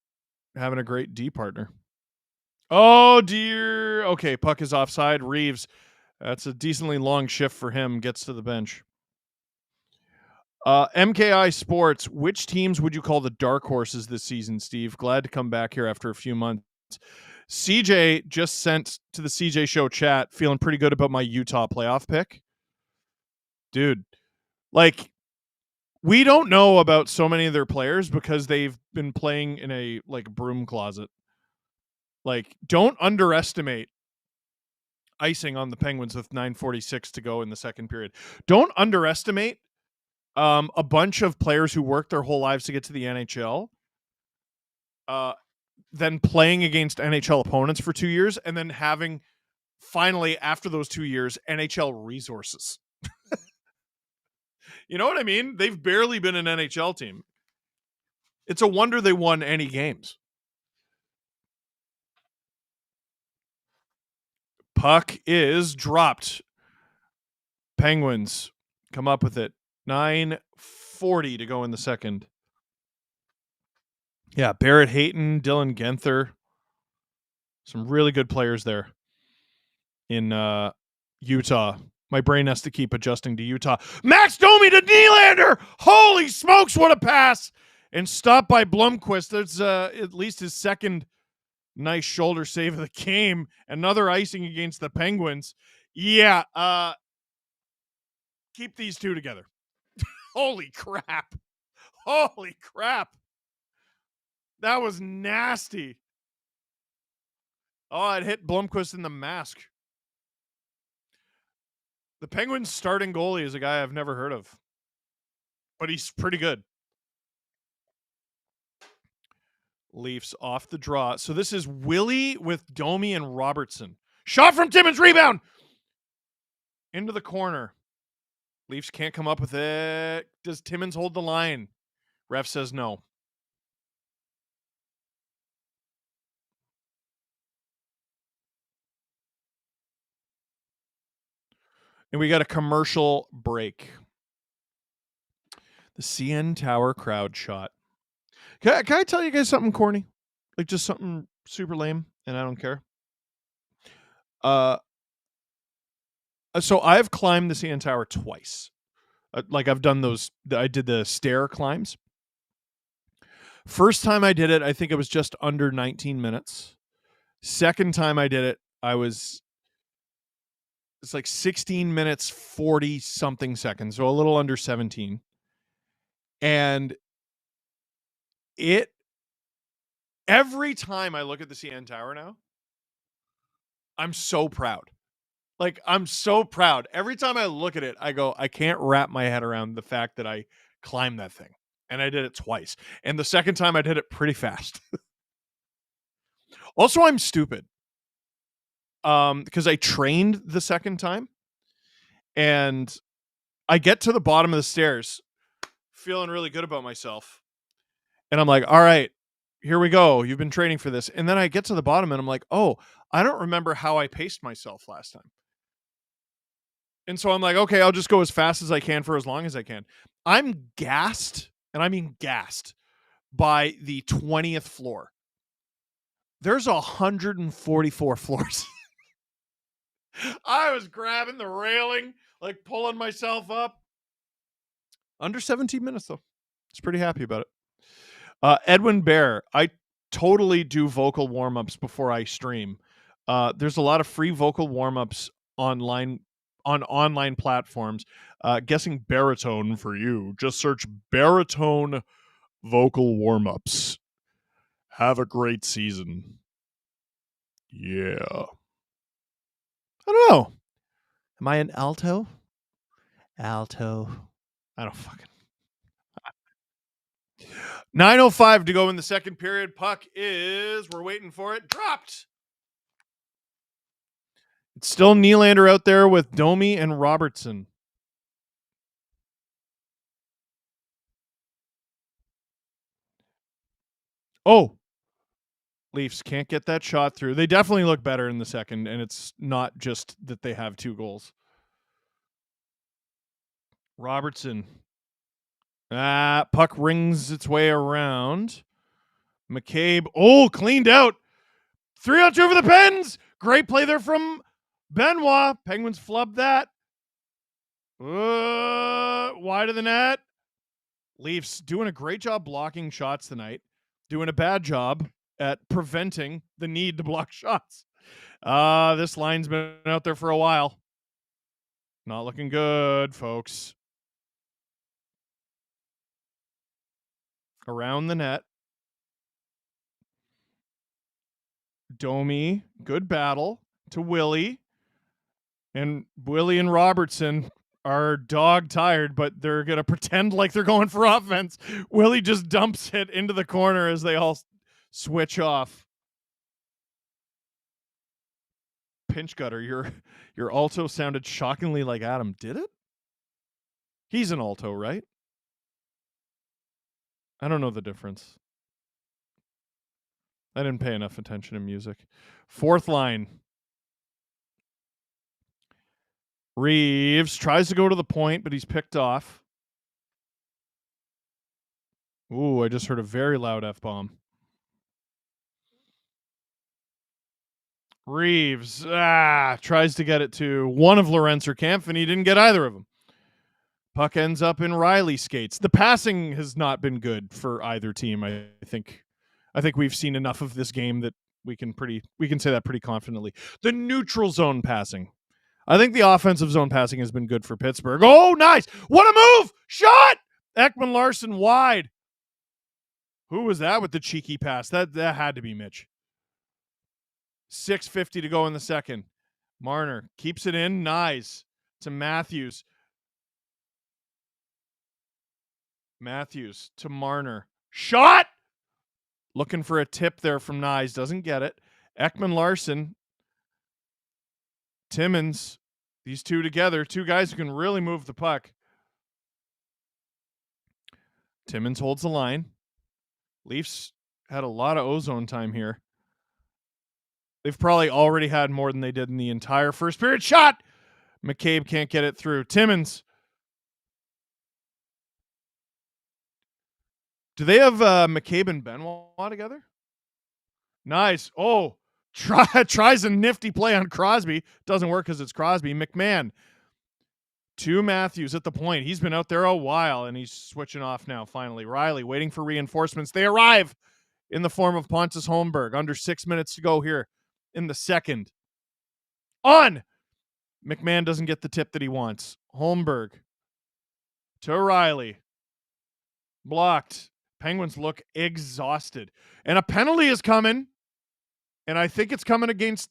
having a great D partner. Oh, dear. Okay, puck is offside. Reeves, that's a decently long shift for him, gets to the bench. MKI Sports, which teams would you call the dark horses this season, Steve? Glad to come back here after a few months. CJ just sent to the CJ Show chat, feeling pretty good about my Utah playoff pick. Dude, like, we don't know about so many of their players because they've been playing in a, like, broom closet. Like, don't underestimate icing on the Penguins with 9:46 to go in the second period. Don't underestimate a bunch of players who worked their whole lives to get to the NHL, then playing against NHL opponents for 2 years, and then having, finally, after those 2 years, NHL resources. You know what I mean? They've barely been an NHL team. It's a wonder they won any games. Puck is dropped. Penguins come up with it. 9:40 to go in the second. Yeah, Barrett Hayton, Dylan Genther. Some really good players there in Utah. My brain has to keep adjusting to Utah. Max Domi to Nylander! Holy smokes, what a pass! And stopped by Blomqvist. That's at least his second nice shoulder save of the game. Another icing against the Penguins. Yeah, keep these two together. Holy crap. Holy crap. That was nasty. Oh, it hit Blomqvist in the mask. The Penguins' starting goalie is a guy I've never heard of, but he's pretty good. Leafs off the draw. So this is Willie with Domi and Robertson. Shot from Timmins, rebound! Into the corner. Leafs can't come up with it. Does Timmins hold the line? Ref says no. And we got a commercial break. The CN Tower crowd shot. Can I tell you guys something corny? Like just something super lame, and I don't care. So I've climbed the CN Tower twice. Like I've done those. I did the stair climbs. First time I did it, I think it was just under 19 minutes. Second time I did it, it's like 16 minutes, 40 something seconds. So a little under 17. And every time I look at the CN Tower now, I'm so proud. Like, I'm so proud. Every time I look at it, I go, I can't wrap my head around the fact that I climbed that thing. And I did it twice. And the second time I did it pretty fast. Also, I'm stupid. Because I trained the second time. And I get to the bottom of the stairs, feeling really good about myself. And I'm like, all right, here we go. You've been training for this. And then I get to the bottom and I'm like, oh, I don't remember how I paced myself last time. And so I'm like, okay, I'll just go as fast as I can for as long as I can. I'm gassed, and I mean gassed, by the 20th floor. There's 144 floors. I was grabbing the railing, like pulling myself up. Under 17 minutes, though. I was pretty happy about it. Edwin Bear, I totally do vocal warm-ups before I stream. There's a lot of free vocal warm-ups online on online platforms. Guessing baritone for you. Just search baritone vocal warm-ups. Have a great season. Yeah. I don't know. Am I an alto? Alto. I don't fucking. 9:05 to go in the second period. Puck is, we're waiting for it, dropped. It's still Nylander out there with Domi and Robertson. Oh, Leafs can't get that shot through. They definitely look better in the second, and it's not just that they have 2 goals. Robertson. Puck rings its way around. McCabe. Oh, cleaned out. 3-on-2 for the Pens. Great play there from Benoit. Penguins flubbed that. Wide of the net. Leafs doing a great job blocking shots tonight. Doing a bad job at preventing the need to block shots. This line's been out there for a while. Not looking good, folks. Around the net. Domi, good battle to Willie. And Willie and Robertson are dog tired, but they're going to pretend like they're going for offense. Willie just dumps it into the corner as they all switch off. Pinch gutter, your alto sounded shockingly like Adam. Did it? He's an alto, right? I don't know the difference. I didn't pay enough attention to music. Fourth line. Reeves tries to go to the point, but he's picked off. Ooh, I just heard a very loud F-bomb. Reeves tries to get it to one of Lorenz or Kampf, and he didn't get either of them. Puck ends up in Riley skates. The passing has not been good for either team. I think we've seen enough of this game that we can say that pretty confidently. The neutral zone passing. I think the offensive zone passing has been good for Pittsburgh. Oh, nice. What a move. Shot. Ekman Larson wide. Who was that with the cheeky pass? That had to be Mitch. 6:50 to go in the second. Marner keeps it in. Nice to Matthews. Matthews to Marner. Shot! Looking for a tip there from Nyes. Doesn't get it. Ekman Larson. Timmins. These two together. Two guys who can really move the puck. Timmins holds the line. Leafs had a lot of ozone time here. They've probably already had more than they did in the entire first period. Shot! McCabe can't get it through. Timmins. Do they have McCabe and Benoit together? Nice. Oh, tries a nifty play on Crosby. Doesn't work because it's Crosby. McMahon to Matthews at the point. He's been out there a while, and he's switching off now, finally. Riley waiting for reinforcements. They arrive in the form of Pontus Holmberg. Under 6 minutes to go here in the second. On! McMahon doesn't get the tip that he wants. Holmberg to Riley. Blocked. Penguins look exhausted. And a penalty is coming. And I think it's coming against...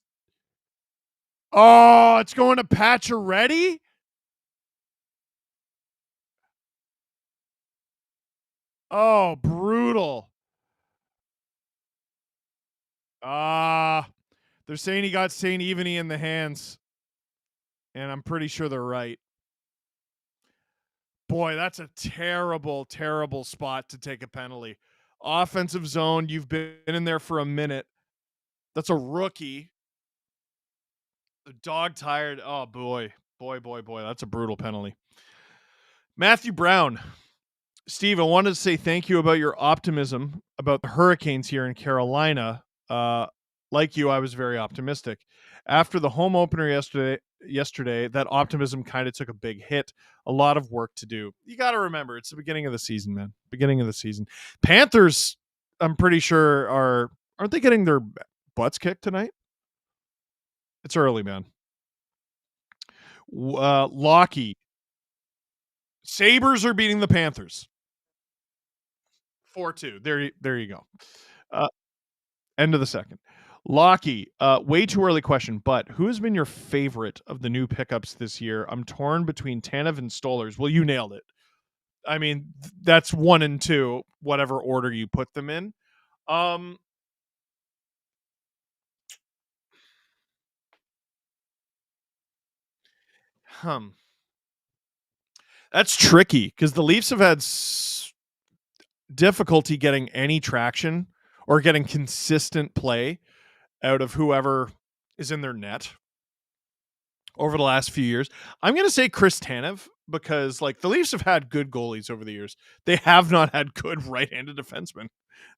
Oh, it's going to Pacioretty? Oh, brutal. They're saying he got St. Eveny in the hands. And I'm pretty sure they're right. Boy, that's a terrible, terrible spot to take a penalty. Offensive zone, you've been in there for a minute. That's a rookie. The dog tired. Oh, boy. Boy. That's a brutal penalty. Matthew Brown. Steve, I wanted to say thank you about your optimism about the Hurricanes here in Carolina. Like you, I was very optimistic. After the home opener yesterday, that optimism kind of took a big hit. A lot of work to do. You got to remember, it's the beginning of the season, man. Beginning of the season. Panthers, I'm pretty sure, aren't they getting their butts kicked tonight? It's early, man. Lockheed. Sabres are beating the Panthers. 4-2. There you go. End of the second. Lockheed, way too early question, but who has been your favorite of the new pickups this year? I'm torn between Tanev and Stolarz. Well, you nailed it. I mean, that's 1 and 2, whatever order you put them in. That's tricky because the Leafs have had difficulty getting any traction or getting consistent play out of whoever is in their net over the last few years. I'm going to say Chris Tanev because, like, the Leafs have had good goalies over the years. They have not had good right-handed defensemen.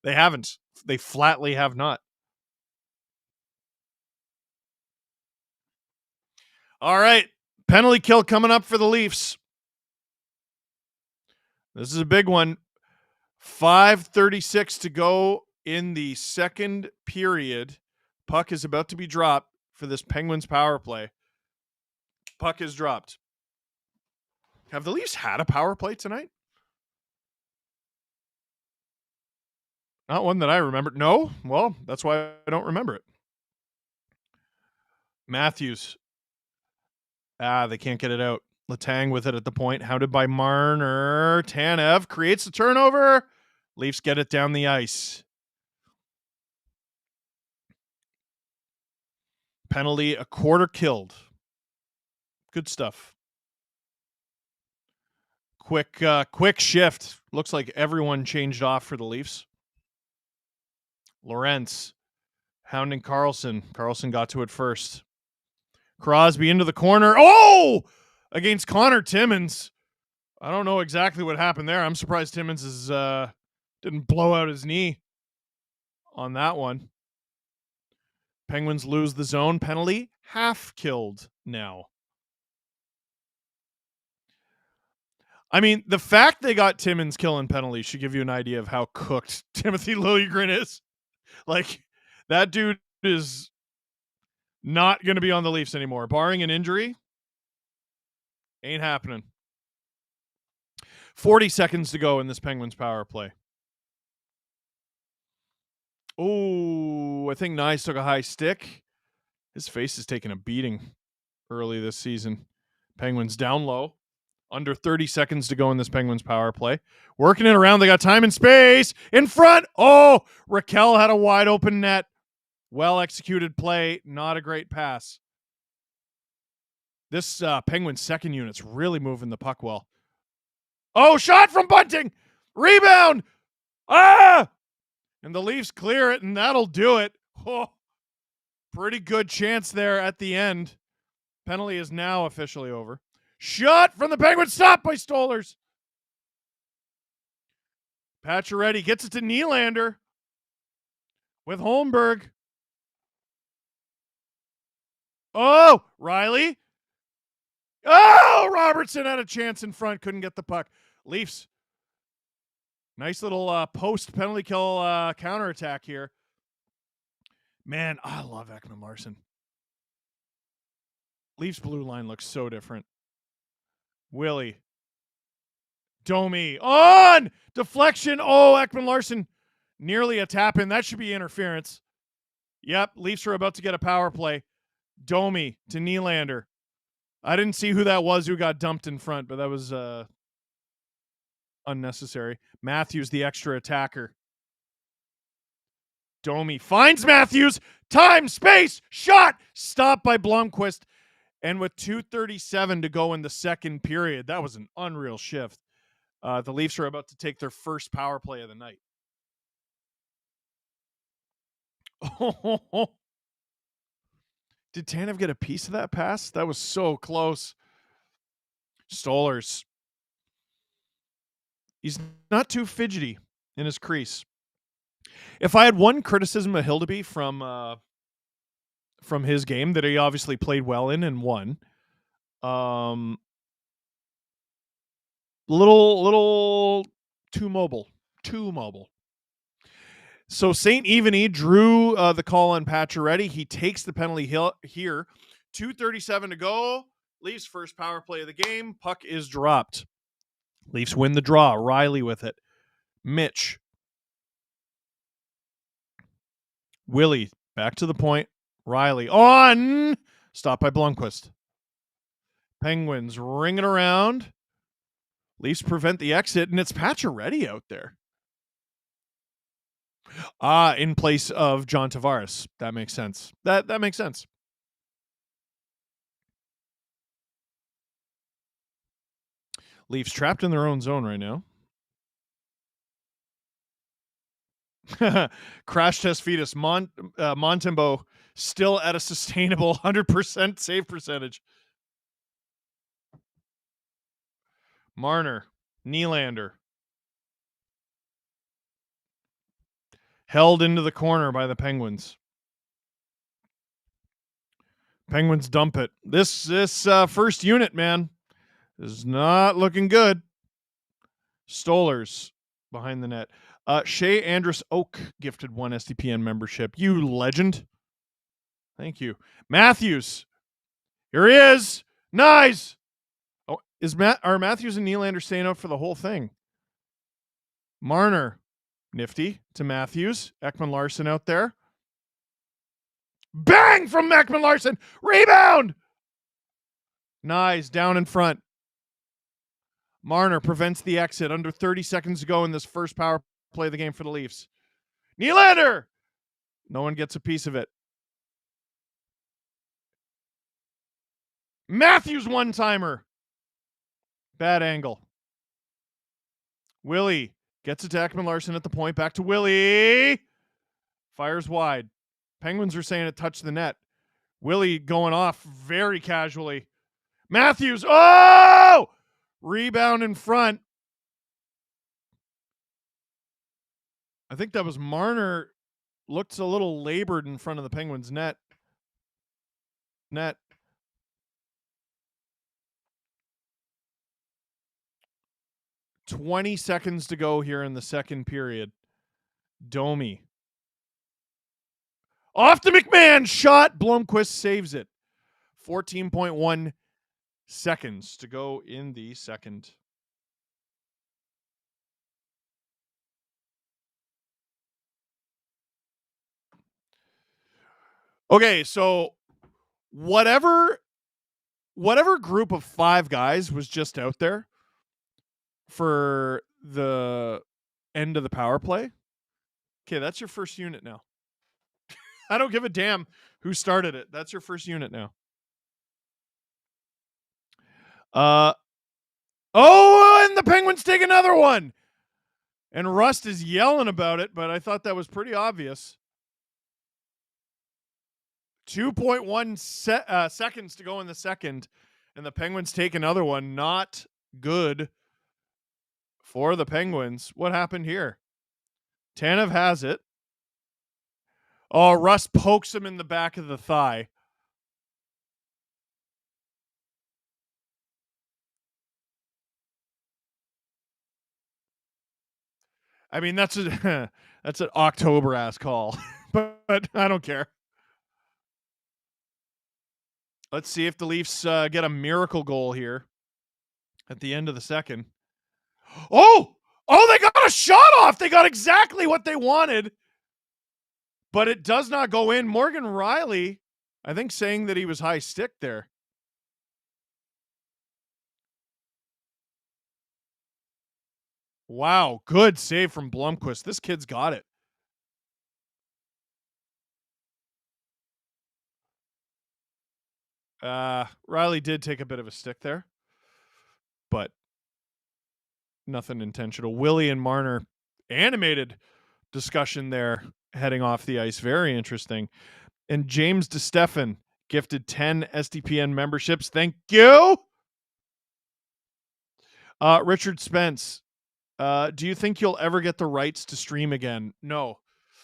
They haven't. They flatly have not. All right. Penalty kill coming up for the Leafs. This is a big one. 5:36 to go in the second period. Puck is about to be dropped for this Penguins power play. Puck is dropped. Have the Leafs had a power play tonight? Not one that I remember. No? Well, that's why I don't remember it. Matthews. They can't get it out. Letang with it at the point. Hounded by Marner. Tanev creates the turnover. Leafs get it down the ice. Penalty, a quarter killed. Good stuff. Quick shift. Looks like everyone changed off for the Leafs. Lorentz hounding Carlson. Carlson got to it first. Crosby into the corner. Oh! Against Connor Timmins. I don't know exactly what happened there. I'm surprised Timmins didn't blow out his knee on that one. Penguins lose the zone penalty. Half killed now. I mean, the fact they got Timmins killing penalties should give you an idea of how cooked Timothy Liljegren is. Like, that dude is not going to be on the Leafs anymore. Barring an injury, Ain't happening. 40 seconds to go in this Penguins power play. Oh, I think Nyes took a high stick. His face is taking a beating early this season. Penguins down low. Under 30 seconds to go in this Penguins power play. Working it around. They got time and space. In front. Oh, Raquel had a wide open net. Well executed play. Not a great pass. This Penguins second unit's really moving the puck well. Oh, shot from Bunting. Rebound. Ah! And the Leafs clear it, and that'll do it. Oh, pretty good chance there at the end. Penalty is now officially over. Shot from the Penguins, stopped by Stolarz. Pacioretty gets it to Nylander with Holmberg. Oh, Riley. Oh, Robertson had a chance in front, couldn't get the puck. Leafs. Nice little post penalty kill counterattack here. Man, I love Ekman-Larsson. Leafs blue line looks so different. Willie. Domi. On! Deflection. Oh, Ekman-Larsson. Nearly a tap in. That should be interference. Yep, Leafs are about to get a power play. Domi to Nylander. I didn't see who that was who got dumped in front, but that was unnecessary. Matthews, the extra attacker. Domi finds Matthews. Time, space, shot. Stopped by Blomqvist. And with 2:37 to go in the second period, that was an unreal shift. The Leafs are about to take their first power play of the night. Oh, did Tanev get a piece of that pass? That was so close. Stolarz. He's not too fidgety in his crease. If I had one criticism of Hildeby from his game that he obviously played well in and won, little too mobile. So St. Evany drew the call on Pacioretty. He takes the penalty here. 2:37 to go. Leafs first power play of the game. Puck is dropped. Leafs win the draw. Riley with it. Mitch. Willie back to the point. Riley on. Stopped by Blomqvist. Penguins ringing around. Leafs prevent the exit, and it's Pacioretty out there. In place of John Tavares. That makes sense. That makes sense. Leafs trapped in their own zone right now. Crash test fetus. Montembeault still at a sustainable 100% save percentage. Marner. Nylander. Held into the corner by the Penguins. Penguins dump it. This first unit, man, is not looking good. Stolarz behind the net. Shea Andrus Oak gifted 1 SDPN membership. You legend. Thank you. Matthews. Here he is. Nice. Oh, are Matthews and Nylander staying out for the whole thing? Marner. Nifty to Matthews. Ekman-Larsson out there. Bang from Ekman-Larsson. Rebound. Nice. Down in front. Marner prevents the exit. Under 30 seconds to go in this first power play of the game for the Leafs. Nylander. No one gets a piece of it. Matthews one-timer. Bad angle. Willie. Gets it to Ekman-Larsson at the point. Back to Willie. Fires wide. Penguins are saying it touched the net. Willie going off very casually. Matthews. Oh! Rebound in front. I think that was Marner. Looks a little labored in front of the Penguins net. 20 seconds to go here in the second period. Domi. Off to McMahon. Shot. Blomqvist saves it. 14.1 seconds to go in the second. Okay, so whatever group of 5 guys was just out there for the end of the power play. Okay, that's your first unit now. I don't give a damn who started it. That's your first unit now. And the Penguins take another one. And Rust is yelling about it, but I thought that was pretty obvious. 2.1 seconds to go in the second, and the Penguins take another one. Not good for the Penguins. What happened here? Tanev has it. Oh, Russ pokes him in the back of the thigh. I mean, that's an October ass call, but I don't care. Let's see if the Leafs get a miracle goal here at the end of the second. Oh, they got a shot off. They got exactly what they wanted, but it does not go in. Morgan Riley, I think, saying that he was high stick there. Wow, good save from Blomqvist. This kid's got it. Riley did take a bit of a stick there, but nothing intentional. Willie and Marner, animated discussion there heading off the ice. Very interesting. And James DeStefan gifted 10 SDPN memberships. Thank you. Richard Spence, do you think you'll ever get the rights to stream again? No.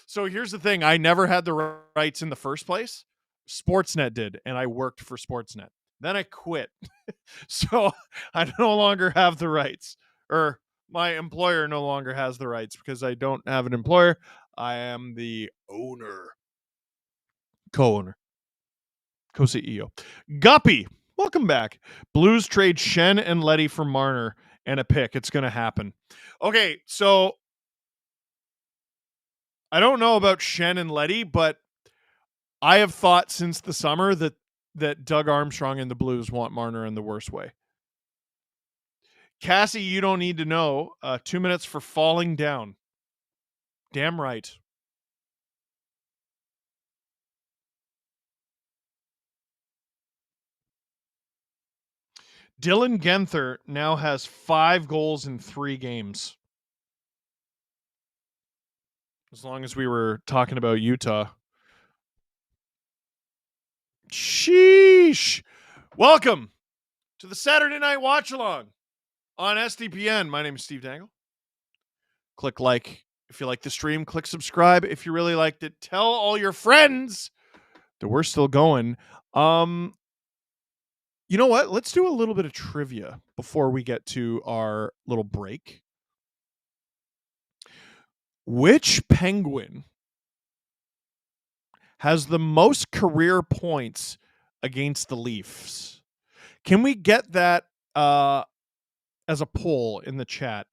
So here's the thing. I never had the rights in the first place. Sportsnet did, and I worked for Sportsnet. Then I quit. So I no longer have the rights, or my employer no longer has the rights because I don't have an employer. I am the owner, co-owner, co-CEO. Guppy, welcome back. Blues trade Shen and Letty for Marner and a pick. It's going to happen. Okay, so I don't know about Shen and Letty, but I have thought since the summer that Doug Armstrong and the Blues want Marner in the worst way. Cassie, you don't need to know. 2 minutes for falling down. Damn right. Dylan Genther now has 5 goals in 3 games. As long as we were talking about Utah. Sheesh. Welcome to the Saturday Night Watch Along on SDPN. My name is Steve Dangle. Click like if you like the stream. Click subscribe if you really liked it. Tell all your friends that we're still going. You know what? Let's do a little bit of trivia before we get to our little break. Which Penguin has the most career points against the Leafs? Can we get that as a poll in the chat?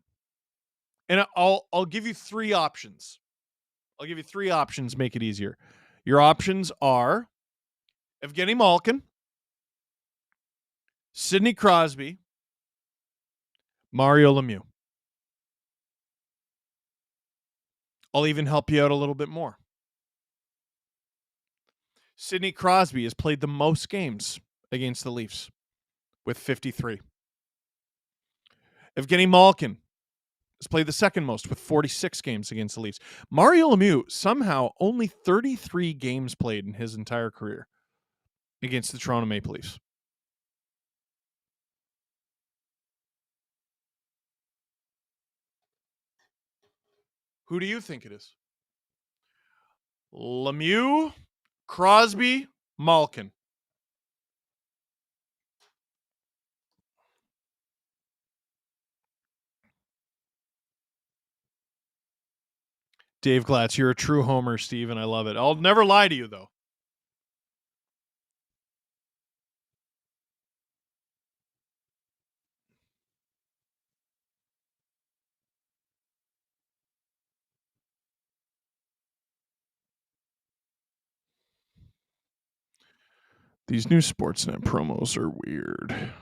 And I'll give you 3 options. I'll give you 3 options, make it easier. Your options are Evgeny Malkin, Sidney Crosby, Mario Lemieux. I'll even help you out a little bit more. Sidney Crosby has played the most games against the Leafs with 53. Evgeny Malkin has played the second most with 46 games against the Leafs. Mario Lemieux, somehow only 33 games played in his entire career against the Toronto Maple Leafs. Who do you think it is? Lemieux, Crosby, Malkin. Dave Glatz, you're a true homer, Steve, and I love it. I'll never lie to you, though. These new Sportsnet promos are weird.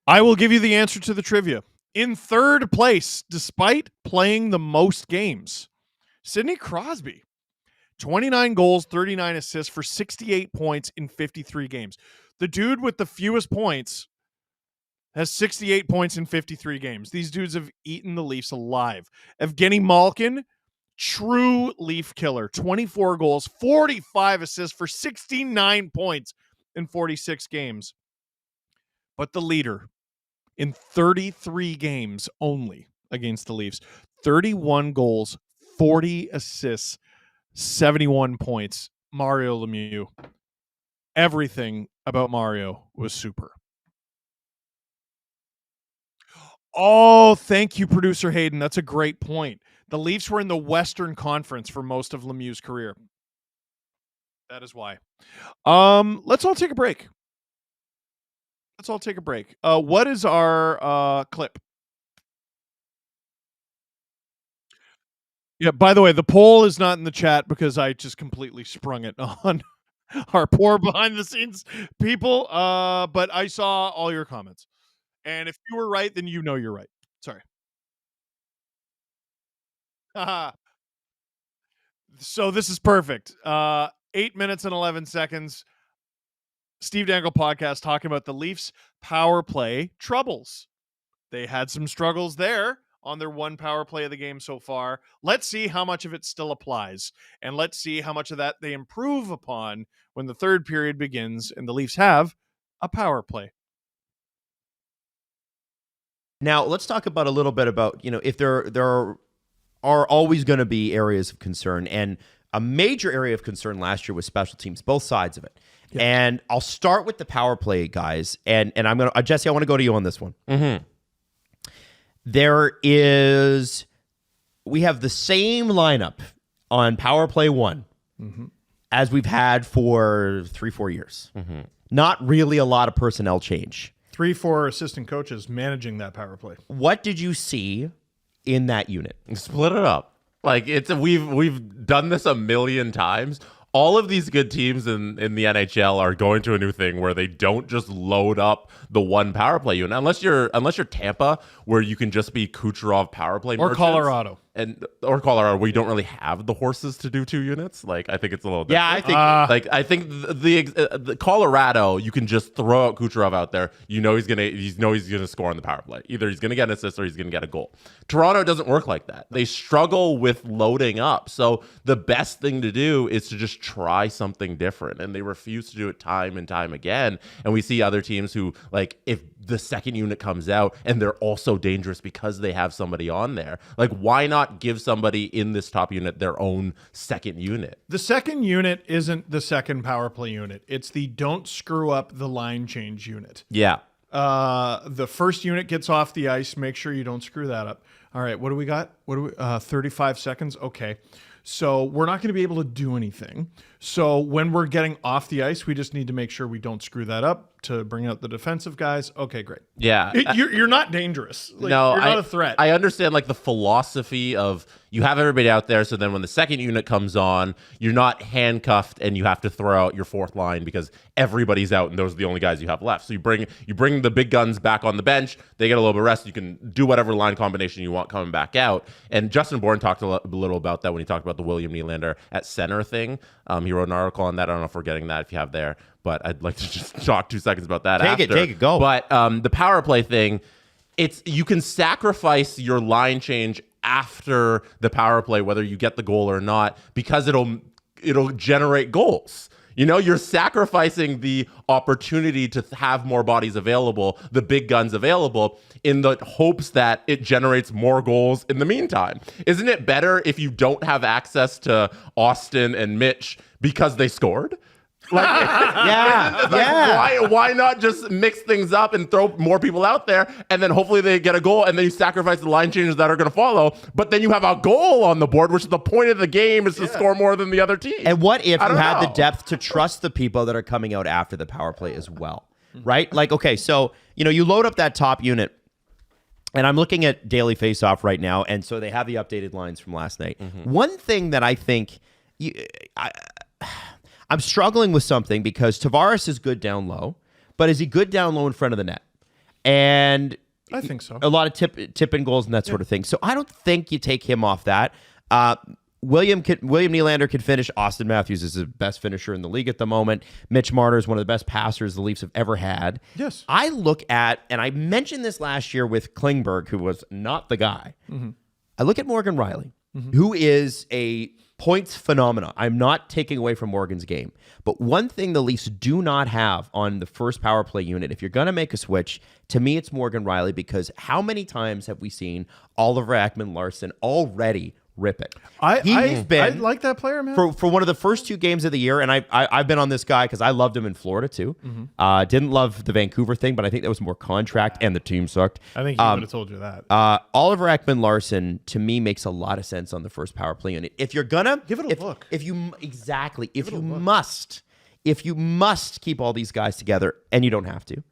I will give you the answer to the trivia. In third place, despite playing the most games, Sidney Crosby. 29 goals, 39 assists for 68 points in 53 games. The dude with the fewest points has 68 points in 53 games. These dudes have eaten the Leafs alive. Evgeny Malkin, true Leaf killer. 24 goals, 45 assists for 69 points in 46 games. But the leader in 33 games only against the Leafs, 31 goals, 40 assists, 71 points. Mario Lemieux. Everything about Mario was super. Oh, thank you, producer Hayden. That's a great point. The Leafs were in the Western Conference for most of Lemieux's career. That is why. Let's all take a break. What is our clip? Yeah, by the way, the poll is not in the chat because I just completely sprung it on our poor behind the scenes people. But I saw all your comments. And if you were right, then you know you're right. Sorry. So this is perfect. 8 minutes and 11 seconds. Steve Dangle podcast talking about the Leafs power play troubles. They had some struggles there on their one power play of the game so far. Let's see how much of it still applies. And let's see how much of that they improve upon when the third period begins and the Leafs have a power play.
Now, let's talk about a little bit about, if there are always going to be areas of concern. And a major area of concern last year was special teams, both sides of it. Yeah. And I'll start with the power play, guys. And I'm going to, Jesse, I want to go to you on this one.
Mm-hmm.
We have the same lineup on power play 1 as we've had for 3-4 years. Mm-hmm. Not really a lot of personnel change.
3-4 assistant coaches managing that power play.
What did you see in that unit?
Split it up. Like we've done this a million times. All of these good teams in the NHL are going to a new thing where they don't just load up the one power play unit, unless you're Tampa, where you can just be Kucherov power play
or
merchants.
Colorado.
Or Colorado, where you don't really have the horses to do 2 units. Like, I think it's a little different.
Yeah,
I think the Colorado, you can just throw out Kucherov out there. He's gonna score on the power play. Either he's gonna get an assist or he's gonna get a goal. Toronto doesn't work like that. They struggle with loading up. So the best thing to do is to just try something different, and they refuse to do it time and time again. And we see other teams who, like, if the second unit comes out and they're also dangerous because they have somebody on there, like, why not give somebody in this top unit their own second unit?
The second unit isn't the second power play unit. It's the don't screw up the line change unit.
Yeah.
The first unit gets off the ice. Make sure you don't screw that up. All right. What do we got? 35 seconds. Okay. So we're not going to be able to do anything. So when we're getting off the ice, we just need to make sure we don't screw that up to bring out the defensive guys. Okay, great.
Yeah.
You're not dangerous. Like,
no,
you're not a threat.
I understand, like, the philosophy of you have everybody out there, so then when the second unit comes on, you're not handcuffed and you have to throw out your fourth line because everybody's out and those are the only guys you have left. So you bring the big guns back on the bench. They get a little bit of rest. You can do whatever line combination you want coming back out. And Justin Bourne talked a little about that when he talked about the William Nylander at center thing. He wrote an article on that. I don't know if we're getting that if you have there, but I'd like to just talk 2 seconds about that.
Take it, go.
But the power play thing, you can sacrifice your line change after the power play, whether you get the goal or not, because it'll generate goals. You're sacrificing the opportunity to have more bodies available, the big guns available, in the hopes that it generates more goals in the meantime. Isn't it better if you don't have access to Austin and Mitch because they scored? Like, why not just mix things up and throw more people out there, and then hopefully they get a goal, and then you sacrifice the line changes that are going to follow, but then you have a goal on the board, which is the point of the game, is to score more than the other team.
And what if you had the depth to trust the people that are coming out after the power play as well, right? Like, okay, so, you load up that top unit. And I'm looking at Daily Faceoff right now, and so they have the updated lines from last night. One thing that I think I'm struggling with something because Tavares is good down low, but is he good down low in front of the net? And
I think so.
a lot of tip in goals and that sort of thing. So I don't think you take him off that. William Nylander can finish. Austin Matthews is the best finisher in the league at the moment. Mitch Marner is one of the best passers the Leafs have ever had.
Yes.
I look at, and I mentioned this last year with Klingberg, who was not the guy. I look at Morgan Riley, who is a points phenomenon. I'm not taking away from Morgan's game. But one thing the Leafs do not have on the first power play unit, if you're going to make a switch, to me it's Morgan Riley, because how many times have we seen Oliver Ekman-Larsson already rip it?
I
been
like that player, man.
for one of the first 2 games of the year, and I've been on this guy because I loved him in Florida too. Didn't love the Vancouver thing, but I think that was more contract and the team sucked.
I think he would have told you that.
Oliver Ekman-Larsson to me makes a lot of sense on the first power play unit. If you're gonna
Give it a look.
if you must keep all these guys together, and you don't have to.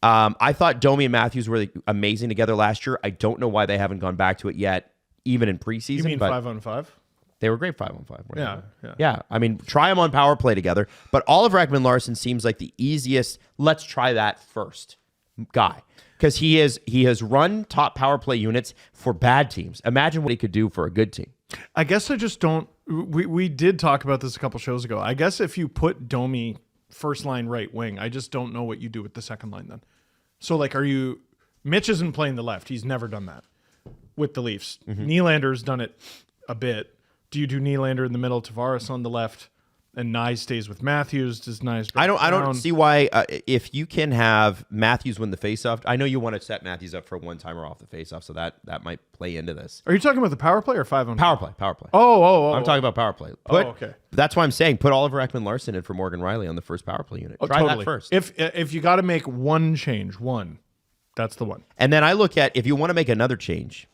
I thought Domi and Matthews were amazing together last year. I don't know why they haven't gone back to it yet, even in preseason.
You mean
but
5-on-5?
they were great 5-on-5. weren't they?
Yeah.
I mean, try them on power play together. But Oliver Ekman-Larsson seems like the easiest. Let's try that first guy, because he has run top power play units for bad teams. Imagine what he could do for a good team.
I guess I just don't. We did talk about this a couple shows ago. I guess if you put Domi first line right wing, I just don't know what you do with the second line then. So like, Mitch isn't playing the left. He's never done that with the Leafs. Nylander's done it a bit. Do you do Nylander in the middle, Tavares on the left, and Nye stays with Matthews? Does Nye?
I don't see why if you can have Matthews win the faceoff. I know you want to set Matthews up for a one-timer off the faceoff, so that might play into this.
Are you talking about the power play or 5-on-5?
Power play.
Oh.
I'm talking about power play.
Okay.
That's why I'm saying put Oliver Ekman-Larsson in for Morgan Riley on the first power play unit. Try
totally.
that first.
If you got to make one change, that's the one.
And then I look at, if you want to make another change,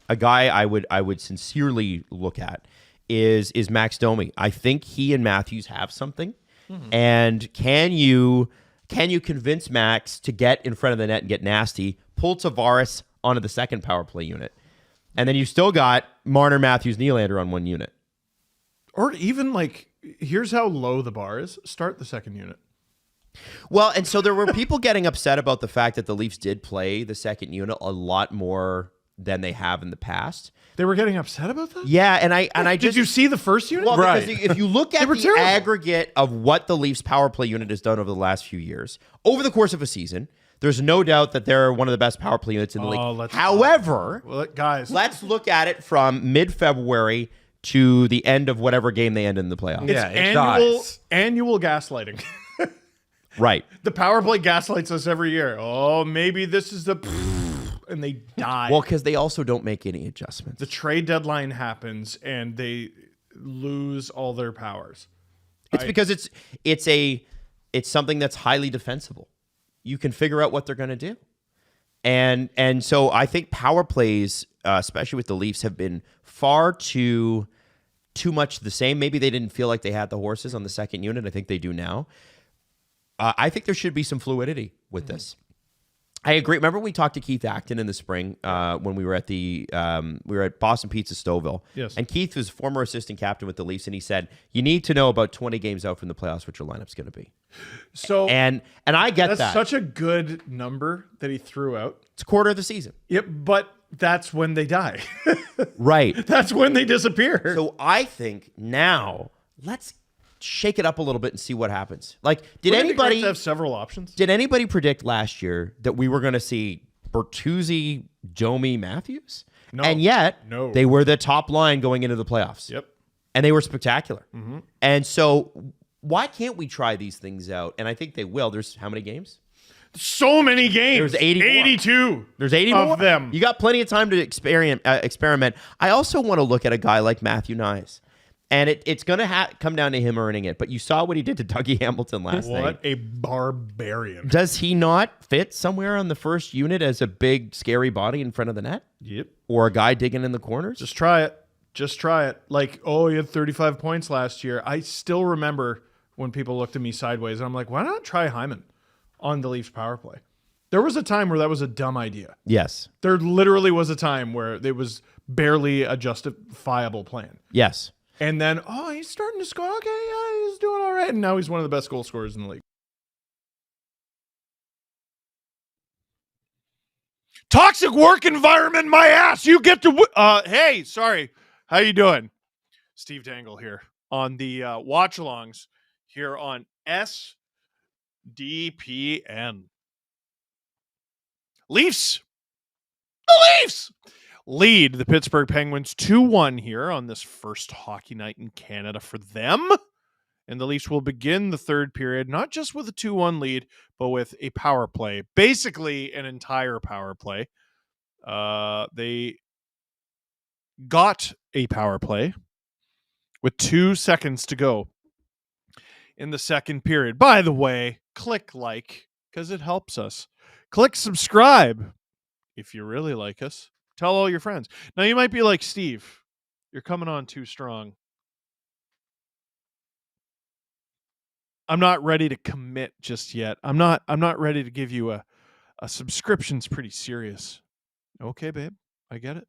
a guy I would sincerely look at is Max Domi. I think he and Matthews have something. And can you convince Max to get in front of the net and get nasty, pull Tavares onto the second power play unit, and then you still got Marner, Matthews, Nylander on one unit.
Or even like, here's how low the bar is. Start the second unit.
Well, and so there were people getting upset about the fact that the Leafs did play the second unit a lot more than they have in the past.
They were getting upset about that?
Yeah, and I
Did
just
you see the first unit?
well, because if you look at
were
the
terrible.
aggregate of what the Leafs power play unit has done over the last few years, over the course of a season, there's no doubt that they're one of the best power play units in the league. However,
well, guys,
let's look at it from mid-February to the end of whatever game they end in the playoffs.
it's annual gaslighting.
Right.
The power play gaslights us every year. Oh, maybe this is the... and they die.
Well, because they also don't make any adjustments.
The trade deadline happens, and they lose all their powers.
It's because it's something that's highly defensible. You can figure out what they're going to do. And so I think power plays, especially with the Leafs, have been far too much the same. Maybe they didn't feel like they had the horses on the second unit. I think they do now. I think there should be some fluidity with this. I agree. Remember we talked to Keith Acton in the spring when we were at Boston Pizza Stouffville.
Yes.
And Keith was former assistant captain with the Leafs, and he said you need to know about 20 games out from the playoffs what your lineup's going to be.
So
and I get
that's
that.
such a good number that he threw out.
It's a quarter of the season.
Yep, but that's when they die.
Right.
That's when they disappear.
So I think now let's shake it up a little bit and see what happens. Like, did
Wouldn't it be great
anybody
to have several options?
Did anybody predict last year that we were going to see Bertuzzi, Domi, Matthews?
No.
And yet,
No.
they were the top line going into the playoffs.
Yep.
And they were spectacular. And so why can't we try these things out? And I think they will. There's how many games?
So many games.
There's 80 more.
82.
There's 80
of
more.
them.
You got plenty of time to experiment. I also want to look at a guy like Matthew Nyes. And it's going to come down to him earning it. But you saw what he did to Dougie Hamilton last night.
What a barbarian.
Does he not fit somewhere on the first unit as a big, scary body in front of the net?
Yep.
Or a guy digging in the corners?
Just try it. Just try it. Like, oh, you had 35 points last year. I still remember when people looked at me sideways, and I'm like, why not try Hyman on the Leafs power play? There was a time where that was a dumb idea.
Yes.
There literally was a time where it was barely a justifiable plan.
Yes.
And then, he's starting to score. Okay, yeah, he's doing all right. And now he's one of the best goal scorers in the league. Toxic work environment, my ass. You get to. Hey, sorry. How you doing? Steve Dangle here on the watch-alongs here on SDPN. Leafs. The Leafs lead the Pittsburgh Penguins 2-1 here on this first hockey night in Canada for them. And the Leafs will begin the third period, not just with a 2-1 lead, but with a power play. Basically, an entire power play. They got a power play with 2 seconds to go in the second period. By the way, click like, because it helps us. Click subscribe if you really like us. Tell all your friends. Now, you might be like, Steve, you're coming on too strong. I'm not ready to commit just yet. I'm not ready to give you a subscription's pretty serious. Okay, babe. I get it.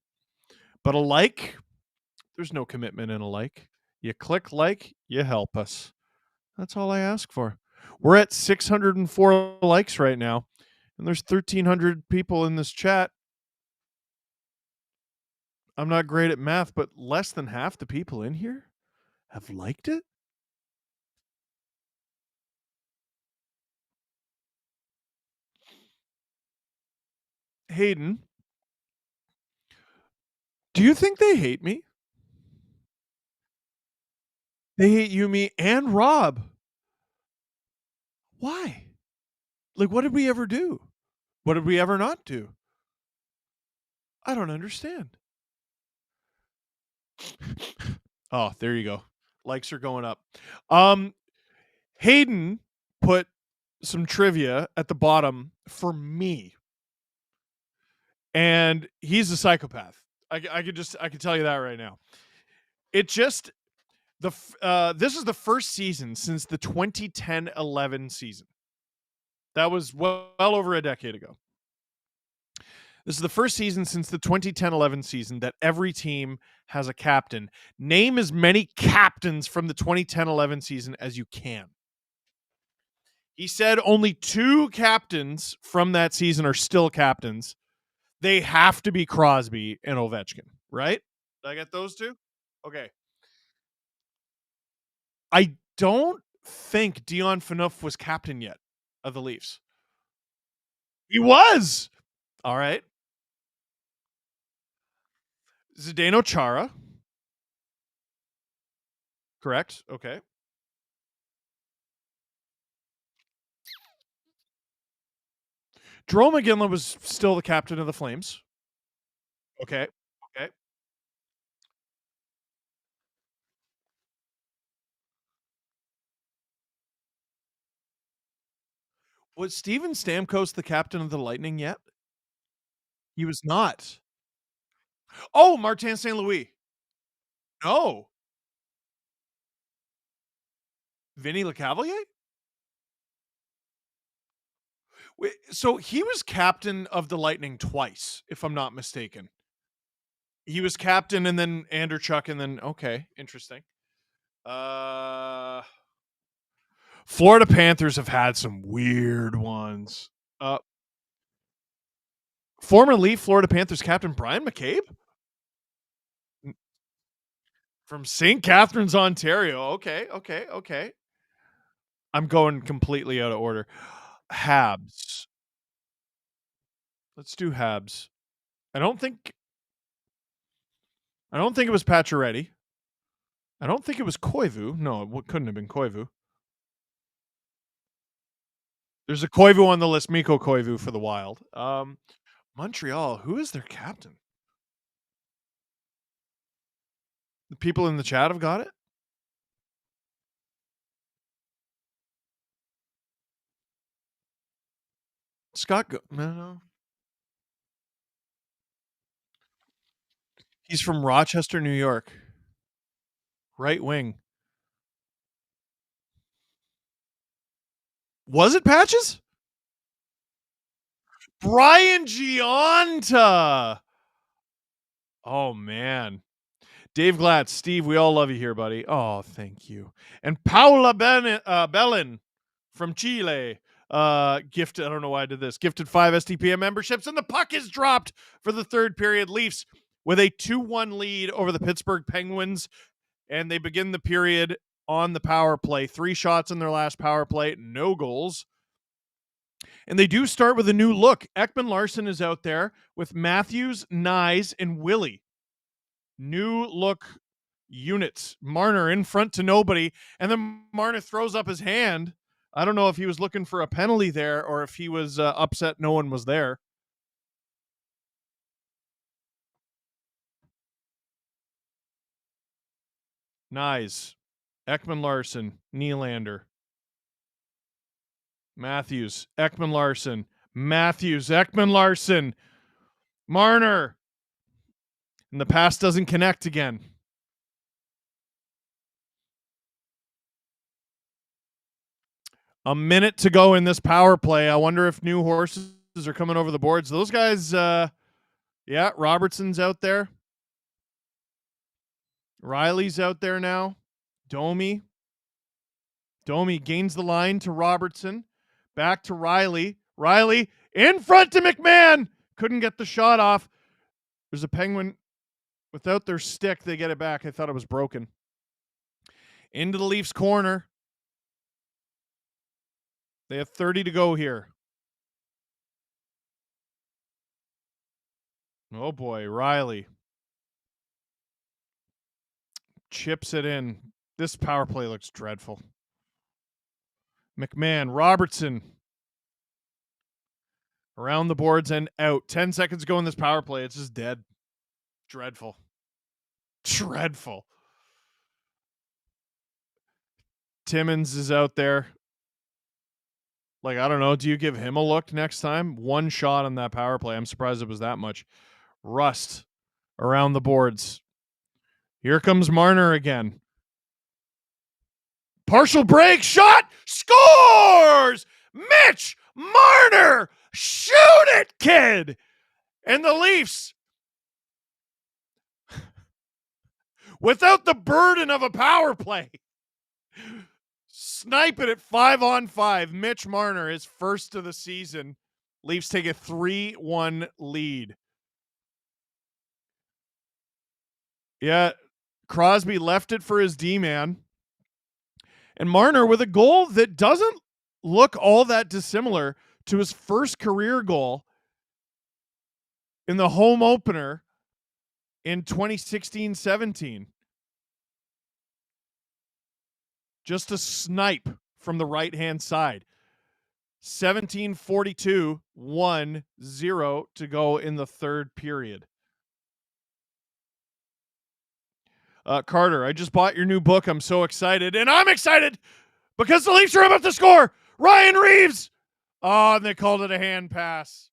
But a like, there's no commitment in a like. You click like, you help us. That's all I ask for. We're at 604 likes right now, and there's 1,300 people in this chat. I'm not great at math, but less than half the people in here have liked it. Hayden, do you think they hate me? They hate you, me, and Rob. Why? Like, what did we ever do? What did we ever not do? I don't understand. Oh, there you go. Likes are going up. Hayden put some trivia at the bottom for me. And he's a psychopath. I could tell you that right now. It just this is the first season since the 2010-11 season. That was well over a decade ago. This is the first season since the 2010-11 season that every team has a captain. Name as many captains from the 2010-11 season as you can. He said only 2 captains from that season are still captains. They have to be Crosby and Ovechkin, right? Did I get those 2? Okay. I don't think Dion Phaneuf was captain yet of the Leafs. He was. All right. Zdeno Chara. Correct. Okay. Jarome Iginla was still the captain of the Flames. Okay. Okay. Was Steven Stamkos the captain of the Lightning yet? He was not. Oh, Martin St. Louis. No. Vinny Lecavalier? Wait, so he was captain of the Lightning twice, if I'm not mistaken. He was captain and then Anderchuk and then okay, interesting. Florida Panthers have had some weird ones. Former Leaf Florida Panthers captain Brian McCabe from St. Catharines, Ontario. Okay. I'm going completely out of order. Habs. Let's do Habs. I don't think it was Pacioretty. I don't think it was Koivu. No, it couldn't have been Koivu. There's a Koivu on the list. Mikko Koivu for the Wild. Montreal. Who is their captain? The people in the chat have got it. No. He's from Rochester, New York. Right wing. Was it Patches? Brian Giunta. Oh, man. Dave Glatz, Steve, we all love you here, buddy. Oh, thank you. And Paula Bellin from Chile. Gifted, I don't know why I did this. Gifted 5 STPM memberships, and the puck is dropped for the third period. Leafs with a 2-1 lead over the Pittsburgh Penguins, and they begin the period on the power play. 3 shots in their last power play, no goals. And they do start with a new look. Ekman Larsson is out there with Matthews, Nyes, and Willie. New look units. Marner in front to nobody, and then Marner throws up his hand. I don't know if he was looking for a penalty there or if he was upset no one was there. Nyes, Ekman Larsson, Nylander, Matthews, Ekman Larsson, Matthews, Ekman Larsson, Marner. And the pass doesn't connect again. A minute to go in this power play. I wonder if new horses are coming over the boards. Those guys, yeah, Robertson's out there. Riley's out there now. Domi gains the line to Robertson. Back to Riley. Riley in front to McMahon. Couldn't get the shot off. There's a Penguin without their stick. They get it back. I thought it was broken. Into the Leafs corner. They have 30 to go here. Oh boy, Riley. Chips it in. This power play looks dreadful. McMahon, Robertson. Around the boards and out. 10 seconds to go in this power play. It's just dead. Dreadful. Dreadful. Timmins is out there. Like, I don't know. Do you give him a look next time? 1 shot on that power play. I'm surprised it was that much. Rust around the boards. Here comes Marner again. Partial break. Shot. Scores! Mitch Marner. Shoot it, kid. And the Leafs, without the burden of a power play, snipe it at 5-on-5. Mitch Marner, his first of the season. Leafs take a 3-1 lead. Yeah, Crosby left it for his D-man. And Marner with a goal that doesn't look all that dissimilar to his first career goal in the home opener in 2016-17. Just a snipe from the right-hand side. 17:42, 1-0 to go in the third period. Carter, I just bought your new book. I'm so excited. And I'm excited because the Leafs are about to score. Ryan Reeves. Oh, and they called it a hand pass.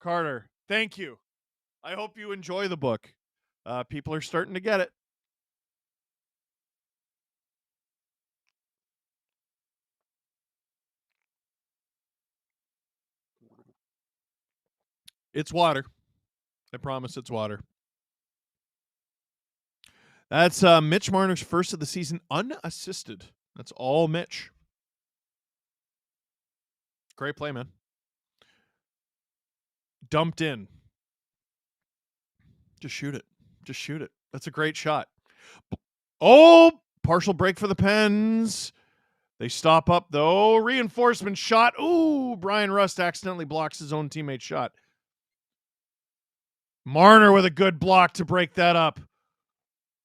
Carter, thank you. I hope you enjoy the book. People are starting to get it. It's water. I promise it's water. That's Mitch Marner's first of the season unassisted. That's all Mitch. Great play, man. Dumped in. Just shoot it. Just shoot it. That's a great shot. Oh, partial break for the Pens. They stop up, though. Reinforcement shot. Ooh, Brian Rust accidentally blocks his own teammate's shot. Marner with a good block to break that up.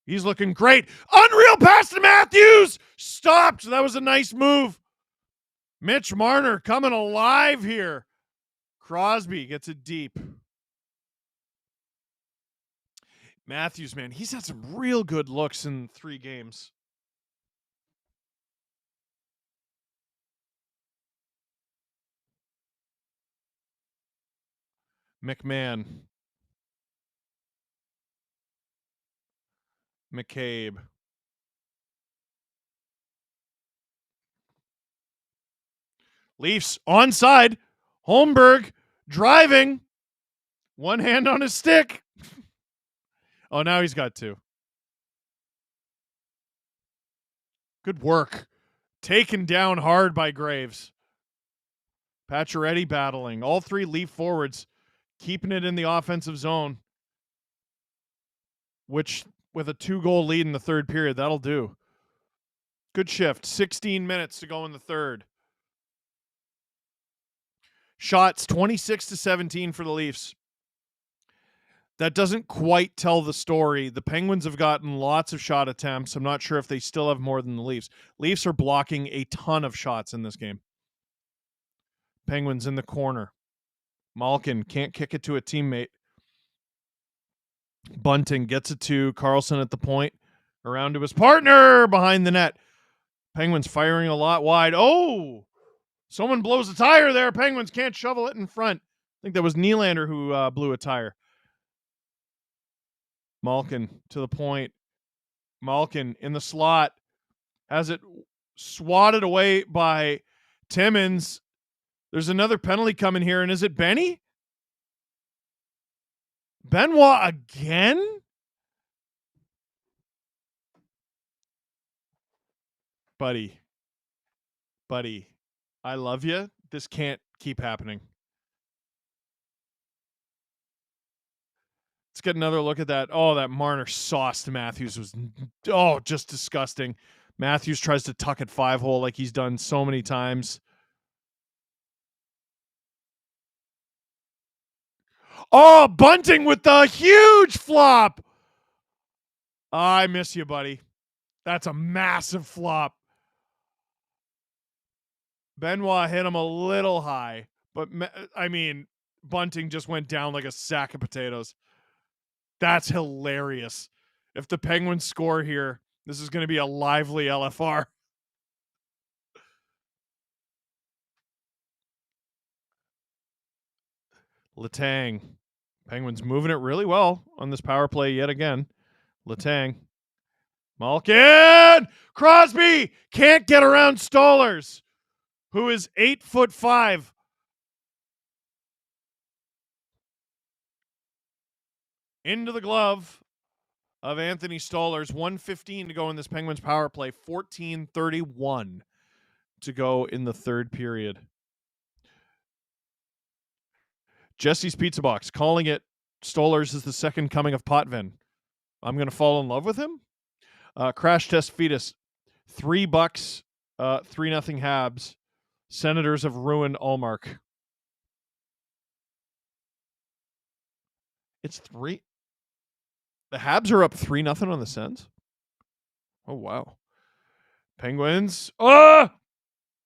He's looking great. Unreal pass to Matthews. Stopped. That was a nice move. Mitch Marner coming alive here. Crosby gets it deep. Matthews, man, he's had some real good looks in 3 games. McMahon. McCabe. Leafs onside. Holmberg driving. One hand on his stick. Oh, now he's got two. Good work. Taken down hard by Graves. Pacioretty battling. All three Leaf forwards keeping it in the offensive zone, which with a 2-goal lead in the third period, that'll do. Good shift. 16 minutes to go in the third. Shots 26-17 for the Leafs. That doesn't quite tell the story. The Penguins have gotten lots of shot attempts. I'm not sure if they still have more than the Leafs. Leafs are blocking a ton of shots in this game. Penguins in the corner. Malkin can't kick it to a teammate. Bunting gets it to Karlsson at the point. Around to his partner behind the net. Penguins firing a lot wide. Oh! Someone blows a tire there. Penguins can't shovel it in front. I think that was Nylander who blew a tire. Malkin to the point. Malkin in the slot. Has it swatted away by Timmins. There's another penalty coming here, and is it Benny? Benoit again? Buddy, I love you. This can't keep happening. Let's get another look at that. Oh, that Marner sauce to Matthews was, just disgusting. Matthews tries to tuck it 5-hole like he's done so many times. Oh, Bunting with the huge flop. I miss you, buddy. That's a massive flop. Benoit hit him a little high, but I mean, Bunting just went down like a sack of potatoes. That's hilarious. If the Penguins score here, this is going to be a lively LFR. Letang. Penguins moving it really well on this power play yet again. Letang. Malkin! Crosby can't get around Stolarz, who is 8'5". Into the glove of Anthony Stolarz. 1:15 to go in this Penguins power play. 14:31 to go in the third period. Jesse's Pizza Box calling it Stolarz is the second coming of Potvin. I'm going to fall in love with him. Crash Test Fetus. $3, 3-0 Habs. Senators have ruined Allmark. It's 3. The Habs are up 3-0 on the Sens. Oh, wow. Penguins.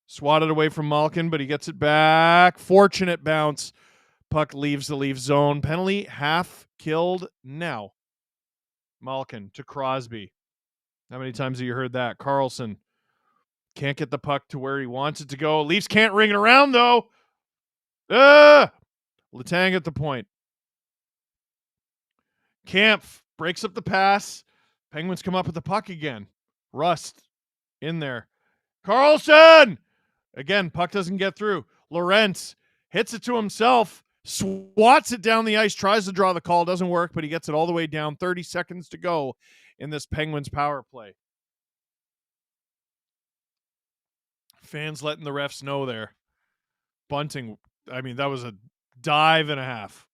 Swatted away from Malkin, but he gets it back. Fortunate bounce. Puck leaves the Leaf zone. Penalty half killed now. Malkin to Crosby. How many times have you heard that? Karlsson can't get the puck to where he wants it to go. Leafs can't ring it around, though. Letang at the point. Kampf breaks up the pass. Penguins come up with the puck again. Rust in there. Karlsson! Again, puck doesn't get through. Lorentz hits it to himself. Swats it down the ice. Tries to draw the call. Doesn't work, but he gets it all the way down. 30 seconds to go in this Penguins power play. Fans letting the refs know there. Bunting, I mean, that was a dive and a half.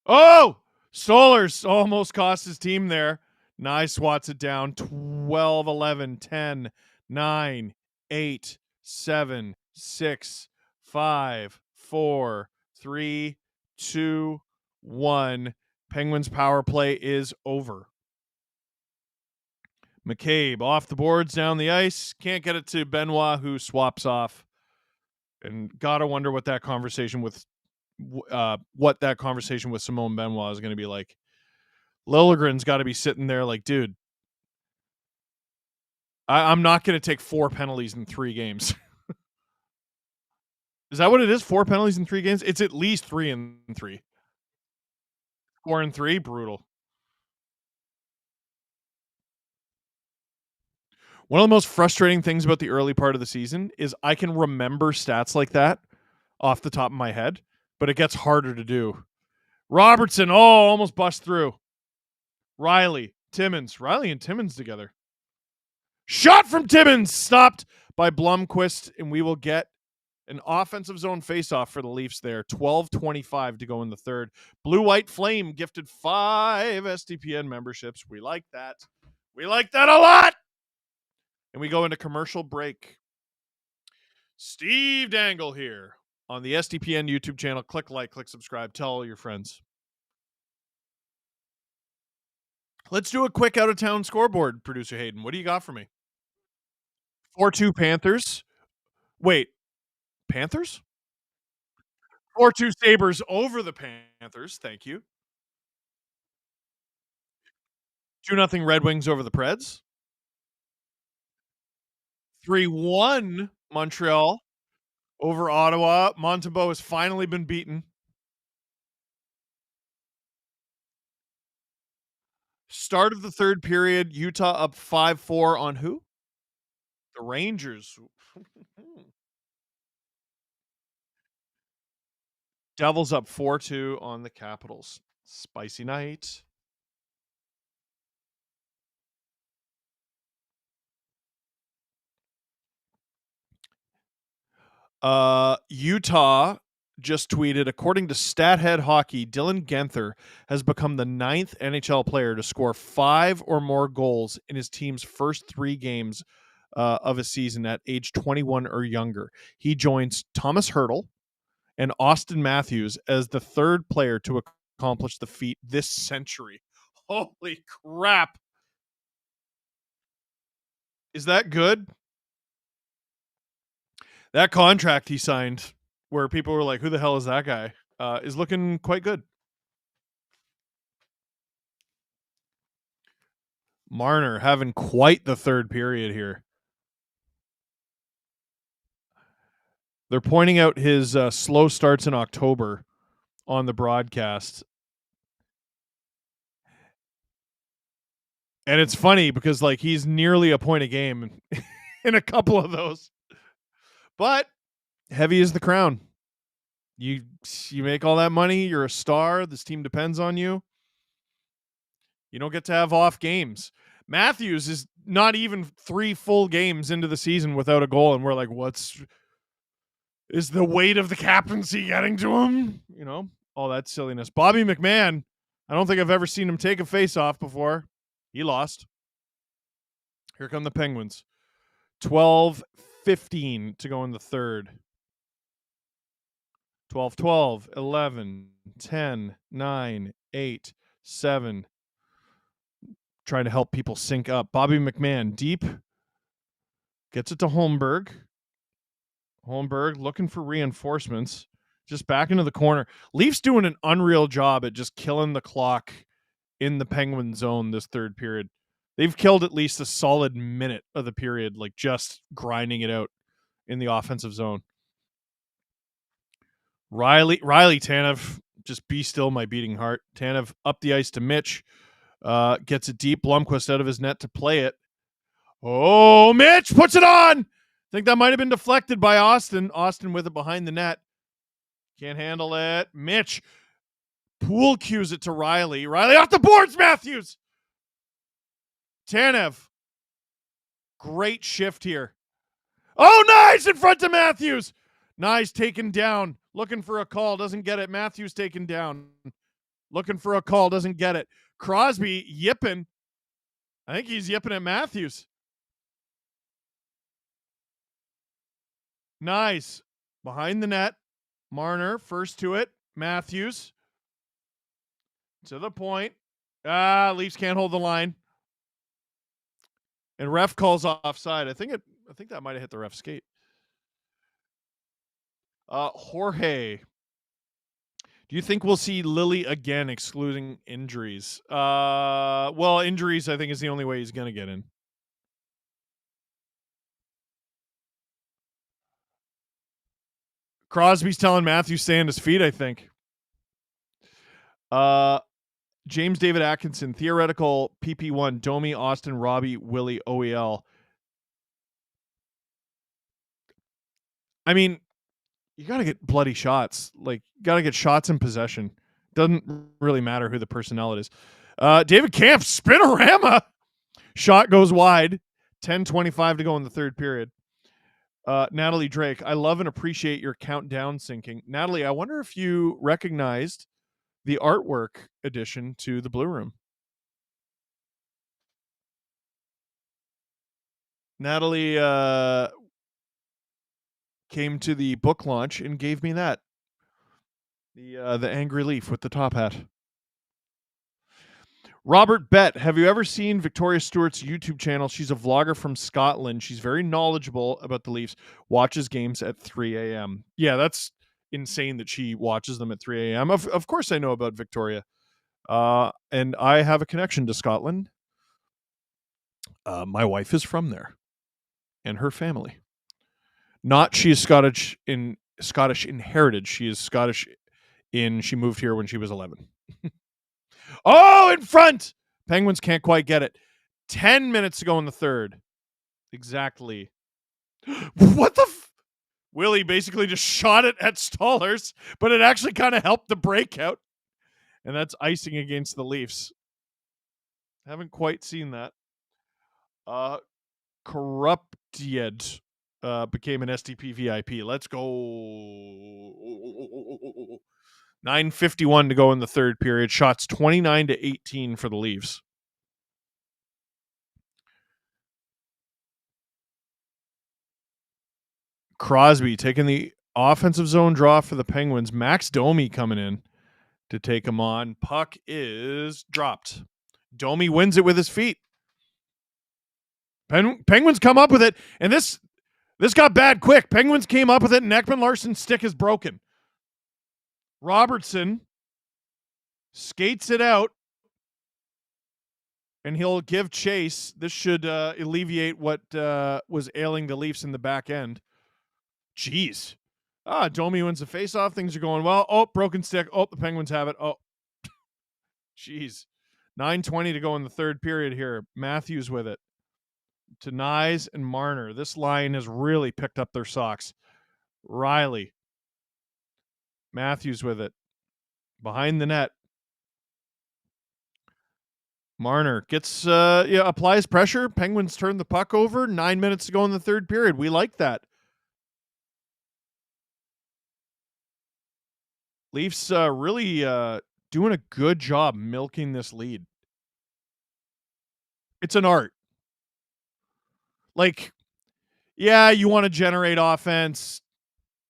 Oh! Stolarz almost cost his team there. Nye swats it down. 12, 11, 10, 9, 8, 7, 6, 5, 4, 3, 2, 1. Penguins power play is over. McCabe off the boards down the ice. Can't get it to Benoit, who swaps off. And gotta wonder what that conversation with Simone Benoit is going to be like. Liljegren's got to be sitting there like, dude, I'm not going to take 4 penalties in 3 games. Is that what it is? 4 penalties in 3 games? It's at least 3 in 3. 4 in 3? Brutal. One of the most frustrating things about the early part of the season is I can remember stats like that off the top of my head, but it gets harder to do. Robertson, almost bust through. Riley and Timmins together. Shot from Timmins, stopped by Blomqvist, and we will get an offensive zone faceoff for the Leafs there. 12:25 to go in the third. Blue White Flame gifted 5 SDPN memberships. We like that. We like that a lot. And we go into commercial break. Steve Dangle here on the SDPN YouTube channel. Click like, click subscribe. Tell all your friends. Let's do a quick out-of-town scoreboard, Producer Hayden. What do you got for me? 4-2 Panthers. Wait, Panthers? 4-2 Sabres over the Panthers. Thank you. 2-0 Red Wings over the Preds. 3-1 Montreal over Ottawa. Montembeault has finally been beaten. Start of the third period, Utah up 5-4 on who? The Rangers. Devils up 4-2 on the Capitals. Spicy night. Utah just tweeted, according to Stathead Hockey, Dylan Genther has become the 9th NHL player to score 5 or more goals in his team's first 3 games of a season at age 21 or younger. He joins Thomas Hertl and Austin Matthews as the 3rd player to accomplish the feat this century. Holy crap. Is that good? That contract he signed, where people were like, who the hell is that guy, is looking quite good. Marner having quite the third period here. They're pointing out his slow starts in October on the broadcast. And it's funny because like he's nearly a point a game in a couple of those. But heavy is the crown. You make all that money, you're a star, this team depends on you. You don't get to have off games. Matthews is not even 3 full games into the season without a goal, and we're like, is the weight of the captaincy getting to him? You know, all that silliness. Bobby McMahon, I don't think I've ever seen him take a face-off before. He lost. Here come the Penguins. 12-15 to go in the third. 12-12, 11, 10, 9, 8, 7. Trying to help people sync up. Bobby McMahon, deep. Gets it to Holmberg. Holmberg looking for reinforcements. Just back into the corner. Leafs doing an unreal job at just killing the clock in the Penguin zone this third period. They've killed at least a solid minute of the period, like just grinding it out in the offensive zone. Riley Tanev, just be still my beating heart. Tanev up the ice to Mitch. Gets it deep. Blomqvist out of his net to play it. Oh, Mitch puts it on. I think that might have been deflected by Austin. Austin with it behind the net. Can't handle it. Mitch pool cues it to Riley. Riley off the boards, Matthews. Tanev. Great shift here. Oh, nice in front of Matthews. Nice taken down. Looking for a call. Doesn't get it. Matthews taken down. Looking for a call. Doesn't get it. Crosby yipping. I think he's yipping at Matthews. Nice. Behind the net. Marner first to it. Matthews. To the point. Leafs can't hold the line. And ref calls offside. I think that might have hit the ref's skate. Jorge. Do you think we'll see Lilly again, excluding injuries? Well, injuries, I think, is the only way he's going to get in. Crosby's telling Matthews stay on his feet, I think. James David Atkinson, theoretical PP1, Domi, Austin, Robbie, Willie, OEL. I mean, you got to get bloody shots. Like, got to get shots in possession. Doesn't really matter who the personnel it is. David Camp, spinorama. Shot goes wide. 10:25 to go in the third period. Natalie Drake, I love and appreciate your countdown syncing. Natalie, I wonder if you recognized the artwork addition to the Blue Room. Natalie came to the book launch and gave me that. The angry leaf with the top hat. Robert Bett, have you ever seen Victoria Stewart's YouTube channel? She's a vlogger from Scotland. She's very knowledgeable about the Leafs. Watches games at 3 a.m. Yeah, that's insane that she watches them at 3 a.m. Of course I know about Victoria. And I have a connection to Scotland. My wife is from there. And her family. She is Scottish in heritage. She is Scottish she moved here when she was 11. Oh, in front! Penguins can't quite get it. 10 minutes to go in the third. Exactly. What the Willie basically just shot it at Stallers, but it actually kind of helped the breakout. And that's icing against the Leafs. Haven't quite seen that. Corruptied became an STP VIP. Let's go. 9:51 to go in the third period. Shots 29-18 for the Leafs. Crosby taking the offensive zone draw for the Penguins. Max Domi coming in to take him on. Puck is dropped. Domi wins it with his feet. Penguins come up with it, and this got bad quick. Penguins came up with it, and Ekman-Larsson's stick is broken. Robertson skates it out, and he'll give chase. This should alleviate what was ailing the Leafs in the back end. Jeez. Domi wins the faceoff. Things are going well. Oh, broken stick. Oh, the Penguins have it. Oh, jeez. 9:20 to go in the third period here. Matthews with it to Nyes and Marner. This line has really picked up their socks. Riley. Matthews with it. Behind the net. Marner gets applies pressure. Penguins turn the puck over. 9 minutes to go in the third period. We like that. Leafs really doing a good job milking this lead. It's an art. Like, yeah, you want to generate offense.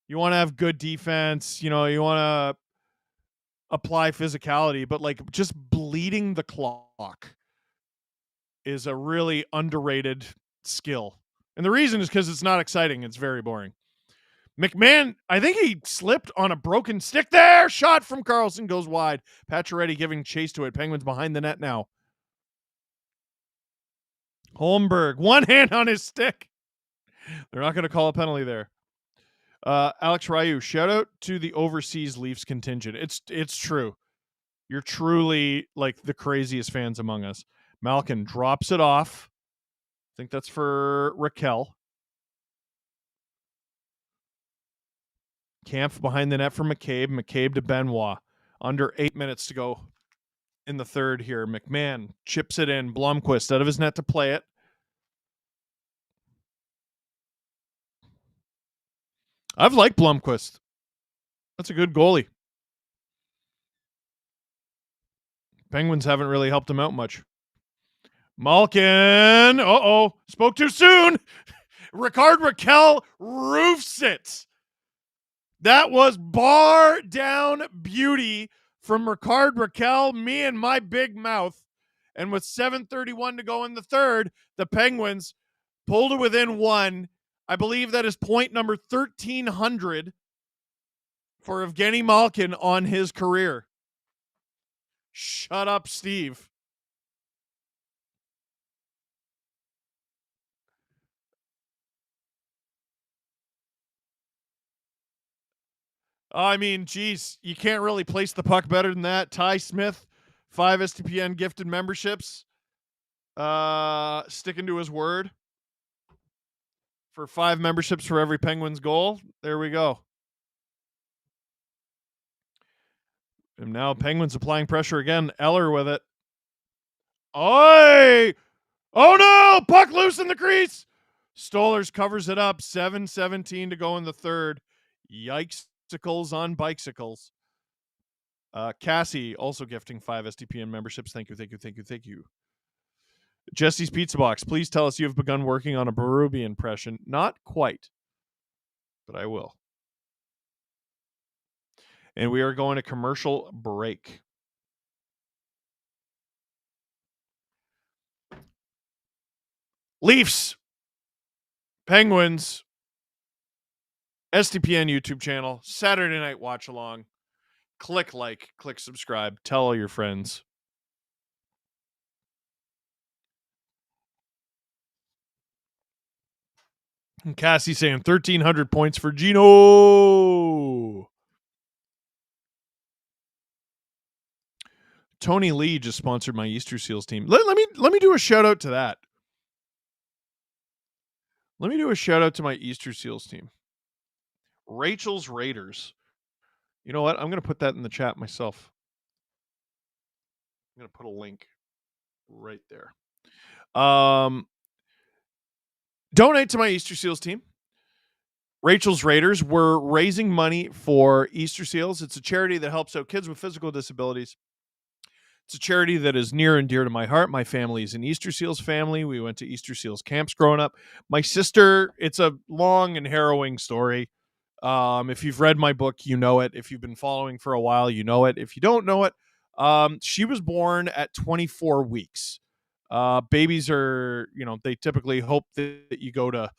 You want to have good defense. You want to apply physicality, but like just bleeding the clock is a really underrated skill. And the reason is because it's not exciting. It's very boring. McMahon, I think he slipped on a broken stick there. Shot from Carlson goes wide. Pacioretty giving chase to it. Penguins behind the net now. Holmberg, one hand on his stick. They're not going to call a penalty there. Alex Ryu, shout out to the overseas Leafs contingent. It's true. You're truly like the craziest fans among us. Malkin drops it off. I think that's for Raquel. Kampf behind the net for McCabe. McCabe to Benoit. Under 8 minutes to go in the third here. McMahon chips it in. Blomqvist out of his net to play it. I've liked Blomqvist. That's a good goalie. Penguins haven't really helped him out much. Malkin. Spoke too soon. Ricard Raquel roofs it. That was bar down beauty from Ricard Raquel, me and my big mouth. And with 7:31 to go in the third, the Penguins pulled it within one. I believe that is point number 1,300 for Evgeny Malkin on his career. Shut up, Steve. I mean, geez, you can't really place the puck better than that. Ty Smith, 5 STPN gifted memberships. Sticking to his word. For 5 memberships for every Penguins goal. There we go. And now Penguins applying pressure again. Eller with it. Oi! Oh no! Puck loose in the crease. Stolarz covers it up. 7:17 to go in the third. Yikesicles on bicycles. Cassie also gifting 5 SDPN memberships. Thank you, thank you, thank you, thank you. Jesse's Pizza Box, please tell us you have begun working on a Berube impression. Not quite, but I will. And we are going to commercial break. Leafs, Penguins, SDPN YouTube channel, Saturday night watch along. Click like, click subscribe, tell all your friends. And Cassie saying 1,300 points for Gino. Tony Lee just sponsored my Easter Seals team. Let me do a shout out to that. Let me do a shout out to my Easter Seals team. Rachel's Raiders. You know what? I'm going to put that in the chat myself. I'm going to put a link right there. Donate to my Easter Seals team. Rachel's Raiders. We're raising money for Easter Seals. It's a charity that helps out kids with physical disabilities. It's a charity that is near and dear to my heart. My family is an Easter Seals family. We went to Easter Seals camps growing up. My sister, it's a long and harrowing story. If you've read my book, you know it. If you've been following for a while, you know it. If you don't know it, she was born at 24 weeks. Babies are, they typically hope that you go to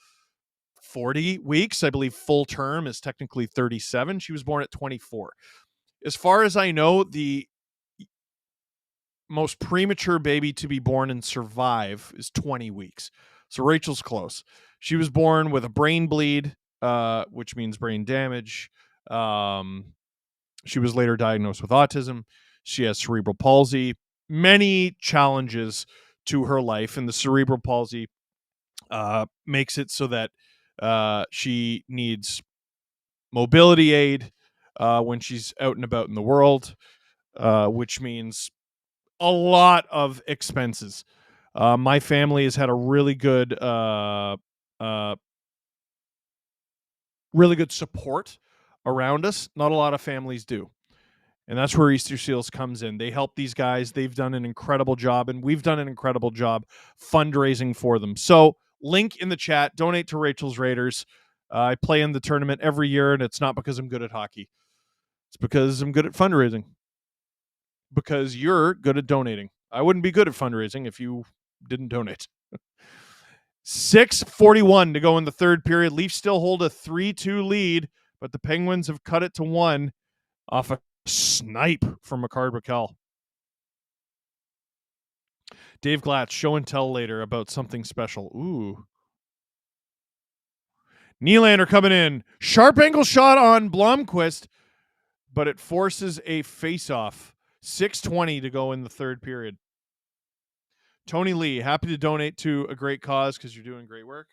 40 weeks. I believe full term is technically 37. She was born at 24. As far as I know, the most premature baby to be born and survive is 20 weeks. So Rachel's close. She was born with a brain bleed, which means brain damage. She was later diagnosed with autism. She has cerebral palsy. Many challenges to her life, and the cerebral palsy makes it so that she needs mobility aid when she's out and about in the world, which means a lot of expenses. My family has had a really good support around us. Not a lot of families do. And that's where Easter Seals comes in. They help these guys. They've done an incredible job, and we've done an incredible job fundraising for them. So link in the chat, donate to Rachel's Raiders. I play in the tournament every year, and it's not because I'm good at hockey. It's because I'm good at fundraising. Because you're good at donating. I wouldn't be good at fundraising if you didn't donate. 6:41 to go in the third period. Leafs still hold a 3-2 lead, but the Penguins have cut it to 1 off a snipe from Makar Bakel. Dave Glatz, show and tell later about something special. Ooh. Nylander coming in. Sharp angle shot on Blomqvist, but it forces a face-off. 6:20 to go in the third period. Tony Lee, happy to donate to a great cause because you're doing great work.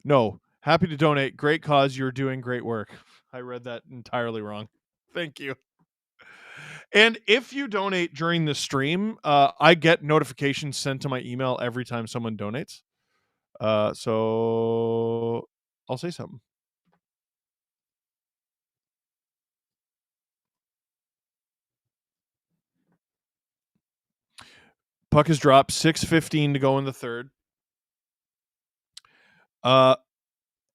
No, happy to donate. Great cause. You're doing great work. I read that entirely wrong. Thank you. And if you donate during the stream, I get notifications sent to my email every time someone donates. So I'll say something. Puck is dropped. 6:15 to go in the third.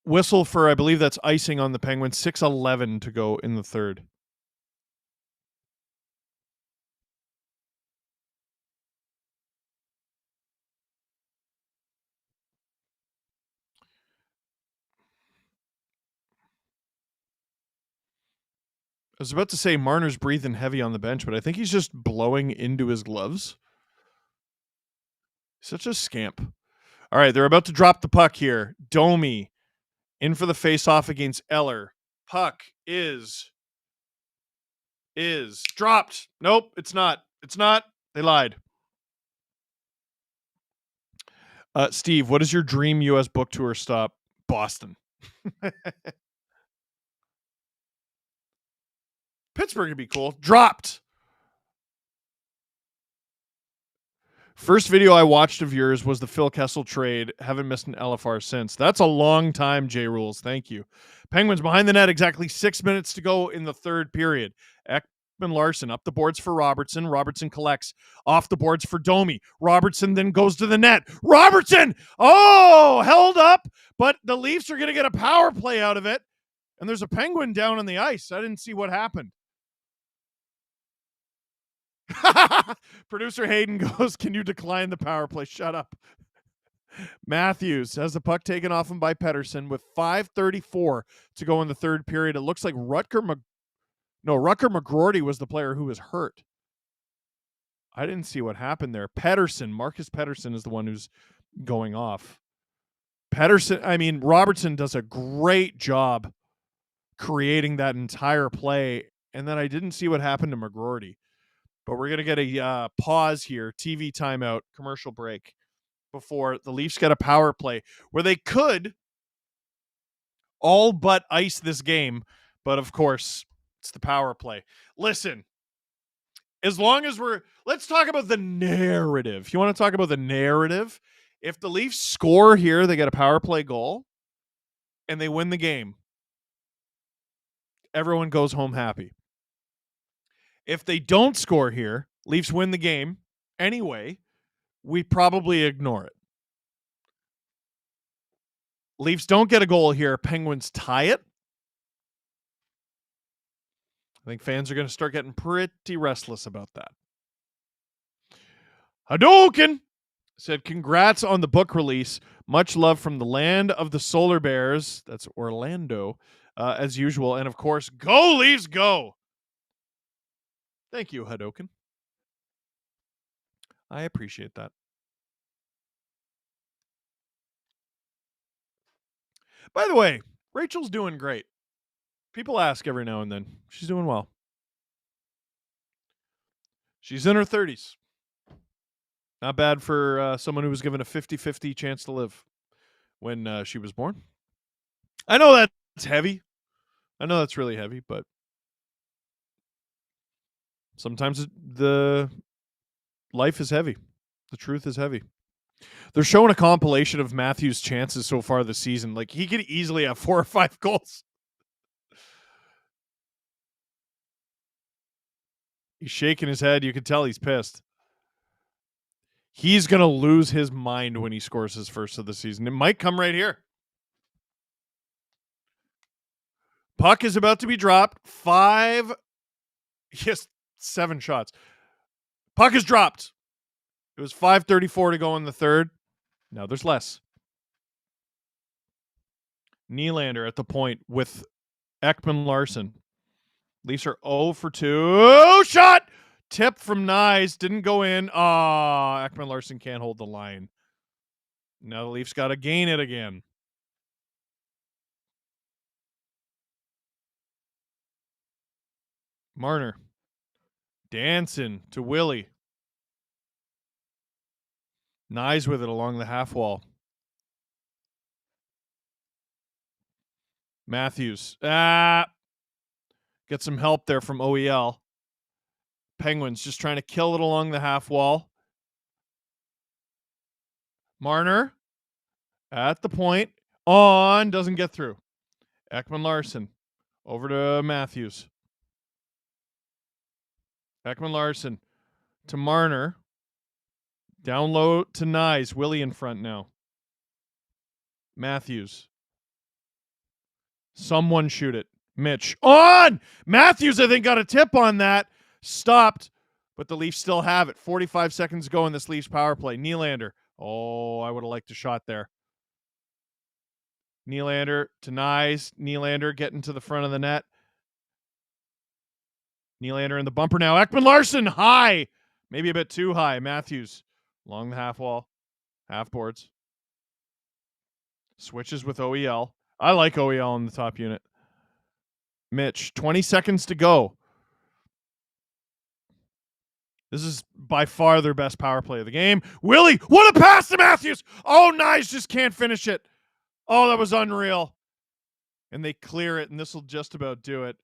Whistle for, I believe that's icing on the Penguins. 6:11 to go in the third. I was about to say Marner's breathing heavy on the bench, but I think he's just blowing into his gloves. Such a scamp. All right, they're about to drop the puck here. Domi in for the face-off against Eller. Puck is dropped. Nope, it's not. It's not. They lied. Steve, what is your dream U.S. book tour stop? Boston. Pittsburgh would be cool. Dropped. First video I watched of yours was the Phil Kessel trade. Haven't missed an LFR since. That's a long time, J Rules. Thank you. Penguins behind the net, exactly 6 minutes to go in the third period. Ekman Larson up the boards for Robertson. Robertson collects off the boards for Domi. Robertson then goes to the net. Robertson! Oh, held up, but the Leafs are going to get a power play out of it. And there's a Penguin down on the ice. I didn't see what happened. Producer Hayden goes, can you decline the power play? Shut up. Matthews has the puck taken off him by Pettersson with 5:34 to go in the third period. It looks like Rutger McGroarty was the player who was hurt. I didn't see what happened there. Marcus Pettersson is the one who's going off. Robertson does a great job creating that entire play, and then I didn't see what happened to McGroarty. But we're going to get a pause here, TV timeout, commercial break, before the Leafs get a power play where they could all but ice this game. But, of course, it's the power play. Listen, as long as let's talk about the narrative. You want to talk about the narrative? If the Leafs score here, they get a power play goal, and they win the game, everyone goes home happy. If they don't score here, Leafs win the game anyway, we probably ignore it. Leafs don't get a goal here, Penguins tie it. I think fans are going to start getting pretty restless about that. Hadouken said, congrats on the book release. Much love from the land of the Solar Bears. That's Orlando, as usual. And, of course, go Leafs, go! Thank you, Hadouken. I appreciate that. By the way, Rachel's doing great. People ask every now and then. She's doing well. She's in her 30s. Not bad for someone who was given a 50-50 chance to live when she was born. I know that's heavy. I know that's really heavy, but sometimes the life is heavy. The truth is heavy. They're showing a compilation of Matthews' chances so far this season. Like, he could easily have 4 or 5 goals. He's shaking his head. You can tell he's pissed. He's going to lose his mind when he scores his first of the season. It might come right here. Puck is about to be dropped. 7 shots. Puck is dropped. It was 5:34 to go in the third. Now there's less. Nylander at the point with Ekman Larson. Leafs are 0 for 2. Shot! Tip from Nyes. Didn't go in. Ekman Larson can't hold the line. Now the Leafs got to gain it again. Marner. Dancing to Willie. Nyes with it along the half wall. Matthews. Get some help there from OEL. Penguins just trying to kill it along the half wall. Marner at the point. Doesn't get through. Ekman Larson over to Matthews. Ekman Larson to Marner. Down low to Nyes. Willie in front now. Matthews. Someone shoot it. Mitch. Matthews, I think, got a tip on that. Stopped, but the Leafs still have it. 45 seconds to go in this Leafs power play. Nylander. I would have liked a shot there. Nylander to Nyes. Nylander getting to the front of the net. Nylander in the bumper now. Ekman Larson high. Maybe a bit too high. Matthews along the half wall. Half boards. Switches with OEL. I like OEL in the top unit. Mitch, 20 seconds to go. This is by far their best power play of the game. Willie, what a pass to Matthews. Nyes just can't finish it. That was unreal. And they clear it, and this will just about do it.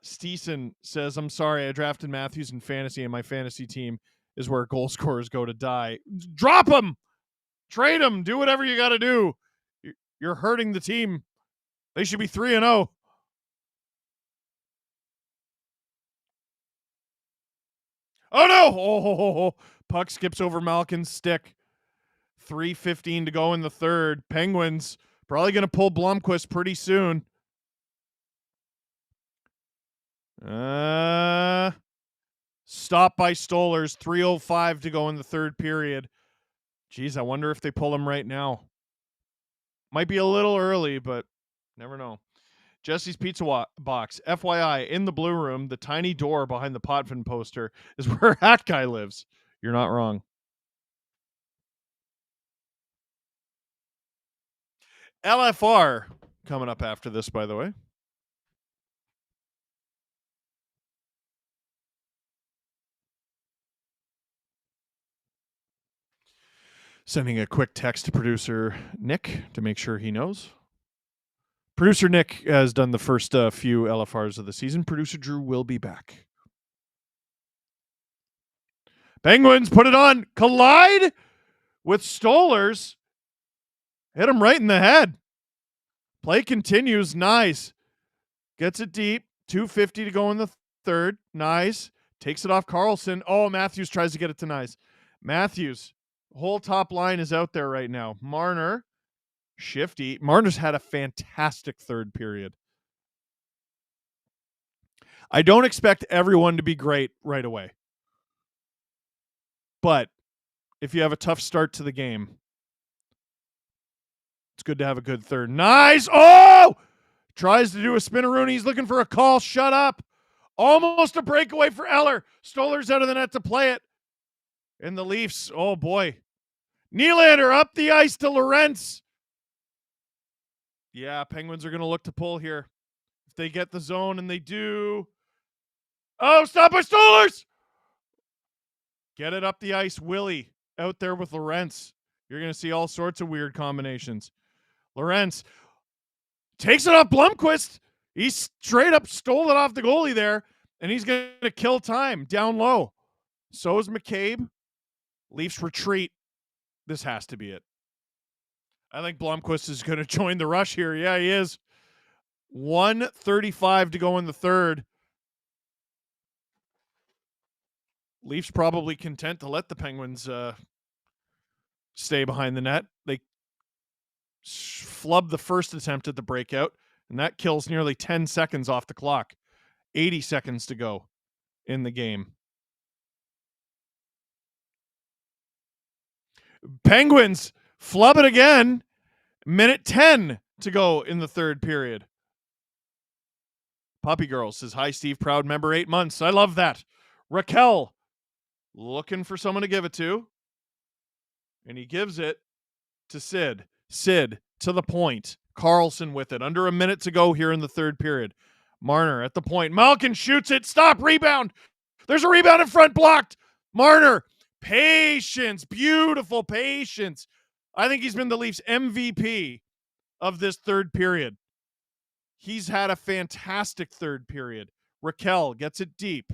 Steeson says, I'm sorry, I drafted Matthews in fantasy, and my fantasy team is where goal scorers go to die. Drop him! Trade him! Do whatever you got to do. You're hurting the team. They should be 3-0. Oh, no! Oh, puck skips over Malkin's stick. 3:15 to go in the third. Penguins probably going to pull Blomqvist pretty soon. Stop by Stolarz. 3:05 to go in the third period. Geez, I wonder if they pull him right now. Might be a little early, but never know. Jesse's Pizza Box. FYI, in the blue room, the tiny door behind the Potvin poster is where Hat Guy lives. You're not wrong. LFR coming up after this, by the way. Sending a quick text to producer Nick to make sure he knows. Producer Nick has done the first few LFRs of the season. Producer Drew will be back. Penguins put it on. Collide with Stolarz. Hit him right in the head. Play continues. Nice. Gets it deep. 2:50 to go in the third. Nice. Takes it off Carlson. Oh, Matthews tries to get it to Nice. Matthews. Whole top line is out there right now. Marner. Shifty. Marner's had a fantastic third period. I don't expect everyone to be great right away. But if you have a tough start to the game, it's good to have a good third. Nice. Oh! Tries to do a spinneroonie. He's looking for a call. Shut up. Almost a breakaway for Eller. Stolarz out of the net to play it. And the Leafs, oh boy. Nylander up the ice to Lorentz. Yeah, Penguins are going to look to pull here. If they get the zone, and they do. Oh, stop by Stolarz. Get it up the ice. Willie out there with Lorentz. You're going to see all sorts of weird combinations. Lorentz takes it off Blomqvist. He straight up stole it off the goalie there, and he's going to kill time down low. So is McCabe. Leafs retreat. This has to be it. I think Blomqvist is going to join the rush here. Yeah, he is. 1:35 to go in the third. Leafs probably content to let the Penguins stay behind the net. They flub the first attempt at the breakout, and that kills nearly 10 seconds off the clock. 80 seconds to go in the game. Penguins flub it again. Minute 10 to go in the third period. Puppy Girl says, hi, Steve. Proud member, 8 months. I love that. Raquel looking for someone to give it to. And he gives it to Sid. Sid to the point. Carlson with it. Under a minute to go here in the third period. Marner at the point. Malkin shoots it. Stop. Rebound. There's a rebound in front. Blocked. Marner. Patience. Beautiful patience. I think he's been the Leafs MVP of this third period. He's had a fantastic third period. Raquel gets it deep.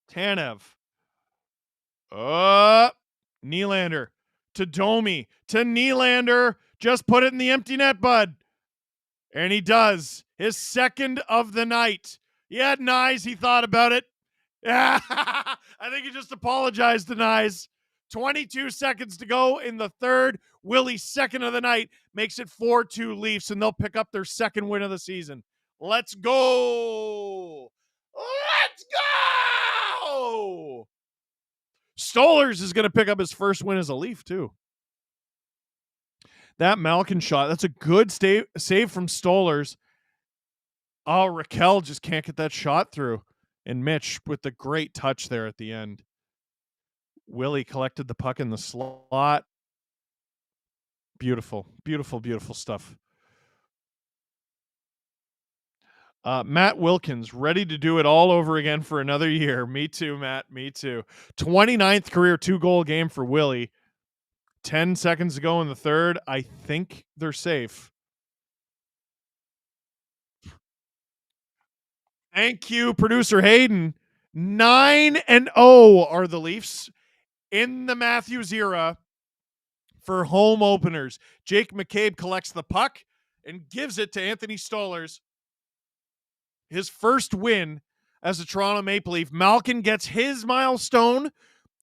Tanev. Nylander to Domi to Nylander. Just put it in the empty net, bud. And he does. His second of the night. He had Nyes. He thought about it. Yeah, I think he just apologized to Nyes. 22 seconds to go in the third. Willie's second of the night makes it 4-2 Leafs, and they'll pick up their second win of the season. Let's go. Let's go. Stolarz is going to pick up his first win as a Leaf, too. That Malkin shot, that's a good save from Stolarz. Oh, Raquel just can't get that shot through. And Mitch with the great touch there at the end. Willie collected the puck in the slot. Beautiful, beautiful, beautiful stuff. Matt Wilkins, ready to do it all over again for another year. Me too, Matt. Me too. 29th career 2-goal game for Willie. 10 seconds to go in the third. I think they're safe. Thank you, producer Hayden. 9-0 are the Leafs in the Matthews era for home openers. Jake McCabe collects the puck and gives it to Anthony Stolarz. His first win as a Toronto Maple Leaf. Malkin gets his milestone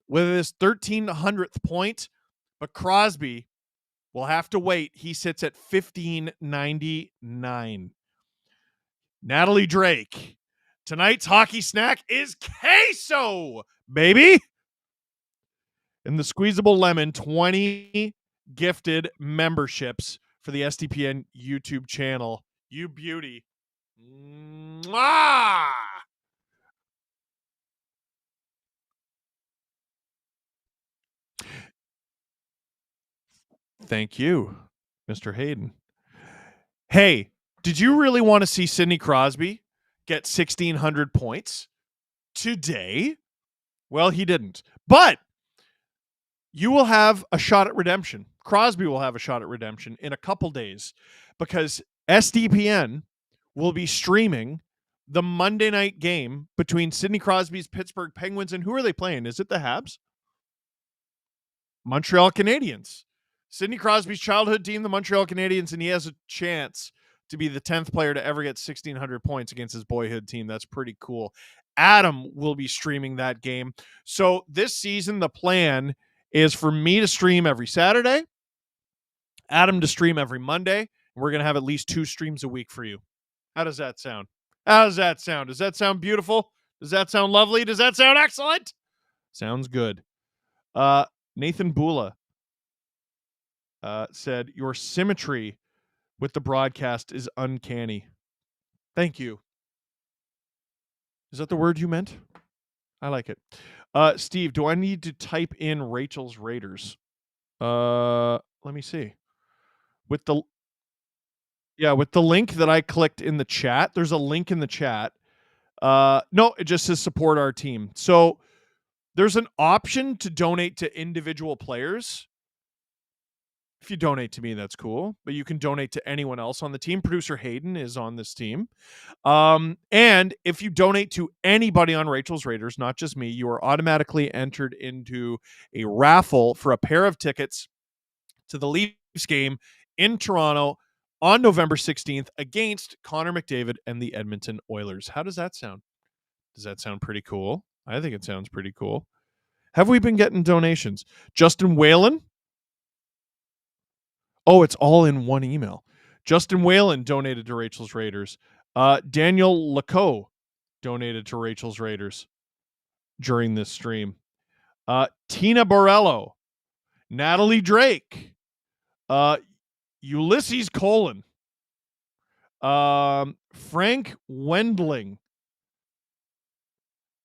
with his 1300th point, but Crosby will have to wait. He sits at 1599. Natalie Drake. Tonight's hockey snack is queso, baby. And the squeezable lemon, 20 gifted memberships for the SDPN YouTube channel. You beauty. Mwah! Thank you, Mr. Hayden. Hey, did you really want to see Sidney Crosby get 1,600 points today? Well, he didn't. But you will have a shot at redemption. Crosby will have a shot at redemption in a couple days because SDPN will be streaming the Monday night game between Sidney Crosby's Pittsburgh Penguins and who are they playing? Is it the Habs? Montreal Canadiens. Sidney Crosby's childhood team, the Montreal Canadiens, and he has a chance to be the 10th player to ever get 1,600 points against his boyhood team. That's pretty cool. Adam will be streaming that game. So this season, the plan is for me to stream every Saturday, Adam to stream every Monday, and we're going to have at least 2 streams a week for you. How does that sound? How does that sound? Does that sound beautiful? Does that sound lovely? Does that sound excellent? Sounds good. Nathan Bula said, your symmetry with the broadcast is uncanny. Thank you. Is that the word you meant? I like it. Steve, do I need to type in Rachel's Raiders? Let me see. With the link that I clicked in the chat, there's a link in the chat. No, it just says support our team. So there's an option to donate to individual players. If you donate to me, that's cool. But you can donate to anyone else on the team. Producer Hayden is on this team. And if you donate to anybody on Rachel's Raiders, not just me, you are automatically entered into a raffle for a pair of tickets to the Leafs game in Toronto on November 16th against Connor McDavid and the Edmonton Oilers. How does that sound? Does that sound pretty cool? I think it sounds pretty cool. Have we been getting donations? Justin Whalen. Oh, it's all in one email. Justin Whalen donated to Rachel's Raiders. Daniel Laco donated to Rachel's Raiders during this stream. Tina Borello. Natalie Drake. Ulysses Colon. Frank Wendling.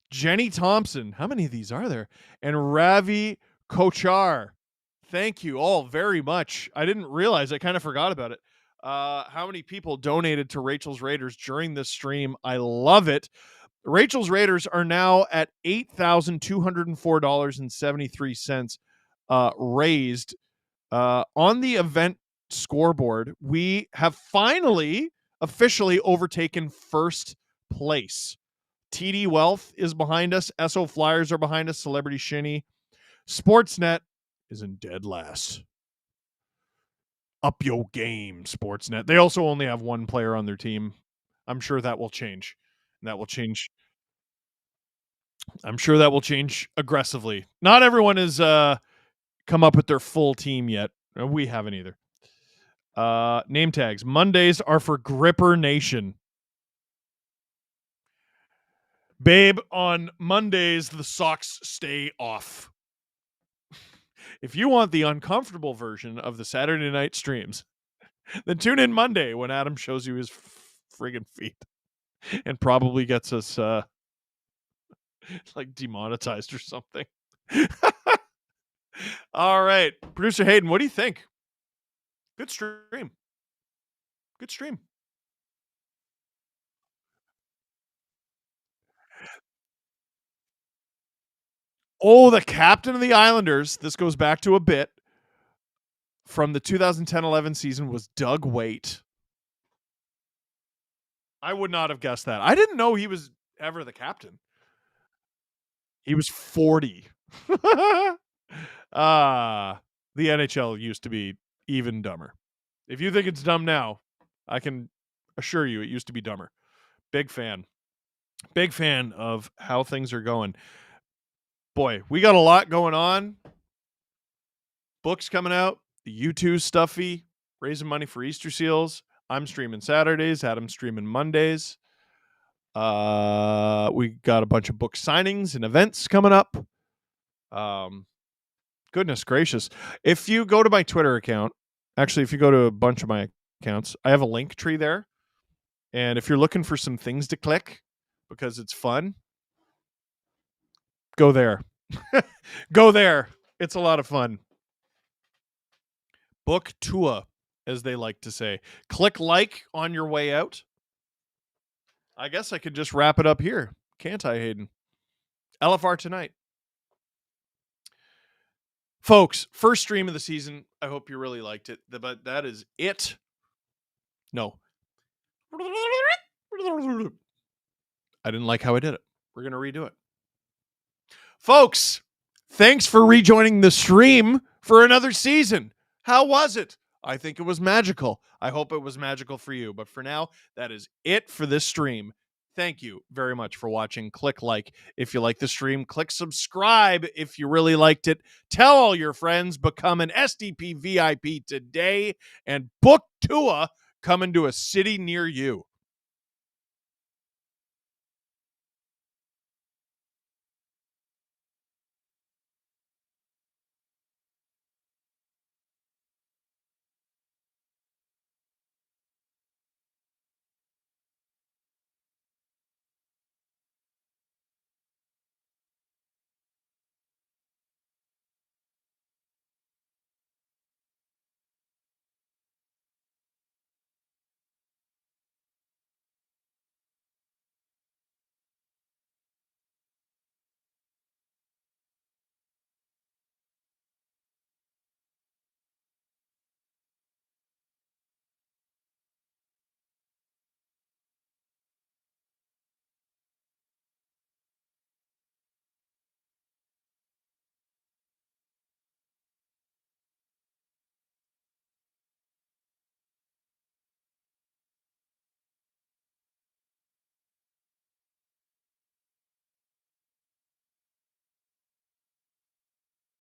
Jenny Thompson. How many of these are there? And Ravi Kochar. Thank you all very much. I didn't realize. I kind of forgot about it. How many people donated to Rachel's Raiders during this stream? I love it. Rachel's Raiders are now at $8,204.73 raised on the event scoreboard. We have finally officially overtaken first place. TD Wealth is behind us. SO Flyers are behind us. Celebrity Shinny. Sportsnet is in dead last. Up your game, Sportsnet. They also only have one player on their team. I'm sure that will change. That will change. I'm sure that will change aggressively. Not everyone has come up with their full team yet. We haven't either. Name tags. Mondays are for Gripper Nation. Babe, on Mondays, the socks stay off. If you want the uncomfortable version of the Saturday night streams, then tune in Monday when Adam shows you his friggin' feet and probably gets us like demonetized or something. All right. Producer Hayden, what do you think? Good stream. Good stream. Oh, the captain of the Islanders, this goes back to a bit from the 2010-11 season, was Doug Weight. I would not have guessed that. I didn't know he was ever the captain. He was 40. The NHL used to be even dumber. If you think it's dumb now, I can assure you it used to be dumber. Big fan. Big fan of how things are going. Boy, we got a lot going on. Books coming out. The U2 stuffy. Raising money for Easter seals. I'm streaming Saturdays. Adam's streaming Mondays. We got a bunch of book signings and events coming up. Goodness gracious. If you go to my Twitter account, actually, if you go to a bunch of my accounts, I have a link tree there. And if you're looking for some things to click because it's fun, go there. Go there. It's a lot of fun. Book Tua, as they like to say. Click like on your way out. I guess I could just wrap it up here. Can't I, Hayden? LFR tonight. Folks, first stream of the season. I hope you really liked it. But that is it. No. I didn't like how I did it. We're going to redo it. Folks, thanks for rejoining the stream for another season. How was it? I think it was magical. I hope it was magical for you. But for now, that is it for this stream. Thank you very much for watching. Click like if you like the stream. Click subscribe if you really liked it. Tell all your friends. Become an SDP VIP today. And book Tua coming to a city near you.